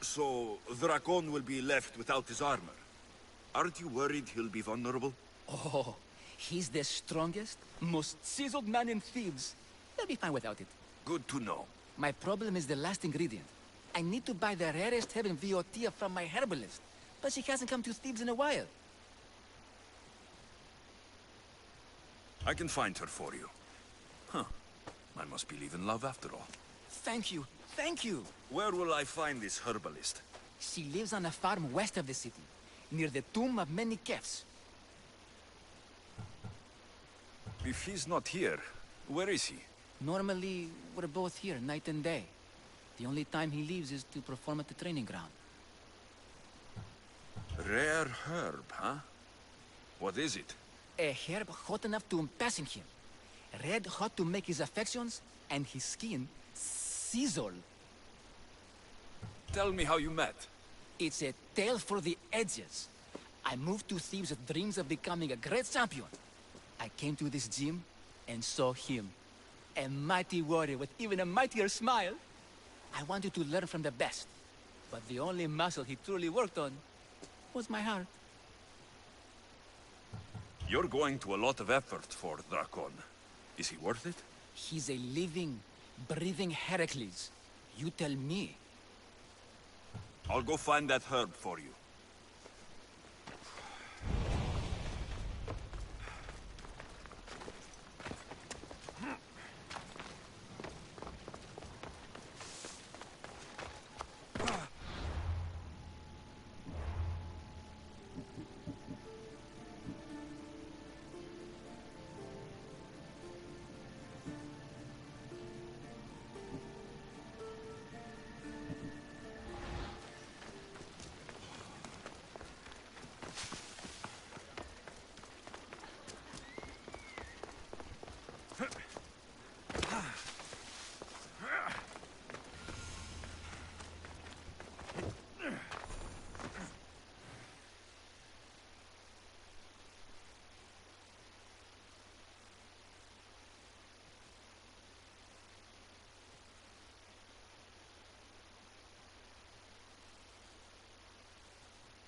So, Dracon will be left without his armor. Aren't you worried he'll be vulnerable? Oh, he's the strongest, most chiseled man in Thebes. He'll be fine without it. Good to know. My problem is the last ingredient. I need to buy the rarest herb in Viotia from my herbalist, but she hasn't come to Thebes in a while. I can find her for you. Huh. I must believe in love after all. Thank you. Thank you. Where will I find this herbalist? She lives on a farm west of the city, near the tomb of many Kefs. If he's not here, where is he? Normally, we're both here night and day. The only time he leaves is to perform at the training ground. Rare herb, huh? What is it? A herb hot enough to impassion him. Red hot to make his affections and his skin sizzle. Tell me how you met. It's a tale for the ages. I moved to Thebes with dreams of becoming a great champion. I came to this gym and saw him. A mighty warrior with even a mightier smile. I wanted to learn from the best. But the only muscle he truly worked on was my heart. You're going to a lot of effort for Dracon. Is he worth it? He's a living, breathing Heracles. You tell me. I'll go find that herb for you.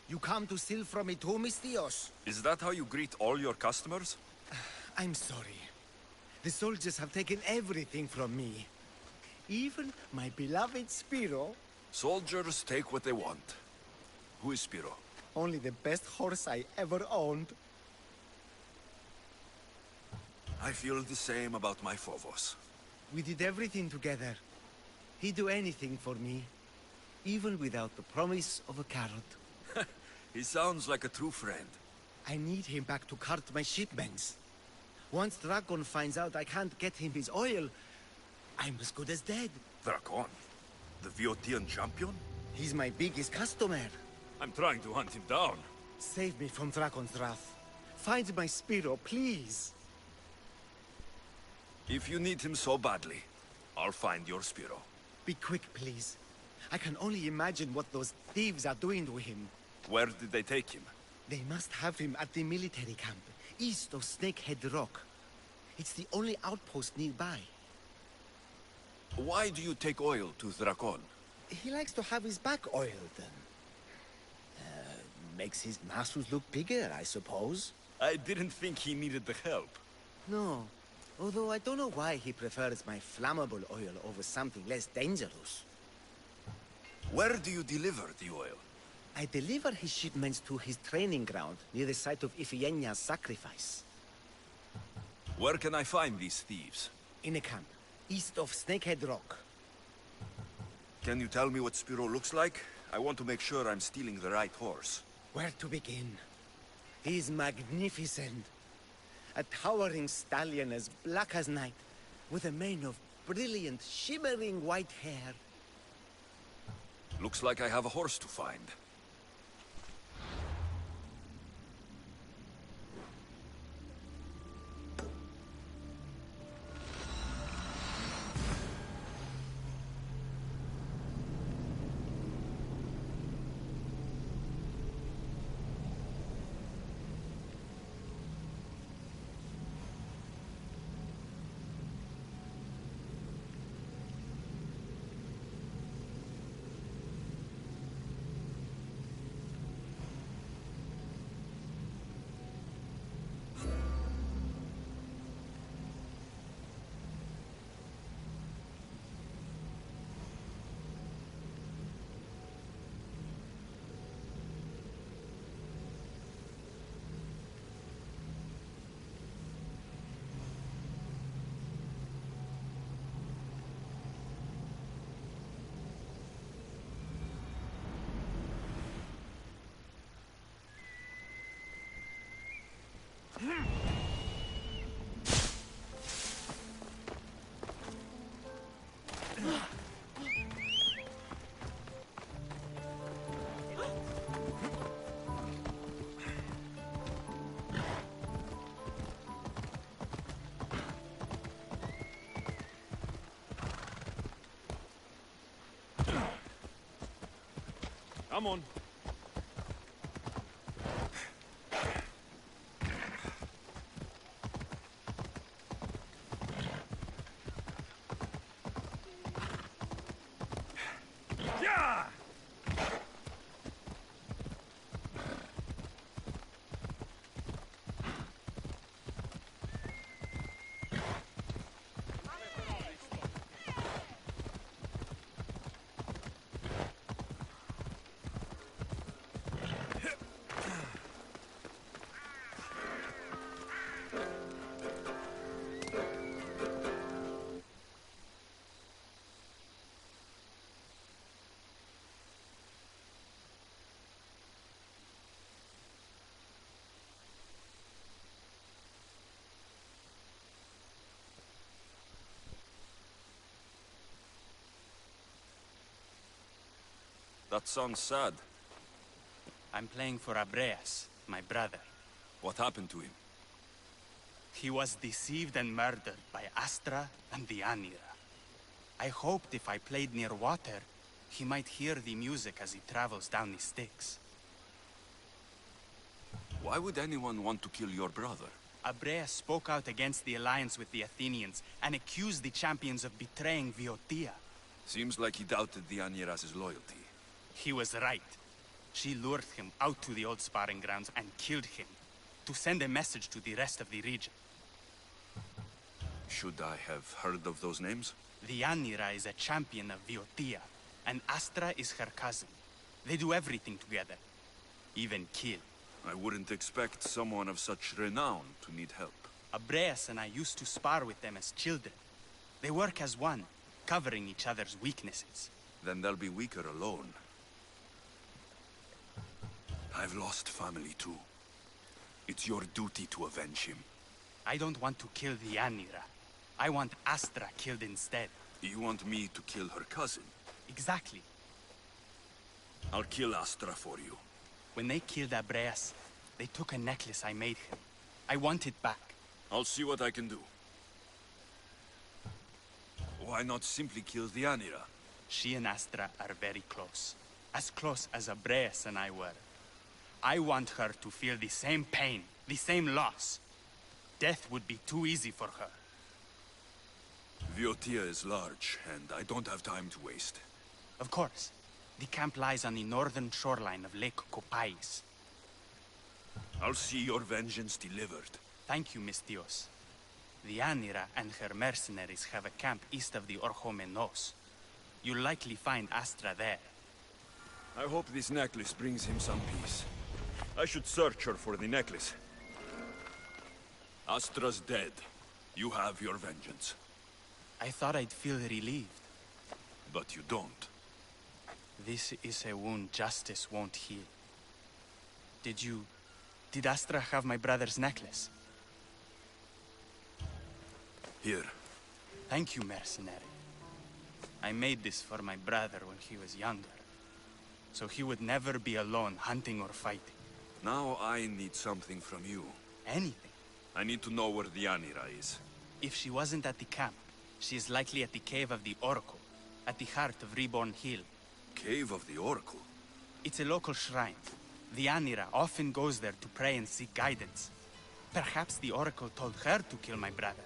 You come to steal from me too, Mistios? Is that how you greet all your customers? I'm sorry. The soldiers have taken everything from me. Even my beloved Spiro. Soldiers take what they want. Who is Spiro? Only the best horse I ever owned. I feel the same about my Phobos. We did everything together. He'd do anything for me. Even without the promise of a carrot. He sounds like a true friend. I need him back to cart my shipments. Once Dracon finds out I can't get him his oil, I'm as good as dead. Dracon? The Viotian champion? He's my biggest customer. I'm trying to hunt him down. Save me from Dracon's wrath. Find my Spiro, please. If you need him so badly, I'll find your Spiro. Be quick, please. I can only imagine what those thieves are doing to him. Where did they take him? They must have him at the military camp, east of Snakehead Rock. It's the only outpost nearby. Why do you take oil to Dracon? He likes to have his back oiled. Makes his muscles look bigger, I suppose. I didn't think he needed the help. No, although I don't know why he prefers my flammable oil over something less dangerous. Where do you deliver the oil? I deliver his shipments to his training ground near the site of Iphigenia's sacrifice. Where can I find these thieves? In a camp, east of Snakehead Rock. Can you tell me what Spiro looks like? I want to make sure I'm stealing the right horse. Where to begin? He's magnificent. A towering stallion as black as night, with a mane of brilliant, shimmering white hair. Looks like I have a horse to find. Come on. That sounds sad. I'm playing for Abreas, my brother. What happened to him? He was deceived and murdered by Astra and the Anira. I hoped if I played near water, he might hear the music as he travels down the Styx. Why would anyone want to kill your brother? Abreas spoke out against the alliance with the Athenians and accused the champions of betraying Viotia. Seems like he doubted the Aniras's loyalty. He was right. She lured him out to the old sparring grounds and killed him, to send a message to the rest of the region. Should I have heard of those names? The Anira is a champion of Viotia, and Astra is her cousin. They do everything together, even kill. I wouldn't expect someone of such renown to need help. Abreas and I used to spar with them as children. They work as one, covering each other's weaknesses. Then they'll be weaker alone. I've lost family too. It's your duty to avenge him. I don't want to kill the Anira. I want Astra killed instead. You want me to kill her cousin? Exactly. I'll kill Astra for you. When they killed Abreas, they took a necklace I made him. I want it back. I'll see what I can do. Why not simply kill the Anira? She and Astra are very close. As close as Abreas and I were. I want her to feel the same pain, the same loss. Death would be too easy for her. Viotia is large, and I don't have time to waste. Of course. The camp lies on the northern shoreline of Lake Copais. I'll see your vengeance delivered. Thank you, Mistios. The Anira and her mercenaries have a camp east of the Orchomenos. You'll likely find Astra there. I hope this necklace brings him some peace. I should search her for the necklace. Astra's dead. You have your vengeance. I thought I'd feel relieved. But you don't. This is a wound justice won't heal. Did Astra have my brother's necklace? Here. Thank you, mercenary. I made this for my brother when he was younger, so he would never be alone hunting or fighting. Now I need something from you. Anything? I need to know where the Yanira is. If she wasn't at the camp, she is likely at the Cave of the Oracle, at the heart of Reborn Hill. Cave of the Oracle? It's a local shrine. The Yanira often goes there to pray and seek guidance. Perhaps the Oracle told her to kill my brother.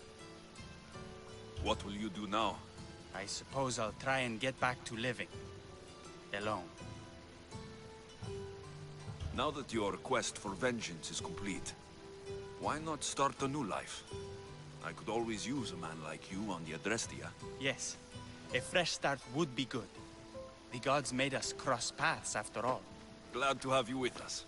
What will you do now? I suppose I'll try and get back to living. Alone. Now that your quest for vengeance is complete, why not start a new life? I could always use a man like you on the Adrestia. Yes, a fresh start would be good. The gods made us cross paths after all. Glad to have you with us.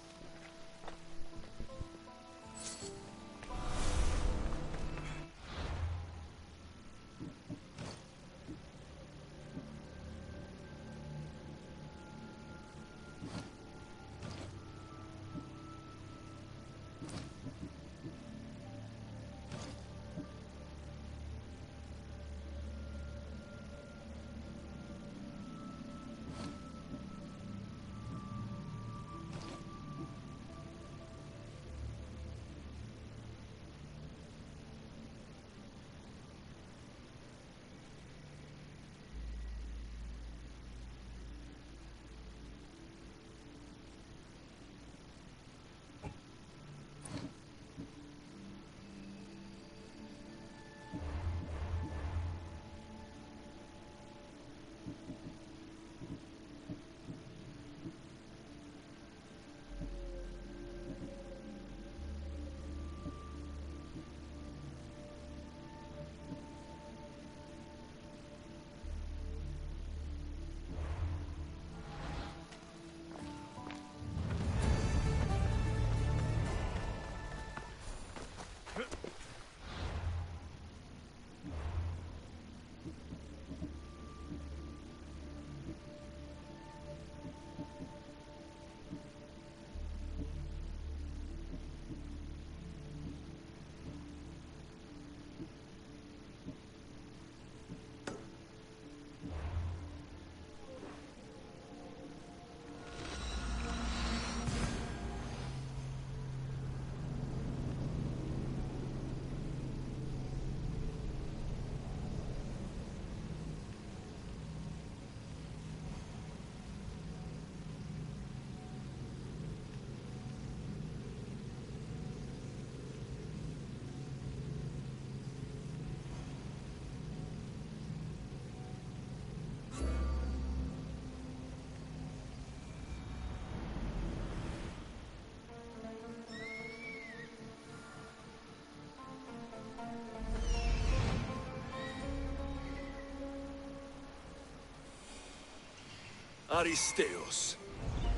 Aristeos.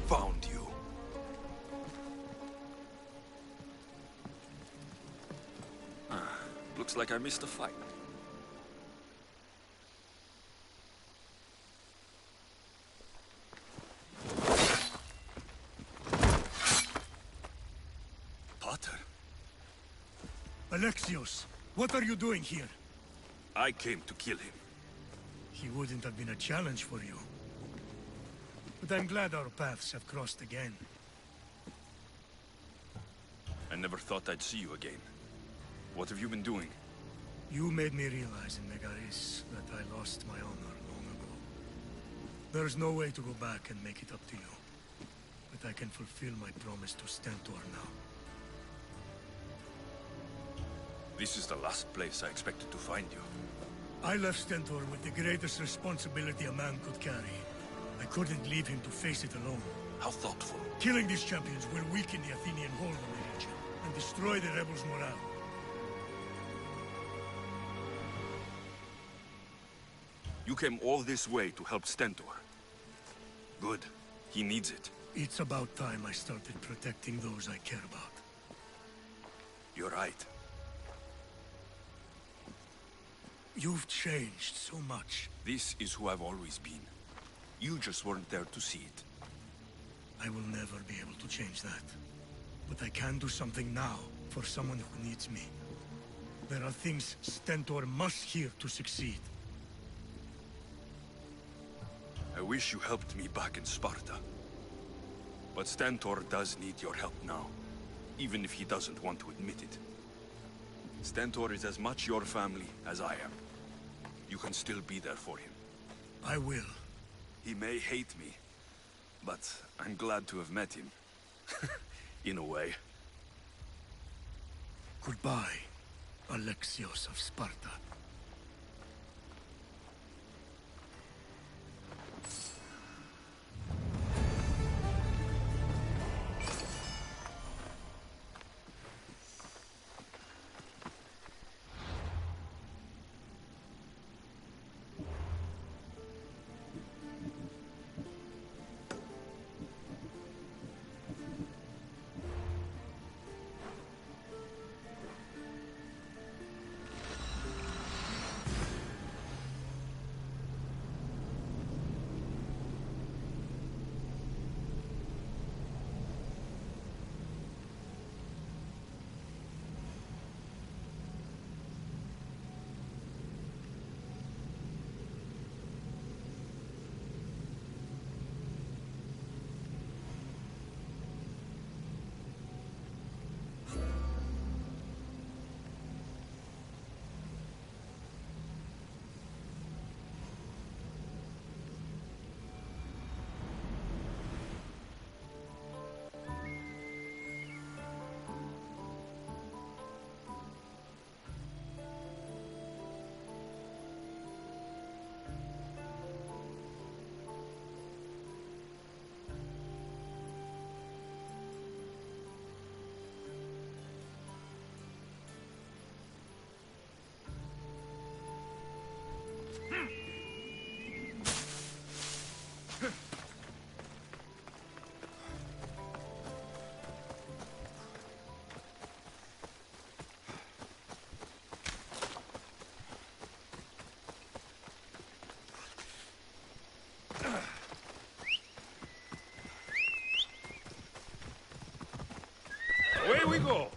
Found you. Looks like I missed a fight. Potter? Alexios, what are you doing here? I came to kill him. He wouldn't have been a challenge for you. But I'm glad our paths have crossed again. I never thought I'd see you again. What have you been doing? You made me realize in Megaris that I lost my honor long ago. There's no way to go back and make it up to you. But I can fulfill my promise to Stentor now. This is the last place I expected to find you. I left Stentor with the greatest responsibility a man could carry. I couldn't leave him to face it alone. How thoughtful. Killing these champions will weaken the Athenian hold on the region and destroy the rebels' morale. You came all this way to help Stentor. Good. He needs it. It's about time I started protecting those I care about. You're right. You've changed so much. This is who I've always been. You just weren't there to see it. I will never be able to change that. But I can do something now for someone who needs me. There are things Stentor must hear to succeed. I wish you helped me back in Sparta. But Stentor does need your help now, even if he doesn't want to admit it. Stentor is as much your family as I am. You can still be there for him. I will. He may hate me, but I'm glad to have met him. In a way. Goodbye, Alexios of Sparta. Away we go!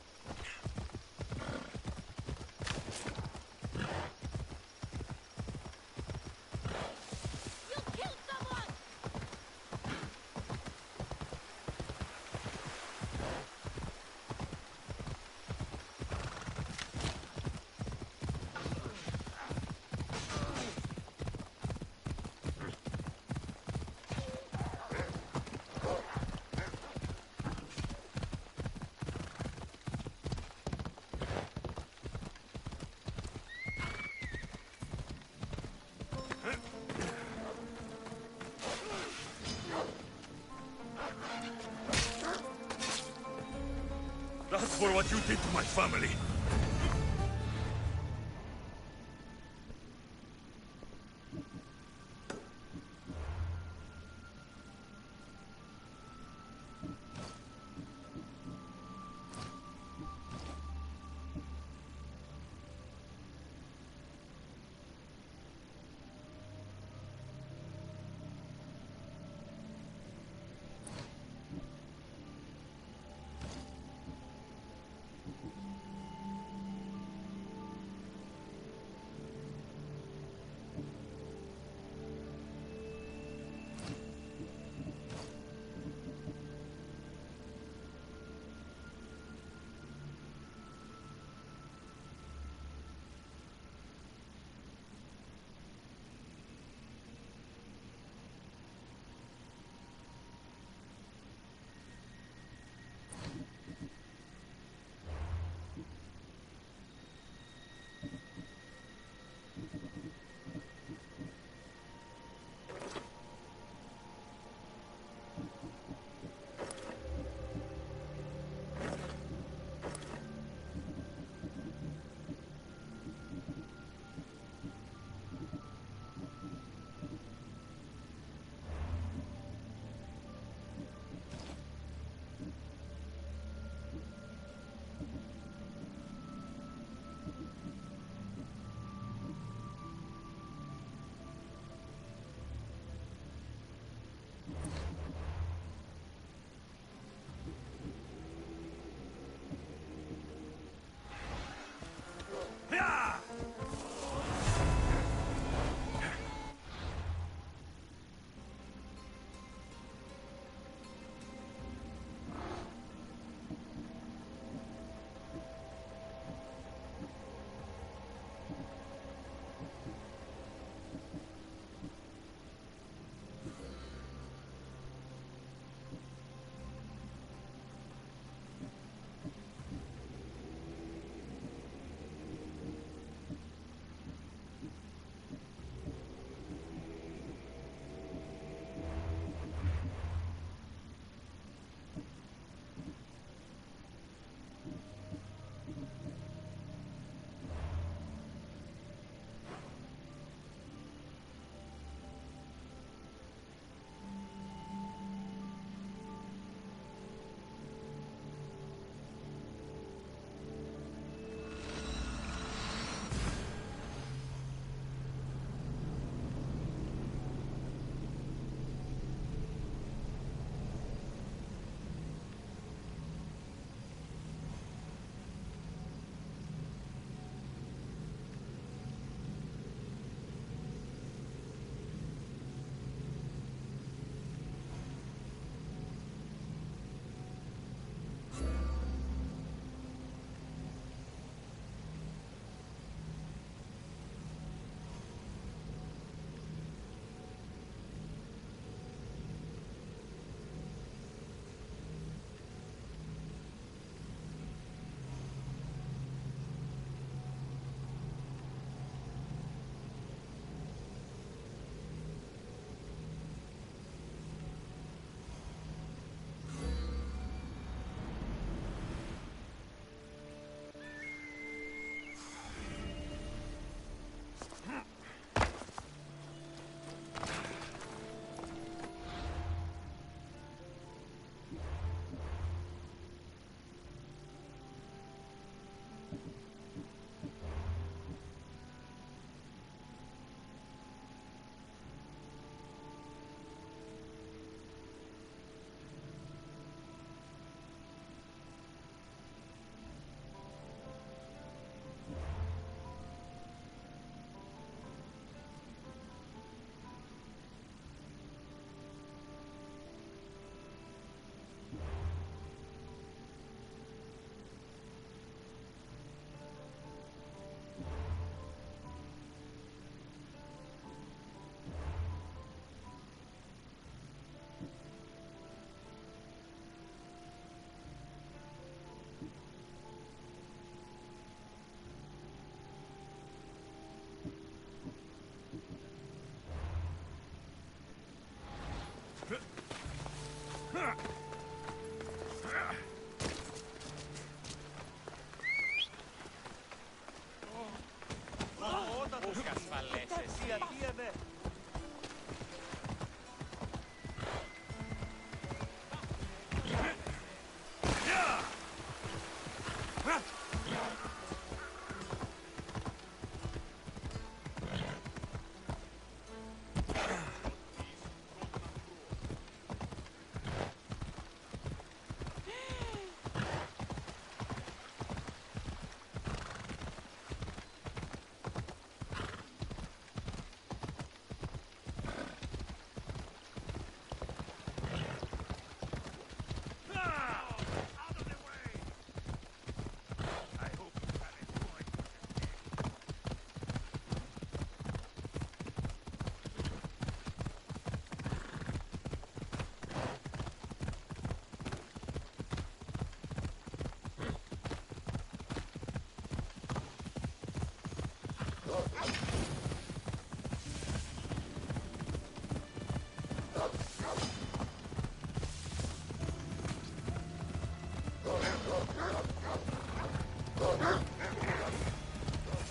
That's for what you did to my family.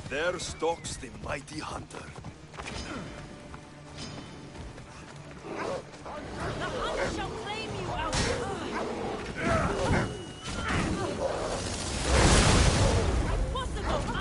There stalks the mighty hunter. The hunt shall claim you out. Impossible!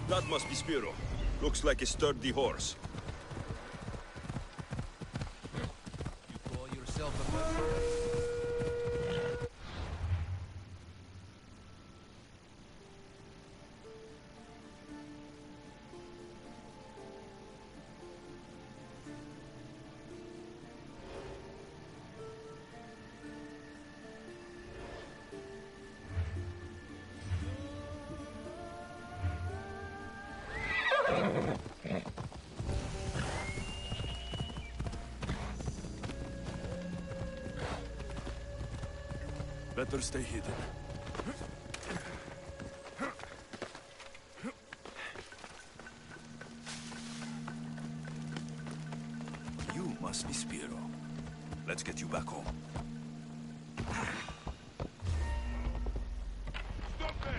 That must be Spiro. Looks like a sturdy horse. You call yourself a mercenary? Better stay hidden. You must be Spiro. Let's get you back home.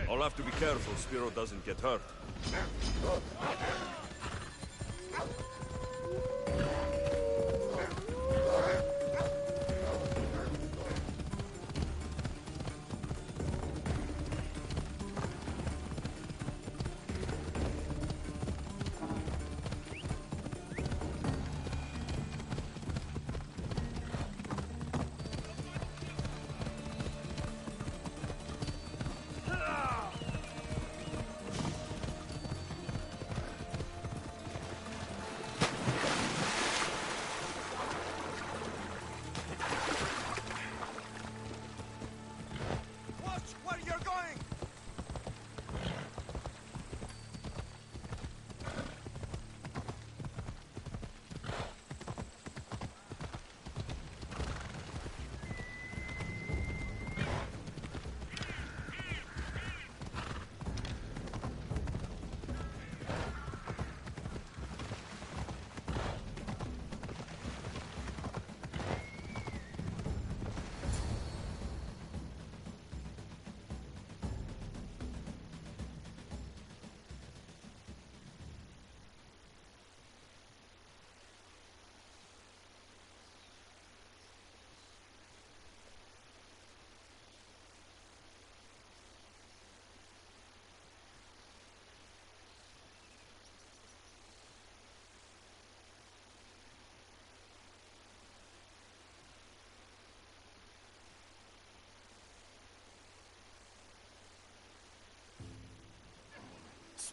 I'll have to be careful Spiro doesn't get hurt.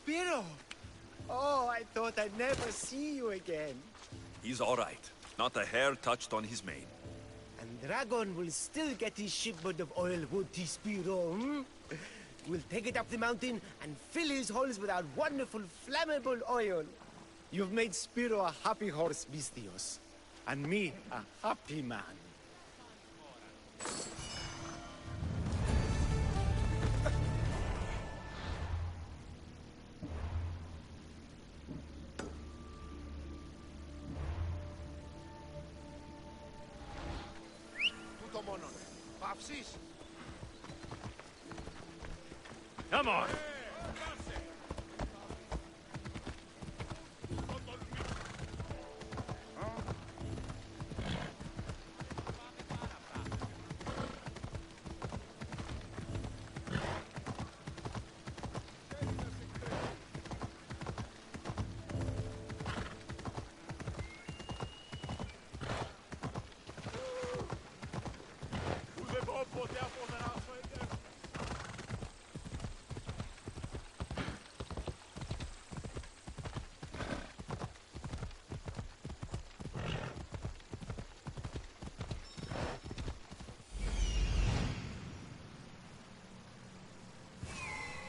Spiro! Oh, I thought I'd never see you again. He's all right. Not a hair touched on his mane. And Dragon will still get his shipment of oil, won't he, Spiro, hmm? We'll take it up the mountain and fill his holes with our wonderful flammable oil. You've made Spiro a happy horse, Vistios. And me a happy man. Come on!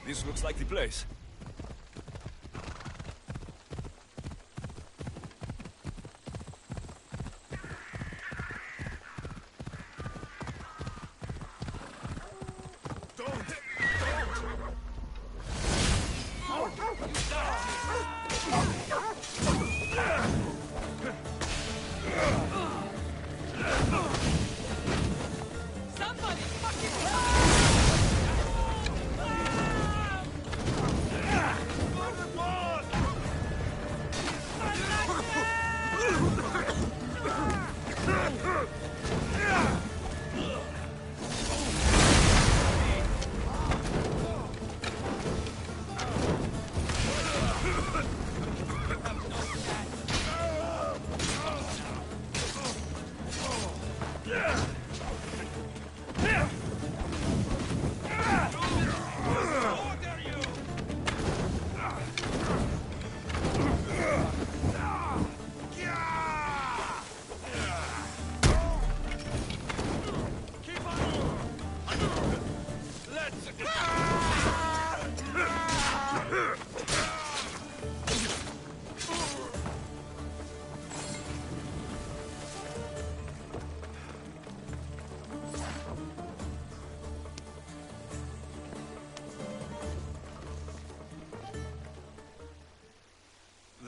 This looks like the place. Somebody fucking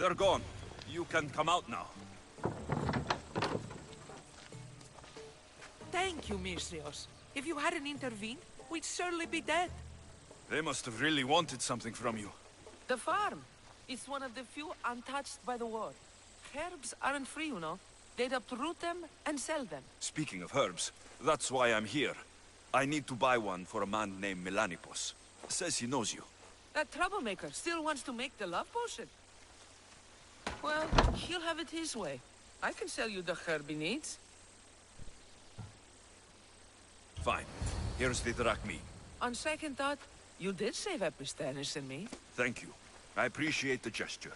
They're gone. You can come out now. Thank you, Misthios. If you hadn't intervened, we'd surely be dead. They must have really wanted something from you. The farm. It's one of the few untouched by the war. Herbs aren't free, you know. They'd uproot them and sell them. Speaking of herbs, that's why I'm here. I need to buy one for a man named Melanipos. Says he knows you. That troublemaker still wants to make the love potion. Well, he'll have it his way. I can sell you the herb he needs. Fine. Here's the drachmi. On second thought, you did save Epistanis and me. Thank you. I appreciate the gesture.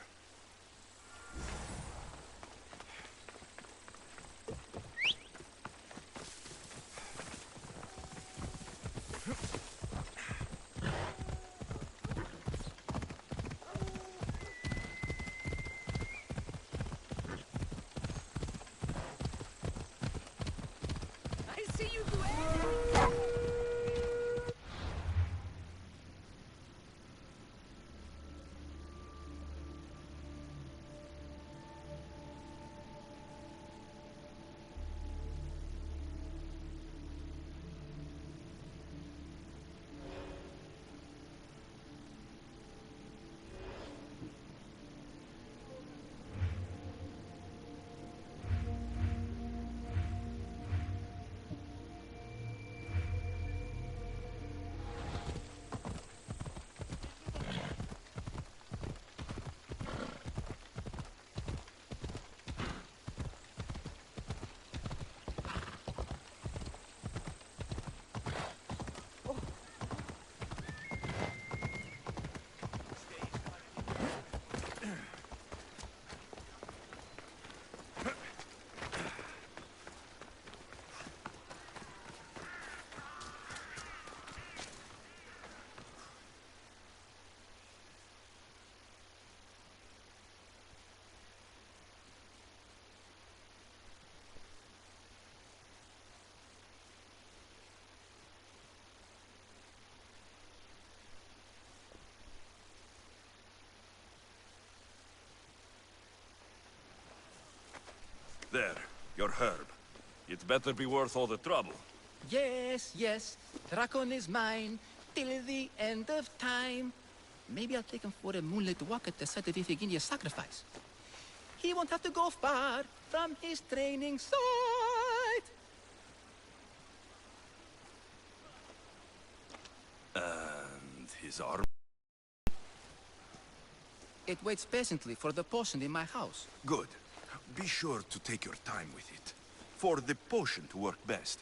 I see you do it! herb. It better be worth all the trouble. Yes, yes. Drakon is mine till the end of time. Maybe I'll take him for a moonlit walk at the site of Iphigenia's sacrifice. He won't have to go far from his training site. And his arm? It waits patiently for the potion in my house. Good. Be sure to take your time with it. For the potion to work best.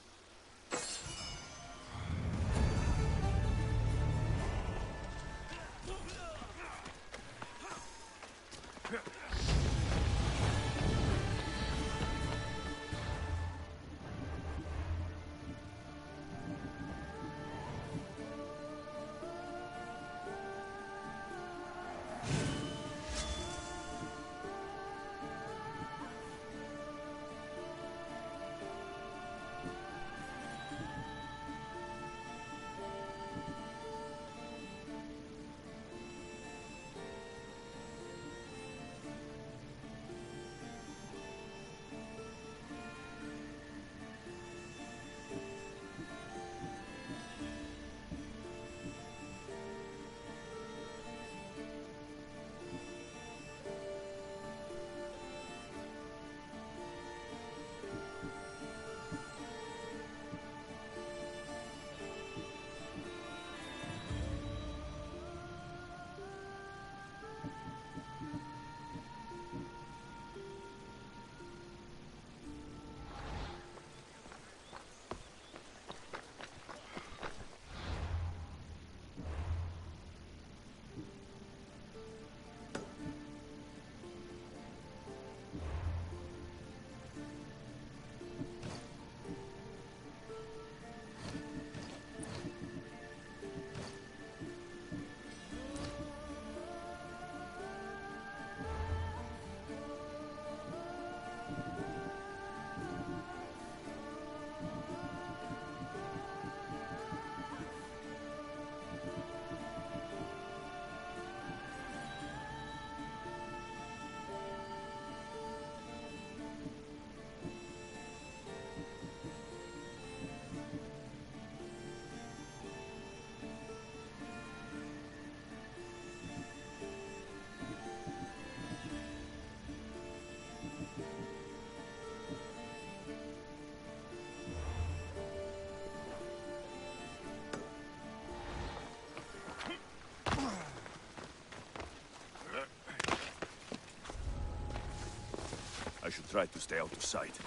I should try to stay out of sight.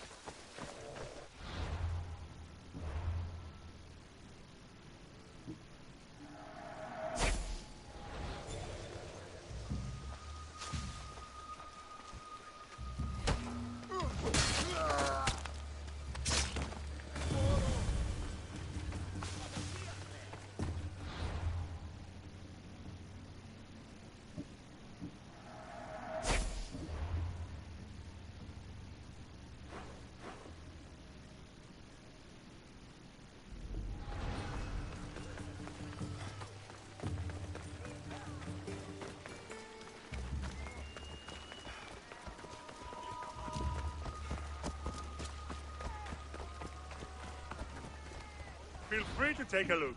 Feel free to take a look.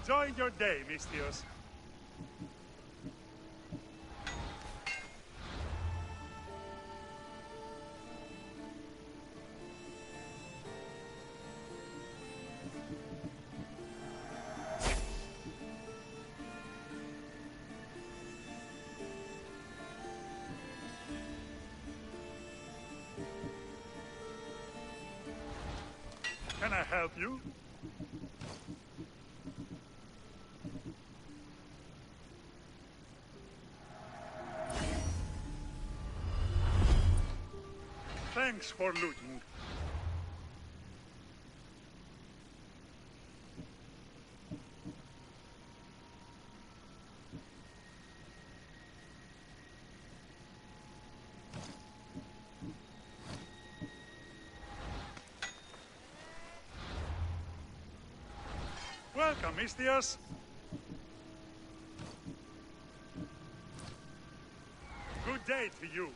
Enjoy your day, Mistios. Can I help you? Thanks for looting. Welcome, Mistios. Good day to you.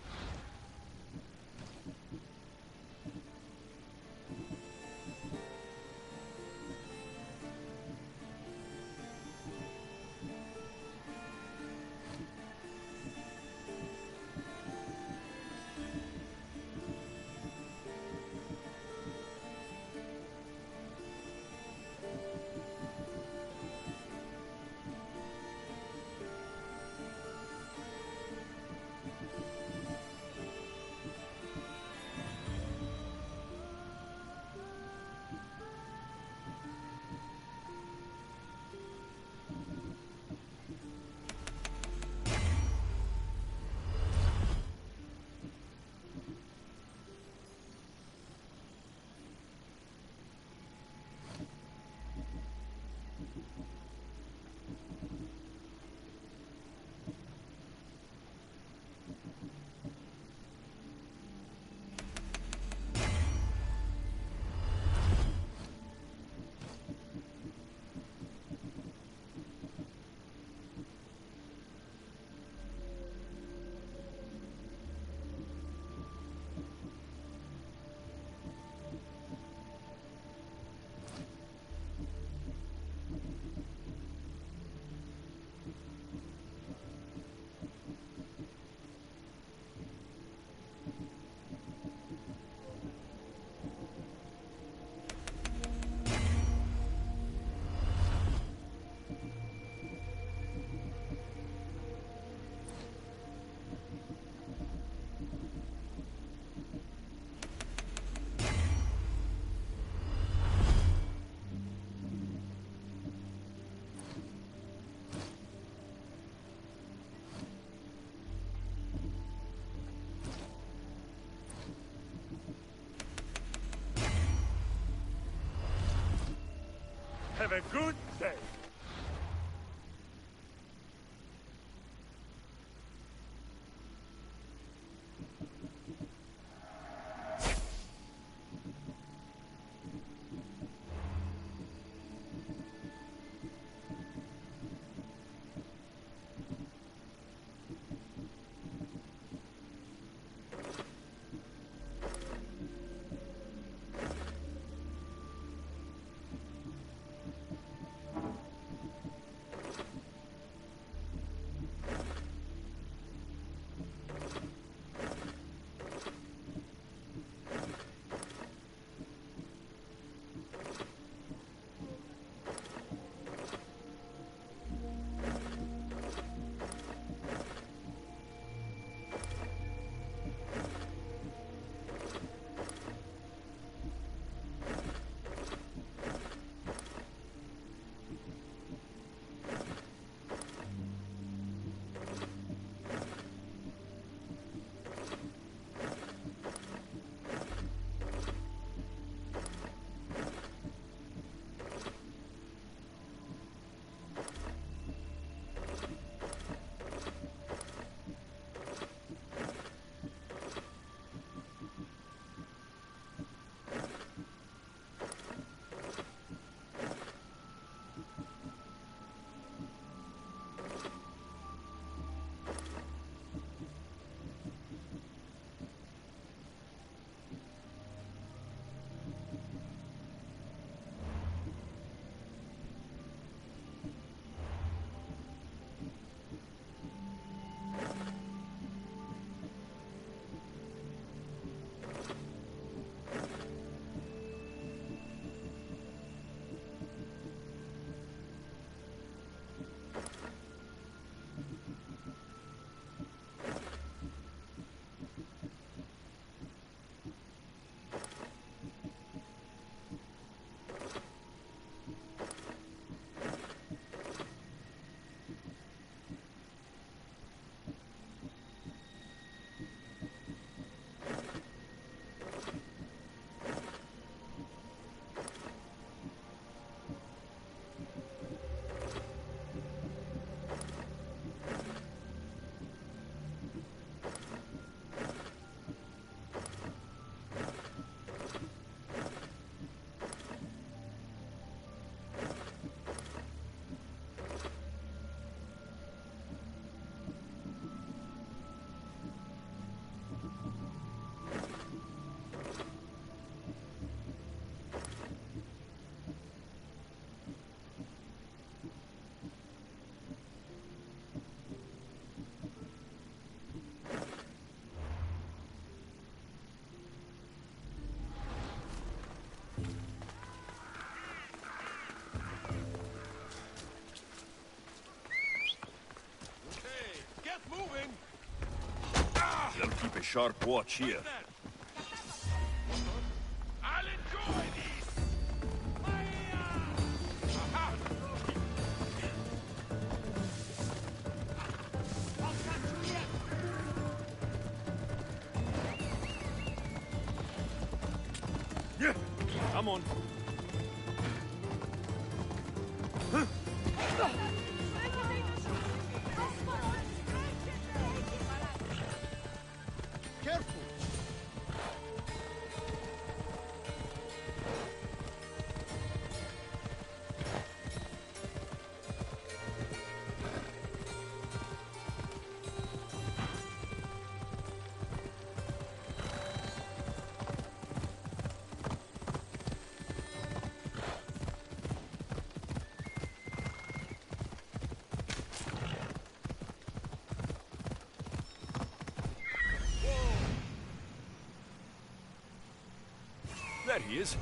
Have a good day. a sharp watch here. I'll enjoy these! Yeah, come on. Careful! There he is.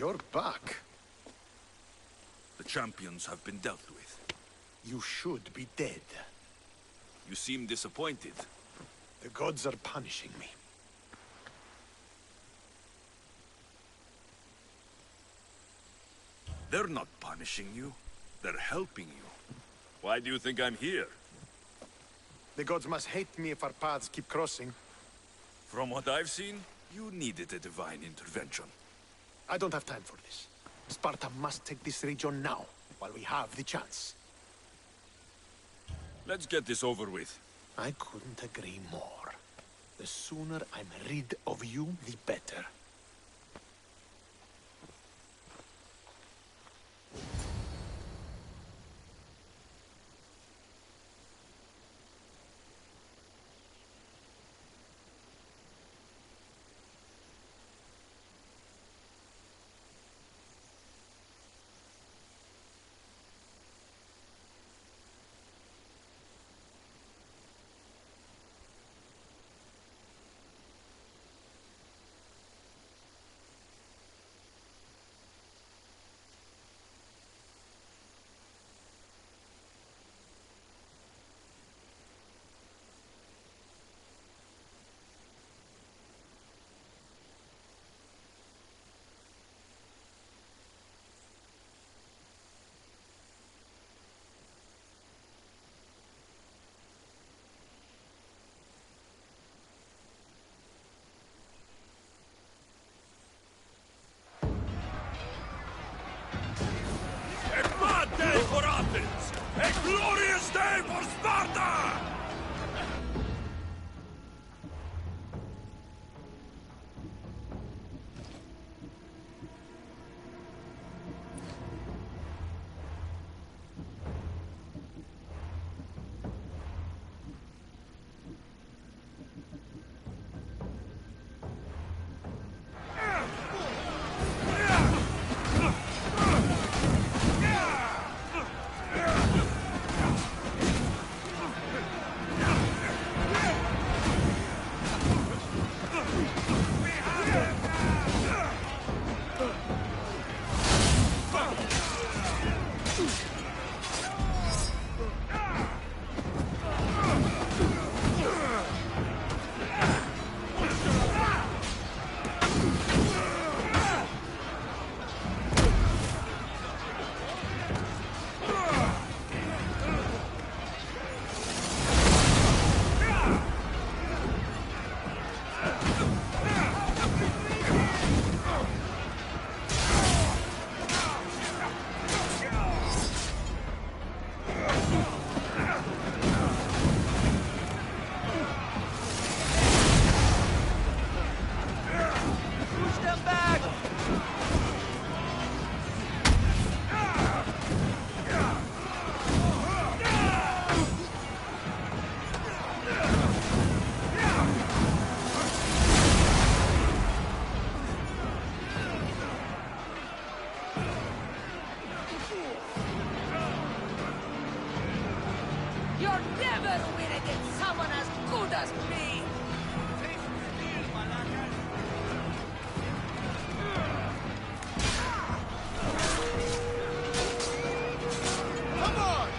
You're back. The champions have been dealt with. You should be dead. You seem disappointed. The gods are punishing me. They're not punishing you. They're helping you. Why do you think I'm here? The gods must hate me if our paths keep crossing. From what I've seen, you needed a divine intervention. I don't have time for this. Sparta must take this region now, while we have the chance. Let's get this over with. I couldn't agree more. The sooner I'm rid of you, the better. Day for Athens! A glorious day for Sparta! You'll never win against someone as good as me! Come on!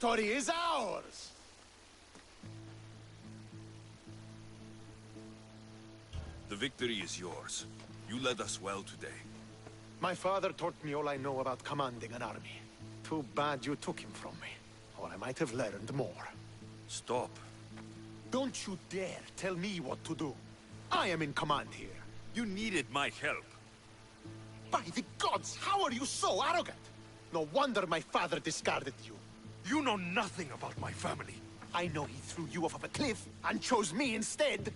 victory is ours! The victory is yours. You led us well today. My father taught me all I know about commanding an army. Too bad you took him from me, or I might have learned more. Stop. Don't you dare tell me what to do. I am in command here. You needed my help. By the gods, how are you so arrogant? No wonder my father discarded you. You know nothing about my family. I know he threw you off of a cliff and chose me instead.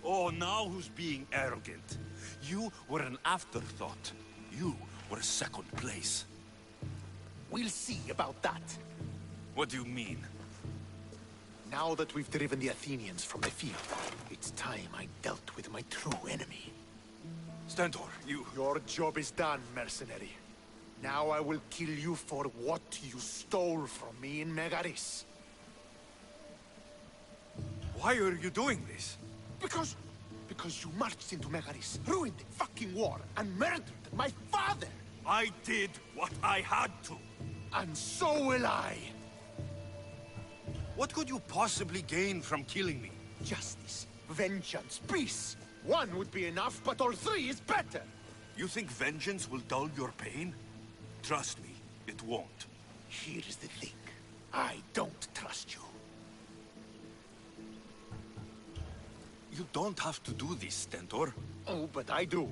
Oh, now who's being arrogant? You were an afterthought. You were second place. We'll see about that. What do you mean? Now that we've driven the Athenians from the field, it's time I dealt with my true enemy. Stentor, you... Your job is done, mercenary. Now I will kill you for what you stole from me in Megaris. Why are you doing this? Because you marched into Megaris, ruined the fucking war, and murdered my father! I did what I had to. And so will I! What could you possibly gain from killing me? Justice, vengeance, peace. One would be enough, but all three is better! You think vengeance will dull your pain? Trust me, it won't. Here's the thing. I don't trust you. You don't have to do this, Stentor. Oh, but I do.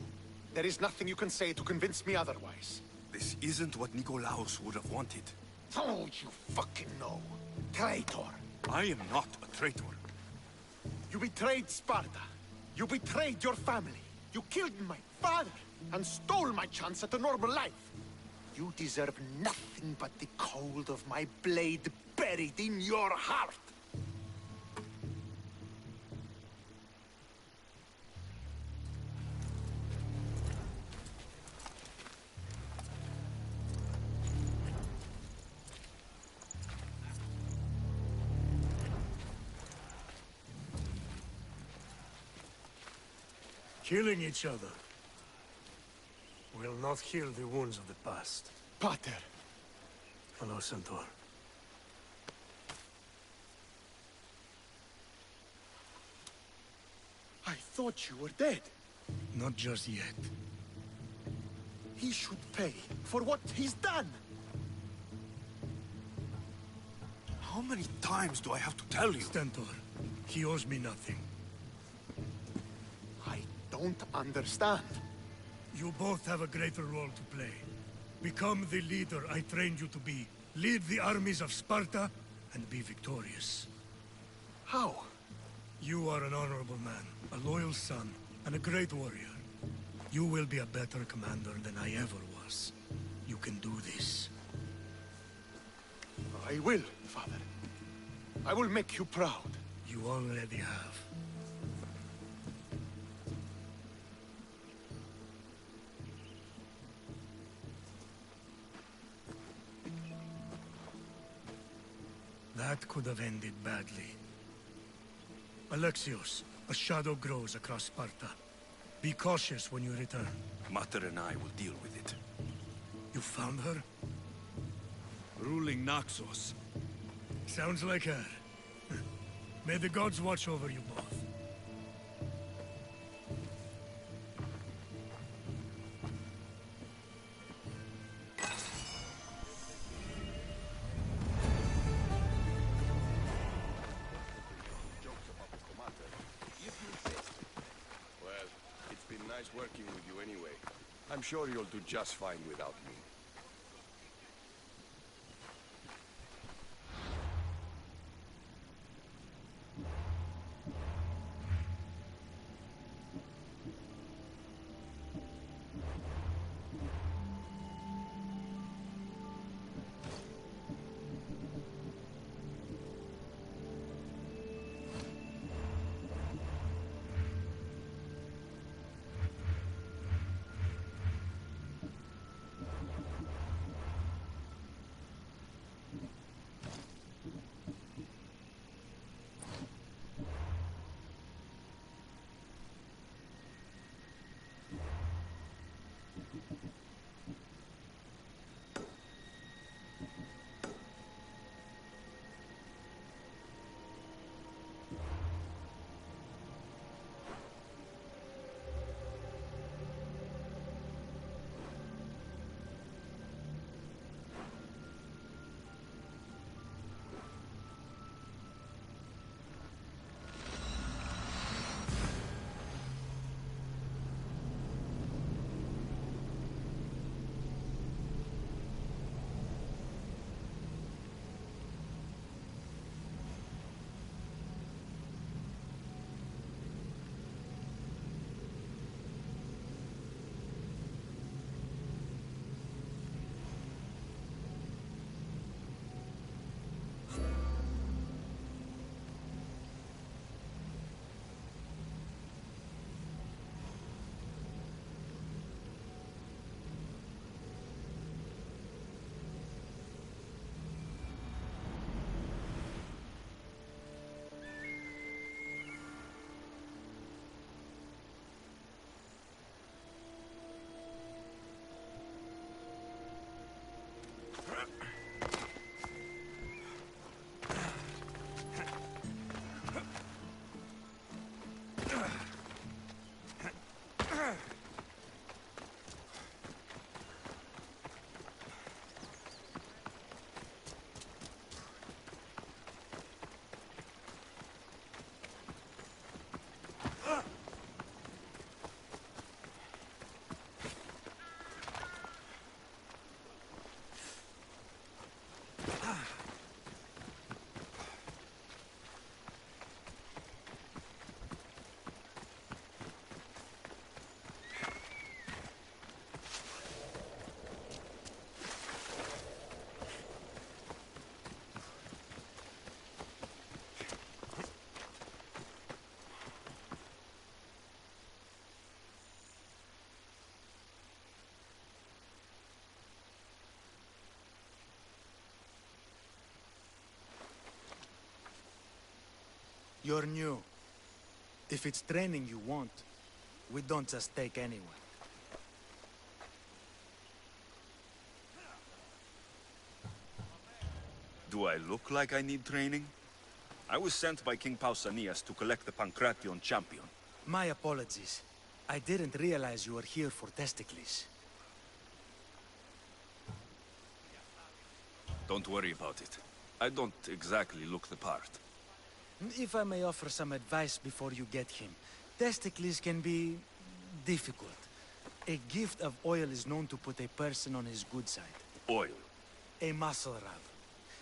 There is nothing you can say to convince me otherwise. This isn't what Nikolaos would have wanted. Oh, you fucking know. Traitor. I am not a traitor. You betrayed Sparta. You betrayed your family. You killed my father and stole my chance at a normal life. You deserve nothing but the cold of my blade buried in your heart. Killing each other will not heal the wounds of the past. Pater! Hello, Centaur. I thought you were dead. Not just yet. He should pay for what he's done. How many times do I have to tell you? Stentor, he owes me nothing. I don't understand. You both have a greater role to play. Become the leader I trained you to be. Lead the armies of Sparta and be victorious. How? You are an honorable man, a loyal son, and a great warrior. You will be a better commander than I ever was. You can do this. I will, Father. I will make you proud. You already have. That could have ended badly. Alexios, a shadow grows across Sparta. Be cautious when you return. Mater and I will deal with it. You found her? Ruling Naxos. Sounds like her. May the gods watch over you both. Working with you anyway. I'm sure you'll do just fine without me. You're new. If it's training you want, we don't just take anyone. Do I look like I need training? I was sent by King Pausanias to collect the Pancration champion. My apologies. I didn't realize you were here for Testicles. Don't worry about it. I don't exactly look the part. If I may offer some advice before you get him, Testicles can be difficult. A gift of oil is known to put a person on his good side. Oil? A muscle rub.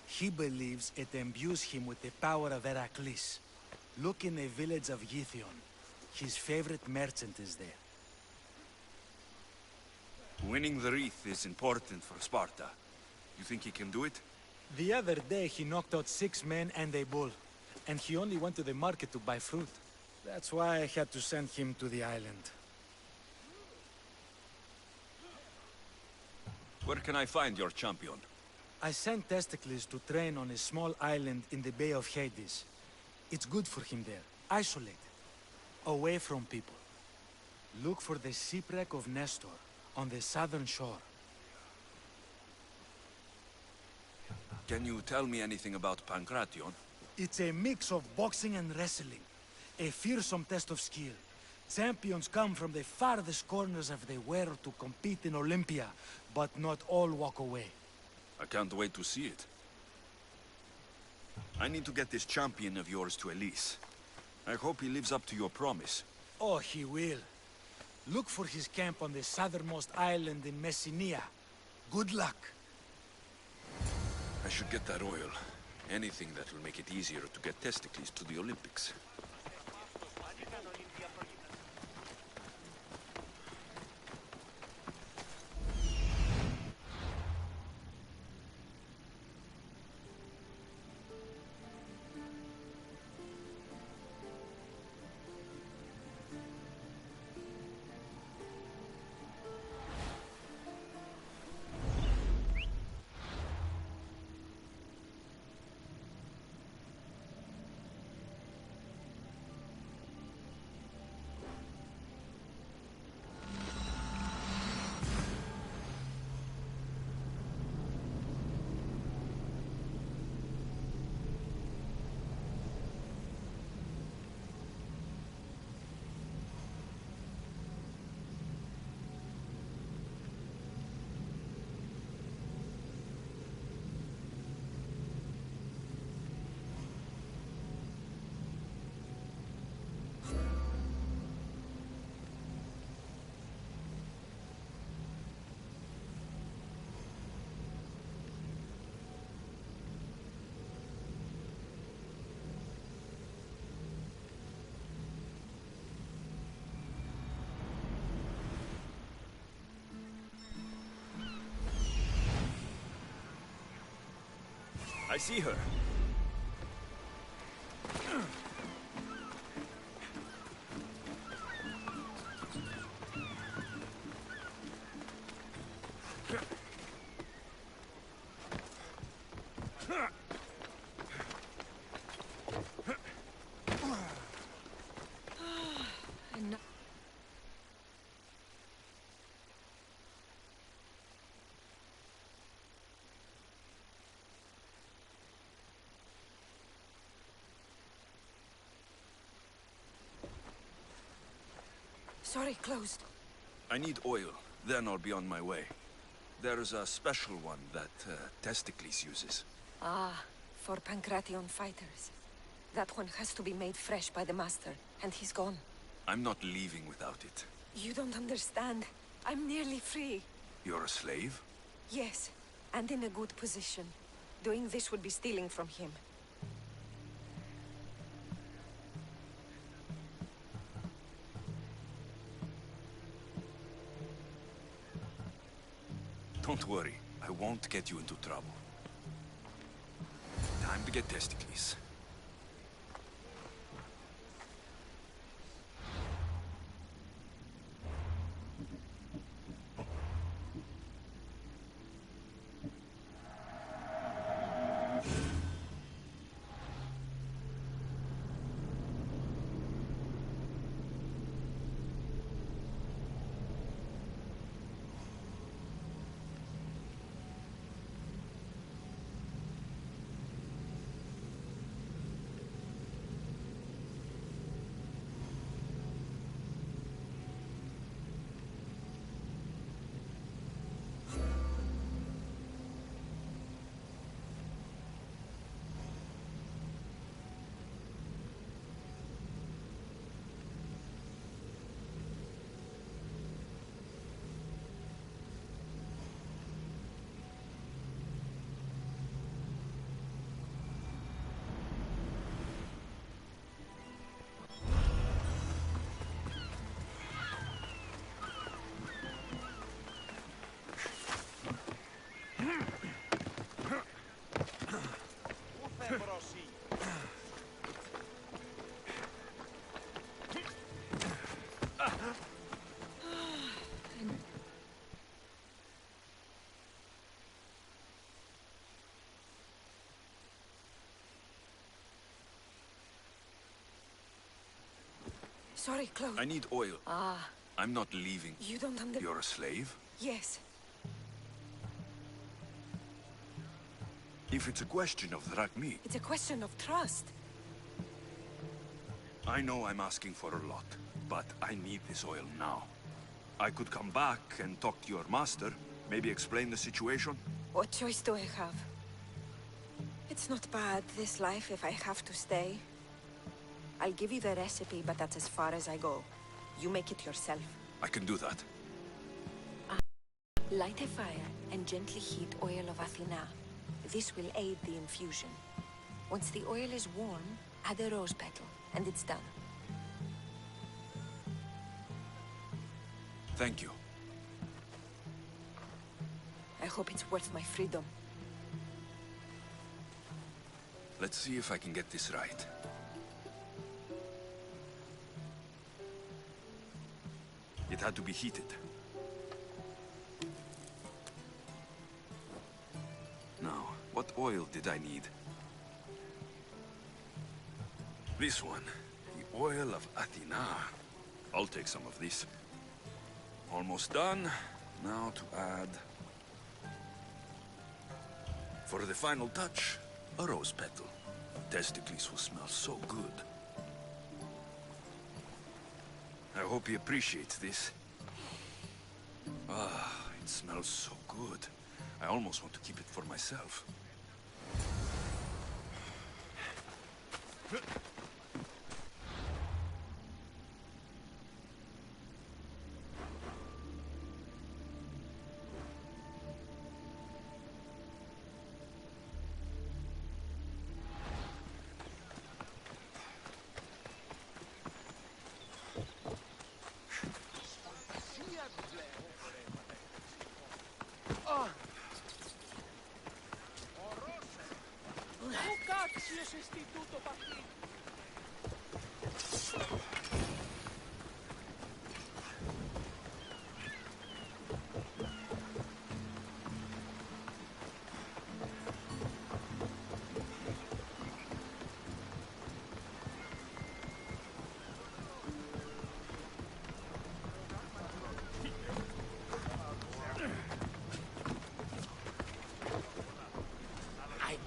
He believes it imbues him with the power of Heracles. Look in the village of Yithion. His favorite merchant is there. Winning the wreath is important for Sparta. You think he can do it? The other day he knocked out 6 men and a bull. And he only went to the market to buy fruit. That's why I had to send him to the island. Where can I find your champion? I sent Testicles to train on a small island in the Bay of Hades. It's good for him there, isolated, away from people. Look for the shipwreck of Nestor on the southern shore. Can you tell me anything about Pancration? It's a mix of boxing and wrestling. A fearsome test of skill. Champions come from the farthest corners of the world to compete in Olympia, but not all walk away. I can't wait to see it. I need to get this champion of yours to Elise. I hope he lives up to your promise. Oh, he will. Look for his camp on the southernmost island in Messenia. Good luck. I should get that oil. Anything that will make it easier to get Testicles to the Olympics. I see her. Sorry, closed. I need oil, then I'll be on my way. There's a special one that Testicles uses. Ah, for Pancration fighters. That one has to be made fresh by the master, and he's gone. I'm not leaving without it. You don't understand. I'm nearly free. You're a slave? Yes, and in a good position. Doing this would be stealing from him. Don't worry, I won't get you into trouble. Time to get Testicles. Sorry, Claude. I need oil. Ah. I'm not leaving. You don't understand. You're a slave? Yes. If it's a question of Drachmi, It's a question of trust. I know I'm asking for a lot, but I need this oil now. I could come back and talk to your master, maybe explain the situation. What choice do I have? It's not bad, this life, if I have to stay. I'll give you the recipe, but that's as far as I go. You make it yourself. I can do that. Light a fire and gently heat oil of Athena. This will aid the infusion. Once the oil is warm, add a rose petal, and it's done. Thank you. I hope it's worth my freedom. Let's see if I can get this right. It had to be heated. Now, what oil did I need? This one. The oil of Athena. I'll take some of this. Almost done. Now to add... For the final touch, a rose petal. Testicles will smell so good. I hope he appreciates this. Ah, it smells so good. I almost want to keep it for myself.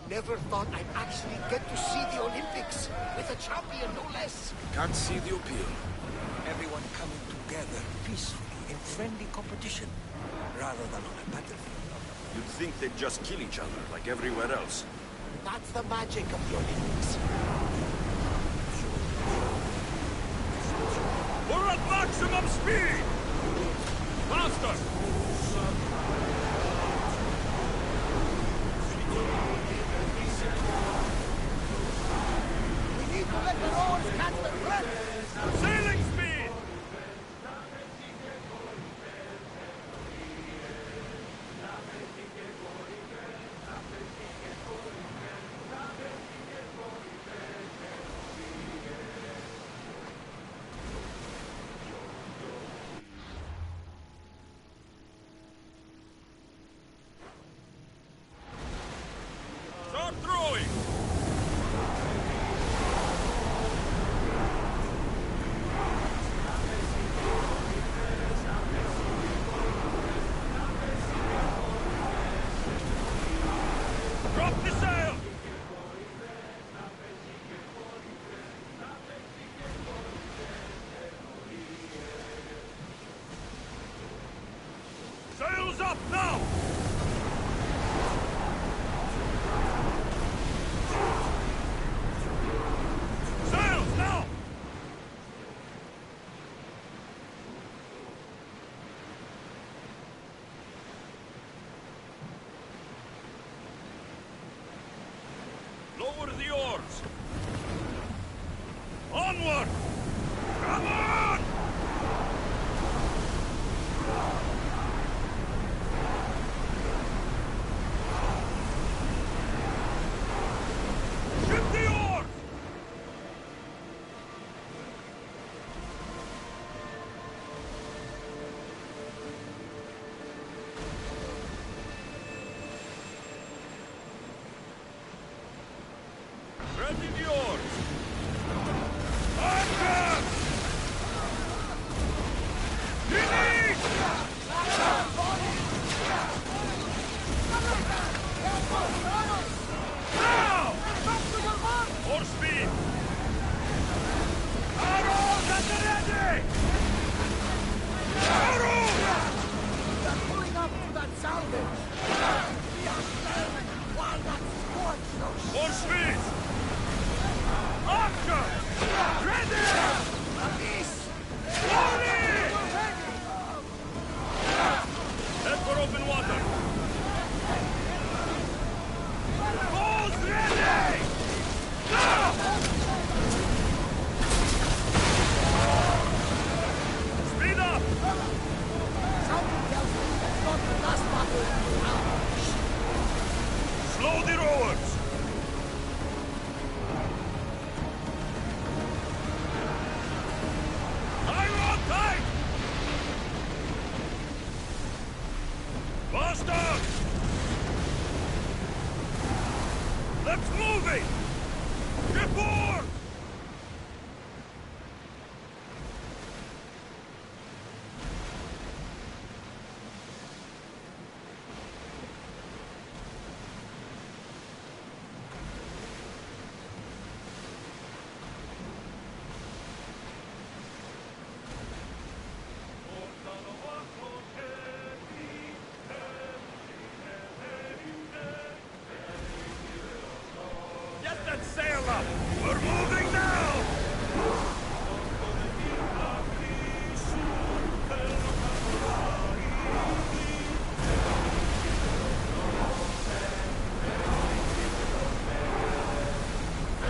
Never thought I'd actually get to see the Olympics with a champion, no less. Can't see the appeal. Everyone coming together peacefully in friendly competition, rather than on a battlefield. You'd think they'd just kill each other, like everywhere else. That's the magic of the Olympics. We're at maximum speed! Faster! Let the oars catch the breath! Sailing speed! Start throwing! Drop the sail! Sails up now! Sails now! Lower the oars! Onward! Come on! Ship the oars! Ready the oars! Let's move it! Get board! Get that sail up! We're moving now!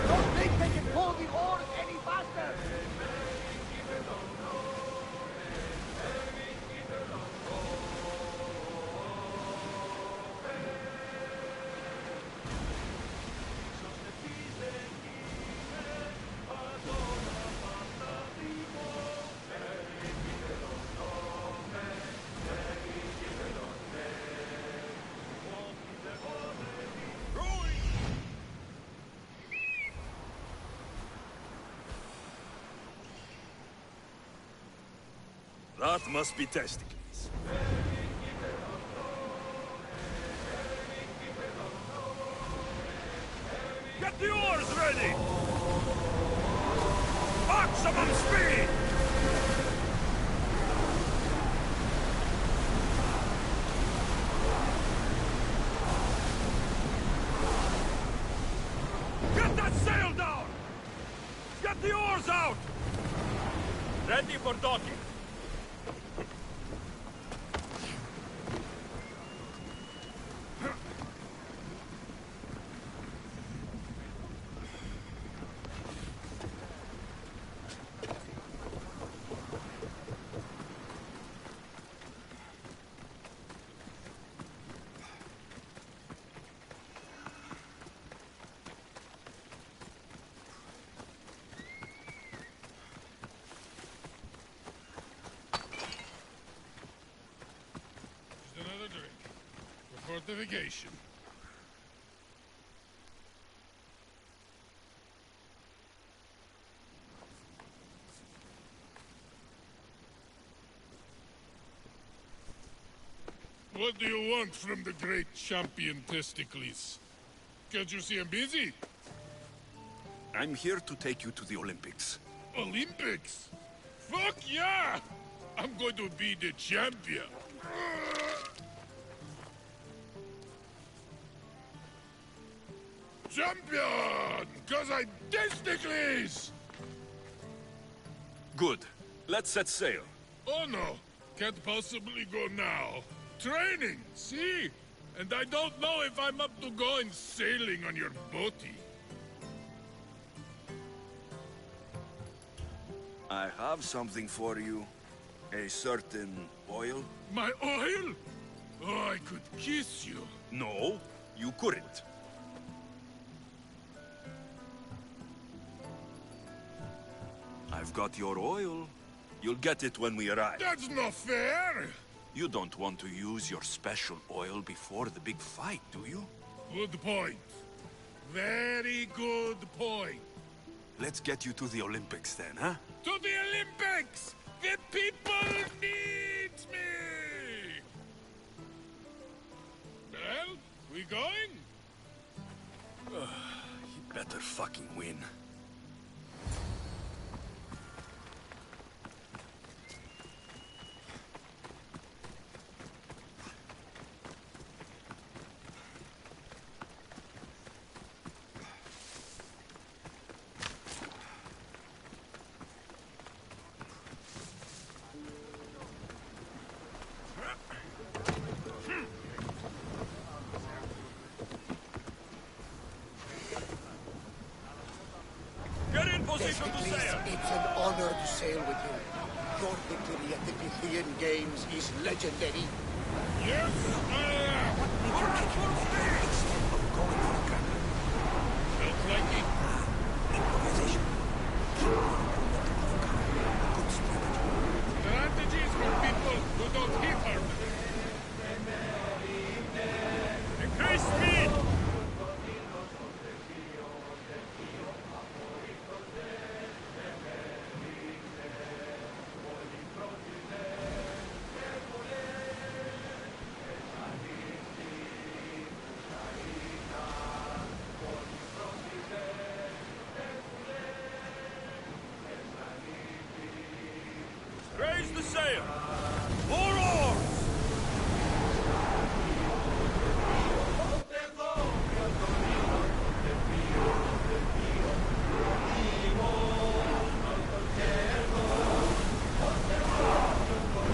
Don't think they can pull the oars any faster! That must be testicles. Get the oars ready! Maximum speed! Get that sail down! Get the oars out! Ready for docking. Another drink. For fortification. What do you want from the great champion Testicles? Can't you see I'm busy? I'm here to take you to the Olympics. Olympics? Fuck yeah! I'm going to be the champion. Champion! Cause I'm Testicles! Good. Let's set sail. Oh no, can't possibly go now. Training, see? And I don't know if I'm up to going sailing on your boaty. I have something for you. A certain oil. My oil? Oh, I could kiss you. No, you couldn't. I've got your oil. You'll get it when we arrive. That's not fair! You don't want to use your special oil before the big fight, do you? Good point. Very good point. Let's get you to the Olympics then, huh? To the Olympics! The people need me! Well, we going? You better fucking win. Position to sail. It's an honor to sail with you. Your victory at the Pythian Games is legendary. Yes, What did you get instead of going for a cracker? Felt like it. Improvisation. Keep your momentum of calm. Good strategy. Strategies for people who don't hit hard. Increase speed! Raise the sail! More oars!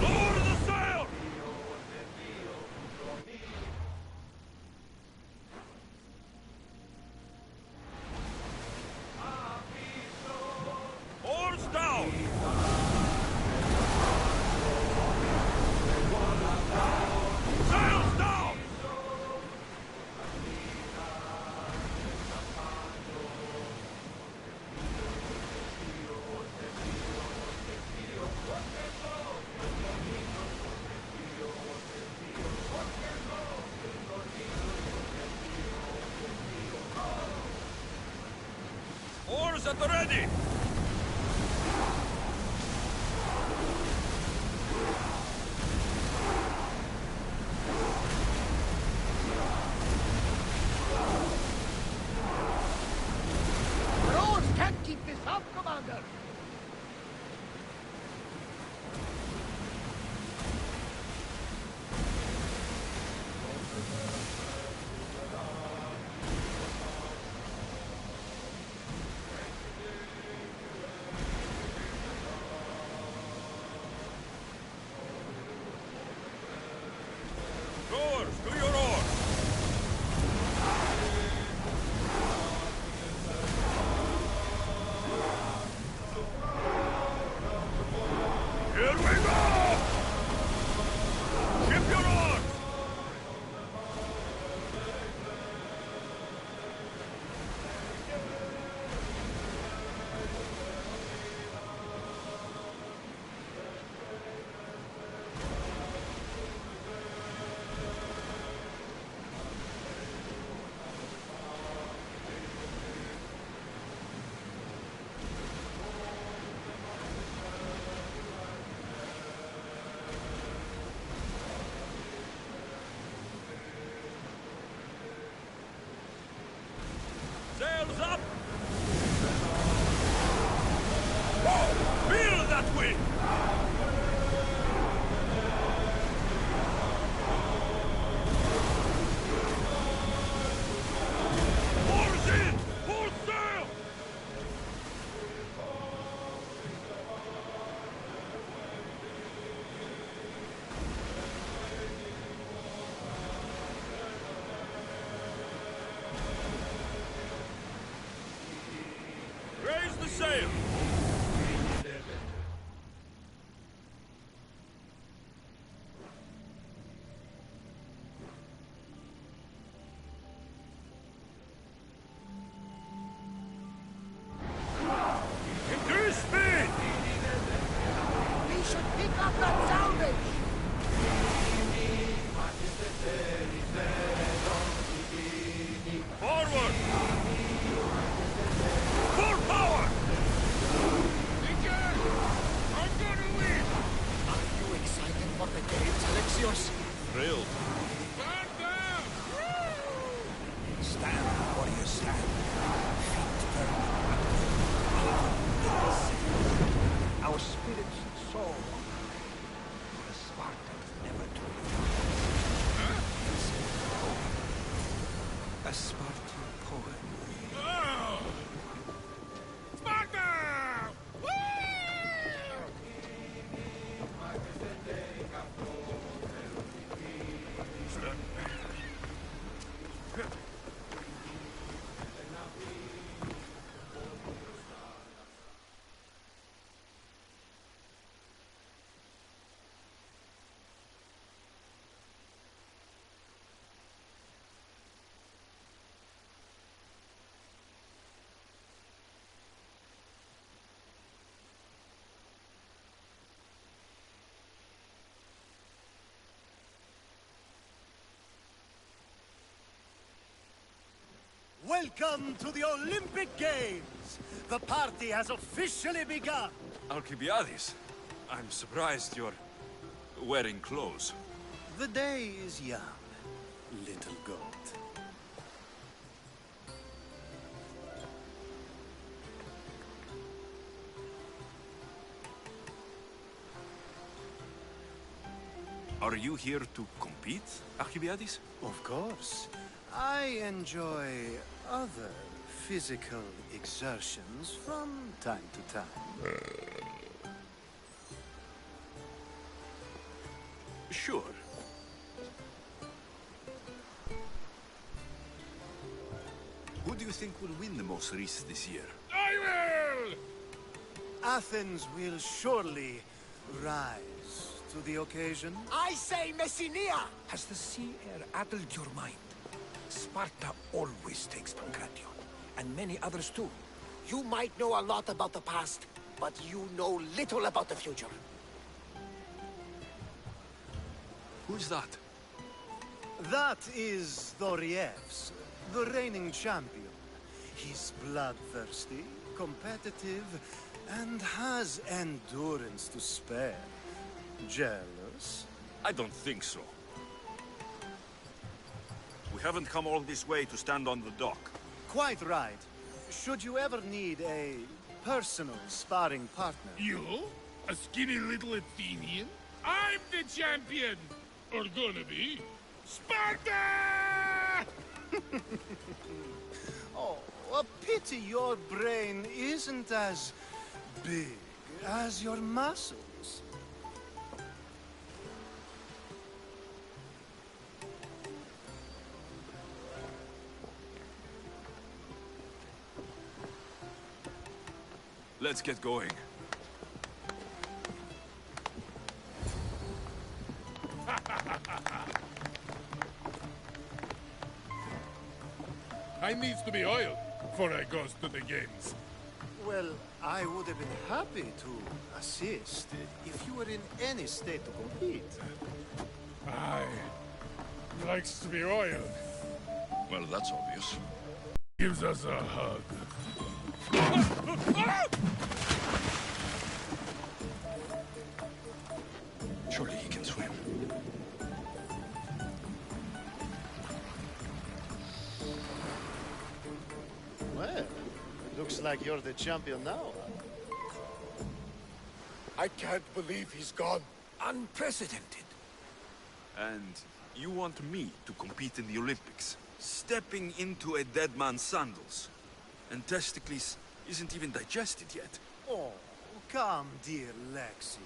Lower the sail! Oars down! Sails down! Oars at the ready! Rose can't keep this up, Commander! Rowers, to your oars! Here we go! Ship your oars! Sails up! Whoa! Feel that wind! Oars in! Full sail! Raise the sail! Increase speed! We should pick up that sounding! Forward! Full power! I'm gonna win! Are you excited for the games, Alexios? Thrilled. Stand down! Stand, warriors, stand. Feet firm. Our spirits soar. The Spartans never took a Spartan poet. Oh! Sparta! Woo! Welcome to the Olympic Games! The party has officially begun! Alcibiades, I'm surprised you're wearing clothes. The day is young, little goat. Are you here to compete, Archibiades? Of course. I enjoy other physical exertions from time to time. Sure. Who do you think will win the most race this year? I will! Athens will surely rise to the occasion. I say Messinia! Has the sea air addled your mind? Sparta always takes Pancration, and many others too. You might know a lot about the past, but you know little about the future. Who's that? That is Thoriev's, the reigning champion. He's bloodthirsty, competitive, and has endurance to spare. Jealous? I don't think so. We haven't come all this way to stand on the dock. Quite right. Should you ever need a personal sparring partner... You? A skinny little Athenian? I'm the champion! Or gonna be. Sparta! Oh, a pity your brain isn't as big as your muscles. Let's get going. I needs to be oiled before I goes to the games. Well, I would have been happy to assist if you were in any state to compete. Aye. Likes to be oiled. Well, that's obvious. Gives us a hug. Surely he can swim. Well, looks like you're the champion now. I can't believe he's gone. Unprecedented. And you want me to compete in the Olympics? Stepping into a dead man's sandals. And Testicles isn't even digested yet. Oh, come, dear Lexi.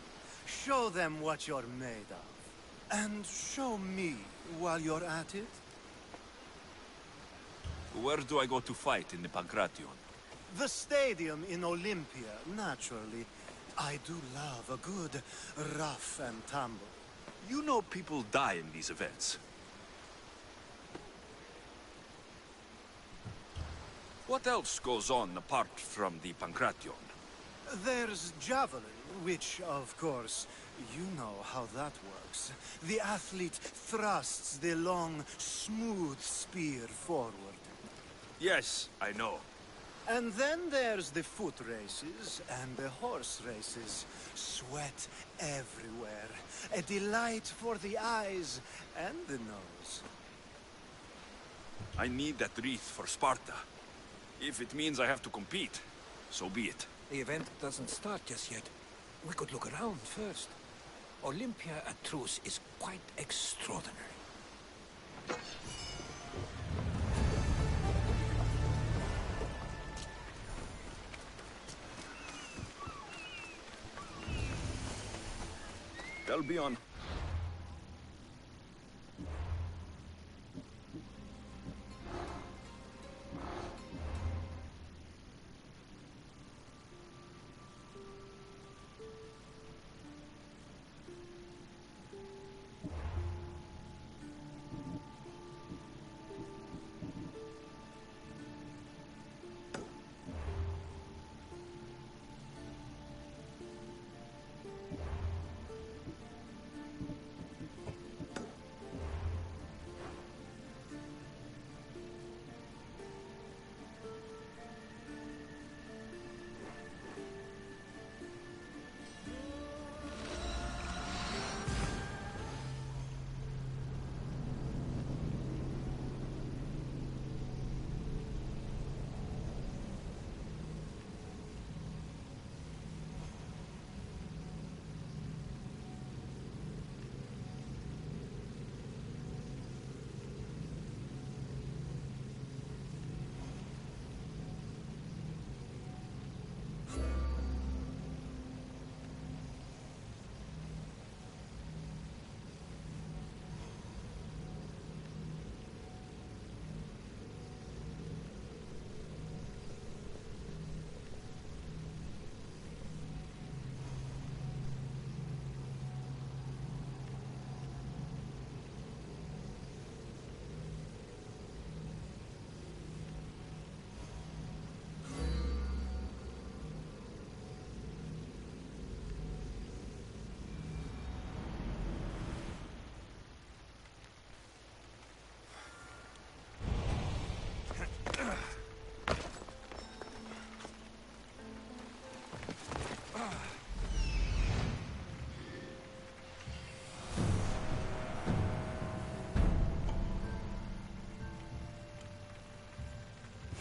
Show them what you're made of. And show me while you're at it. Where do I go to fight in the Pancration? The stadium in Olympia, naturally. I do love a good rough and tumble. You know people die in these events. What else goes on apart from the Pancration? There's javelin, which, of course, you know how that works. The athlete thrusts the long, smooth spear forward. Yes, I know. And then there's the foot races and the horse races. Sweat everywhere. A delight for the eyes and the nose. I need that wreath for Sparta. If it means I have to compete, so be it. The event doesn't start just yet. We could look around first. Olympia at truce is quite extraordinary. They'll be on.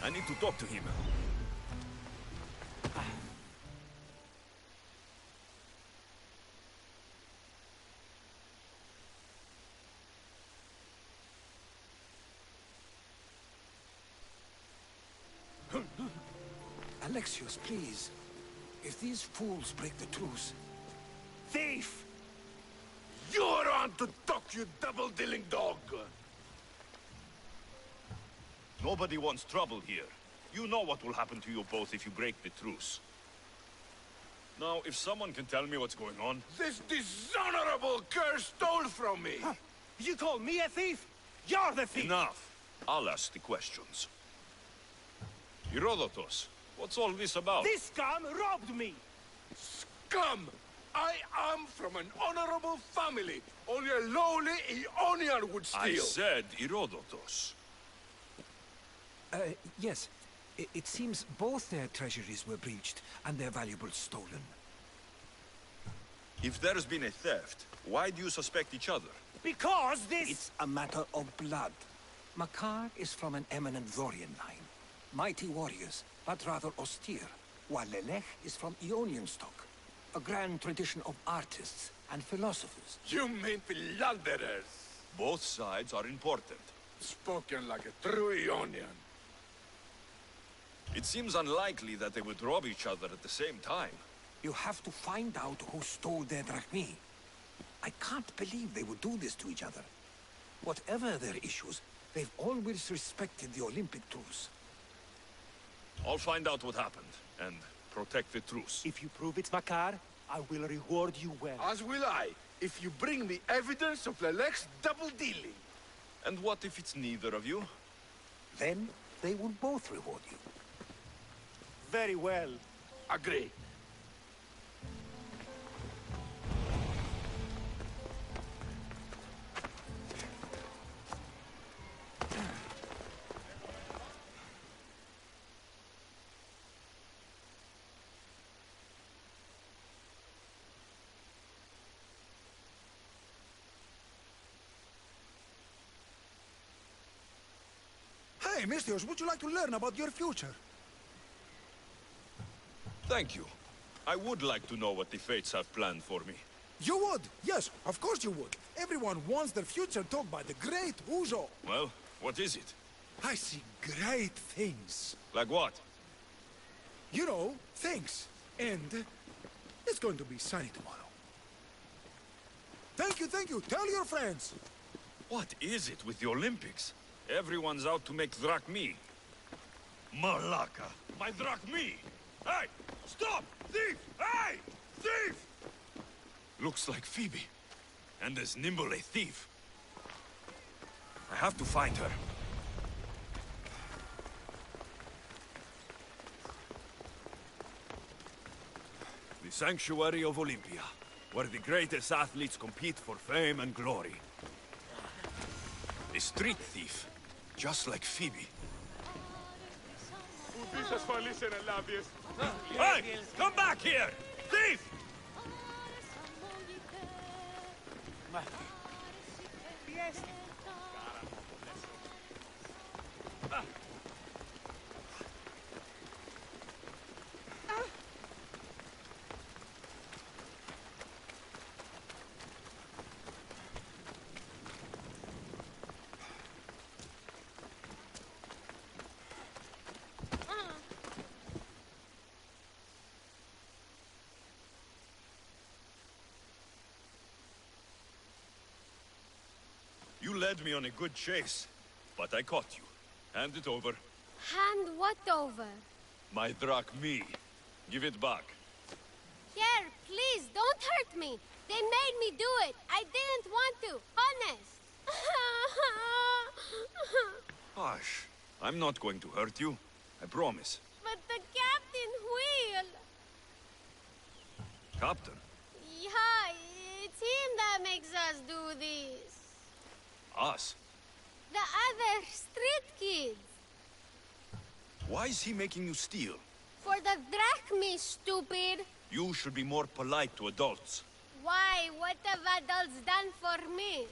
I need to talk to him. Alexios, please. If these fools break the truce... Thief! You're on to talk, you double-dealing dog! Nobody wants trouble here. You know what will happen to you both if you break the truce. Now, if someone can tell me what's going on... This dishonorable cur stole from me! Huh. You call me a thief? You're the thief! Enough! I'll ask the questions. Herodotus, what's all this about? This scum robbed me! Scum! I am from an honorable family. Only a lowly Ionian would steal. I said Herodotus. Yes. It seems both their treasuries were breached and their valuables stolen. If there's been a theft, why do you suspect each other? Because this... It's a matter of blood. Makar is from an eminent Dorian line. Mighty warriors, but rather austere, while Lelech is from Ionian stock. A grand tradition of artists and philosophers. You mean philanderers? Both sides are important. Spoken like a true Ionian. It seems unlikely that they would rob each other at the same time. You have to find out who stole their drachmi. I can't believe they would do this to each other. Whatever their issues, they've always respected the Olympic truce. I'll find out what happened, and protect the truce. If you prove it's Makar, I will reward you well. As will I, if you bring me evidence of Lelech's double-dealing. And what if it's neither of you? Then they will both reward you. Very well. Agree. Hey, Misthios, would you like to learn about your future? Thank you. I would like to know what the Fates have planned for me. You would? Yes, of course you would. Everyone wants their future told by the great Uzo. Well, what is it? I see great things. Like what? You know, things. And it's going to be sunny tomorrow. Thank you, thank you. Tell your friends. What is it with the Olympics? Everyone's out to make drachmi. Malaka! My drachmi! Hey! Stop! Thief! Hey! Thief! Looks like Phoebe. And as nimble a thief. I have to find her. The Sanctuary of Olympia, where the greatest athletes compete for fame and glory. A street thief, just like Phoebe. Hey! Come back here! Thief! You led me on a good chase, but I caught you. Hand it over. Hand what over? My drachmi. Give it back. Here, please, don't hurt me. They made me do it. I didn't want to. Honest. Hush. I'm not going to hurt you. I promise. But the captain will. Captain? Yeah, it's him that makes us do this. Us? The other street kids. Why is he making you steal? For the drachmi, stupid. You should be more polite to adults. Why? What have adults done for me?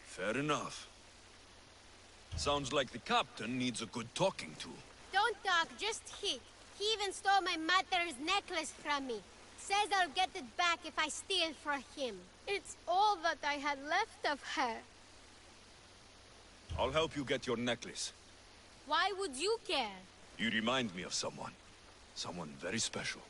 Fair enough. Sounds like the captain needs a good talking to. Don't talk, just hit. He even stole my mother's necklace from me. Says I'll get it back if I steal from him. It's all that I had left of her. I'll help you get your necklace. Why would you care? You remind me of someone. Someone very special.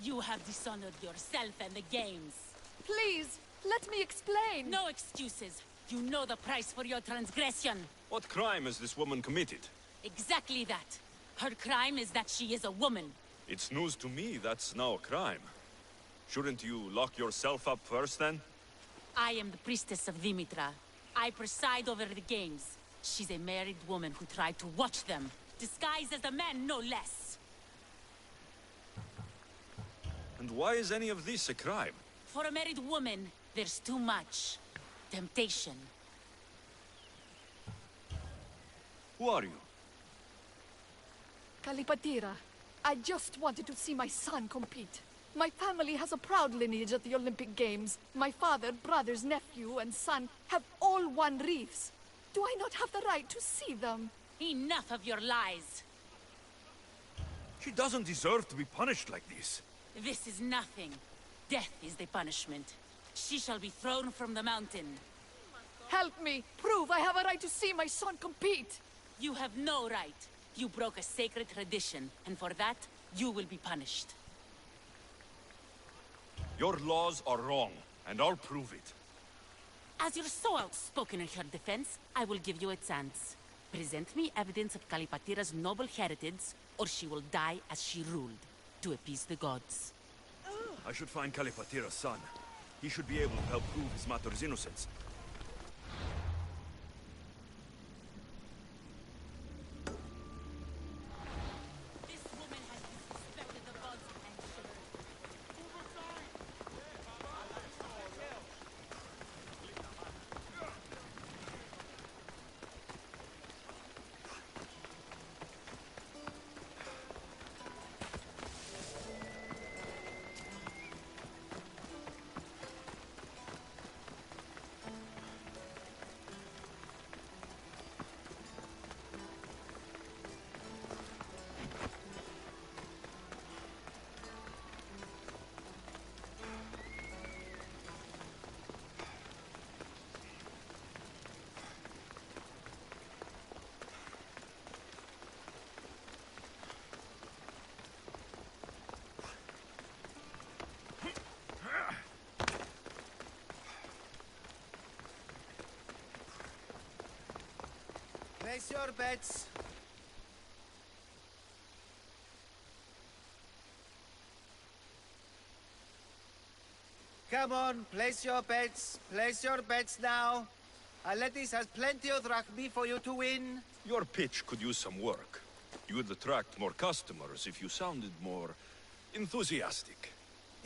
You have dishonored yourself and the games. Please, let me explain. No excuses. You know the price for your transgression. What crime has this woman committed? Exactly that. Her crime is that she is a woman. It's news to me that's now a crime. Shouldn't you lock yourself up first, then? I am the priestess of Dimitra. I preside over the games. She's a married woman who tried to watch them, disguised as a man, no less. And why is any of this a crime? For a married woman, there's too much temptation. Who are you? Kalipatira, I just wanted to see my son compete. My family has a proud lineage at the Olympic Games. My father, brothers, nephew, and son have all won wreaths. Do I not have the right to see them? Enough of your lies. She doesn't deserve to be punished like this. This is nothing. Death is the punishment. She shall be thrown from the mountain. Help me! Prove I have a right to see my son compete! You have no right. You broke a sacred tradition, and for that, you will be punished. Your laws are wrong, and I'll prove it. As you're so outspoken in her defense, I will give you a chance. Present me evidence of Kalipatira's noble heritage, or she will die as she ruled, to appease the gods. I should find Kalipatira's son. He should be able to help prove his mother's innocence. Place your bets. Come on, place your bets. Place your bets now. Aletis has plenty of drachmi for you to win. Your pitch could use some work. You would attract more customers if you sounded more enthusiastic.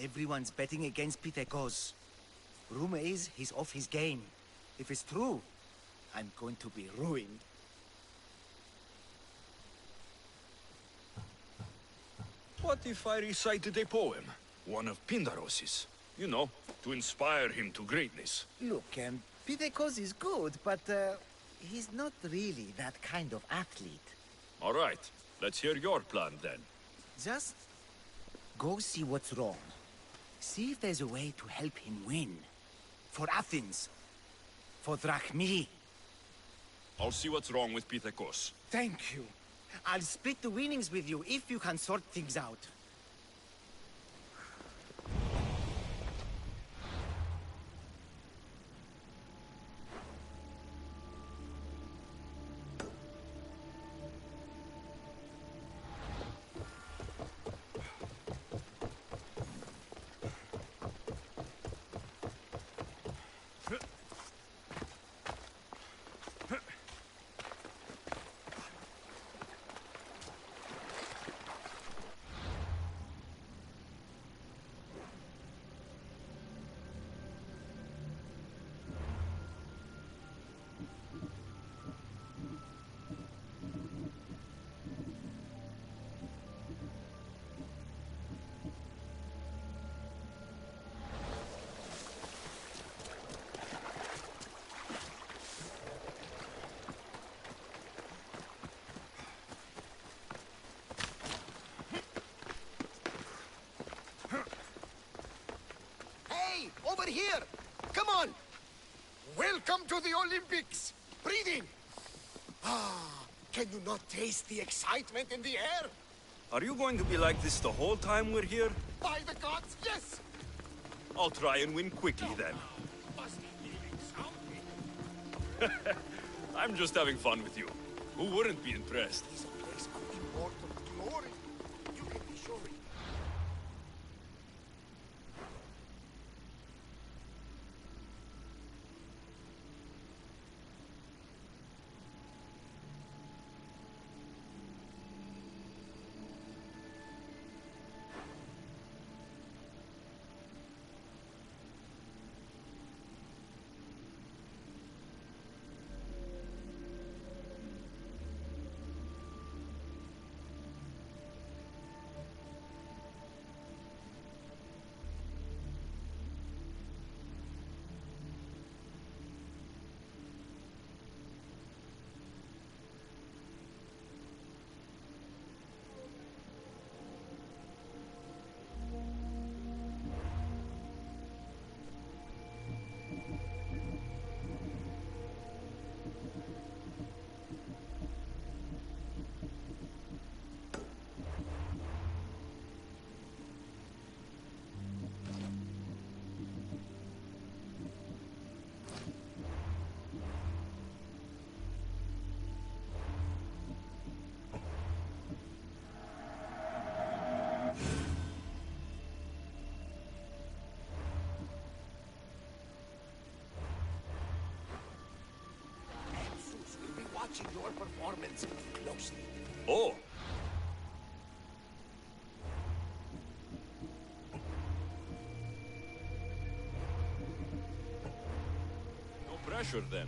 Everyone's betting against Pitekos. Rumor is he's off his game. If it's true, I'm going to be ruined. What if I recited a poem? One of Pindaros's. You know, to inspire him to greatness. Look, Pitekos is good, but he's not really that kind of athlete. All right, let's hear your plan then. Just go see what's wrong. See if there's a way to help him win. For Athens. For drachmi. I'll see what's wrong with Pitekos. Thank you. I'll split the winnings with you if you can sort things out. over here! Come on! Welcome to the Olympics! Breathe in! Ah, can you not taste the excitement in the air? Are you going to be like this the whole time we're here? By the gods, yes! I'll try and win quickly then. Must be feeling soundly. I'm just having fun with you. Who wouldn't be impressed? This place could be immortal glory. You can be sure. Watching your performance closely. Oh! No pressure then.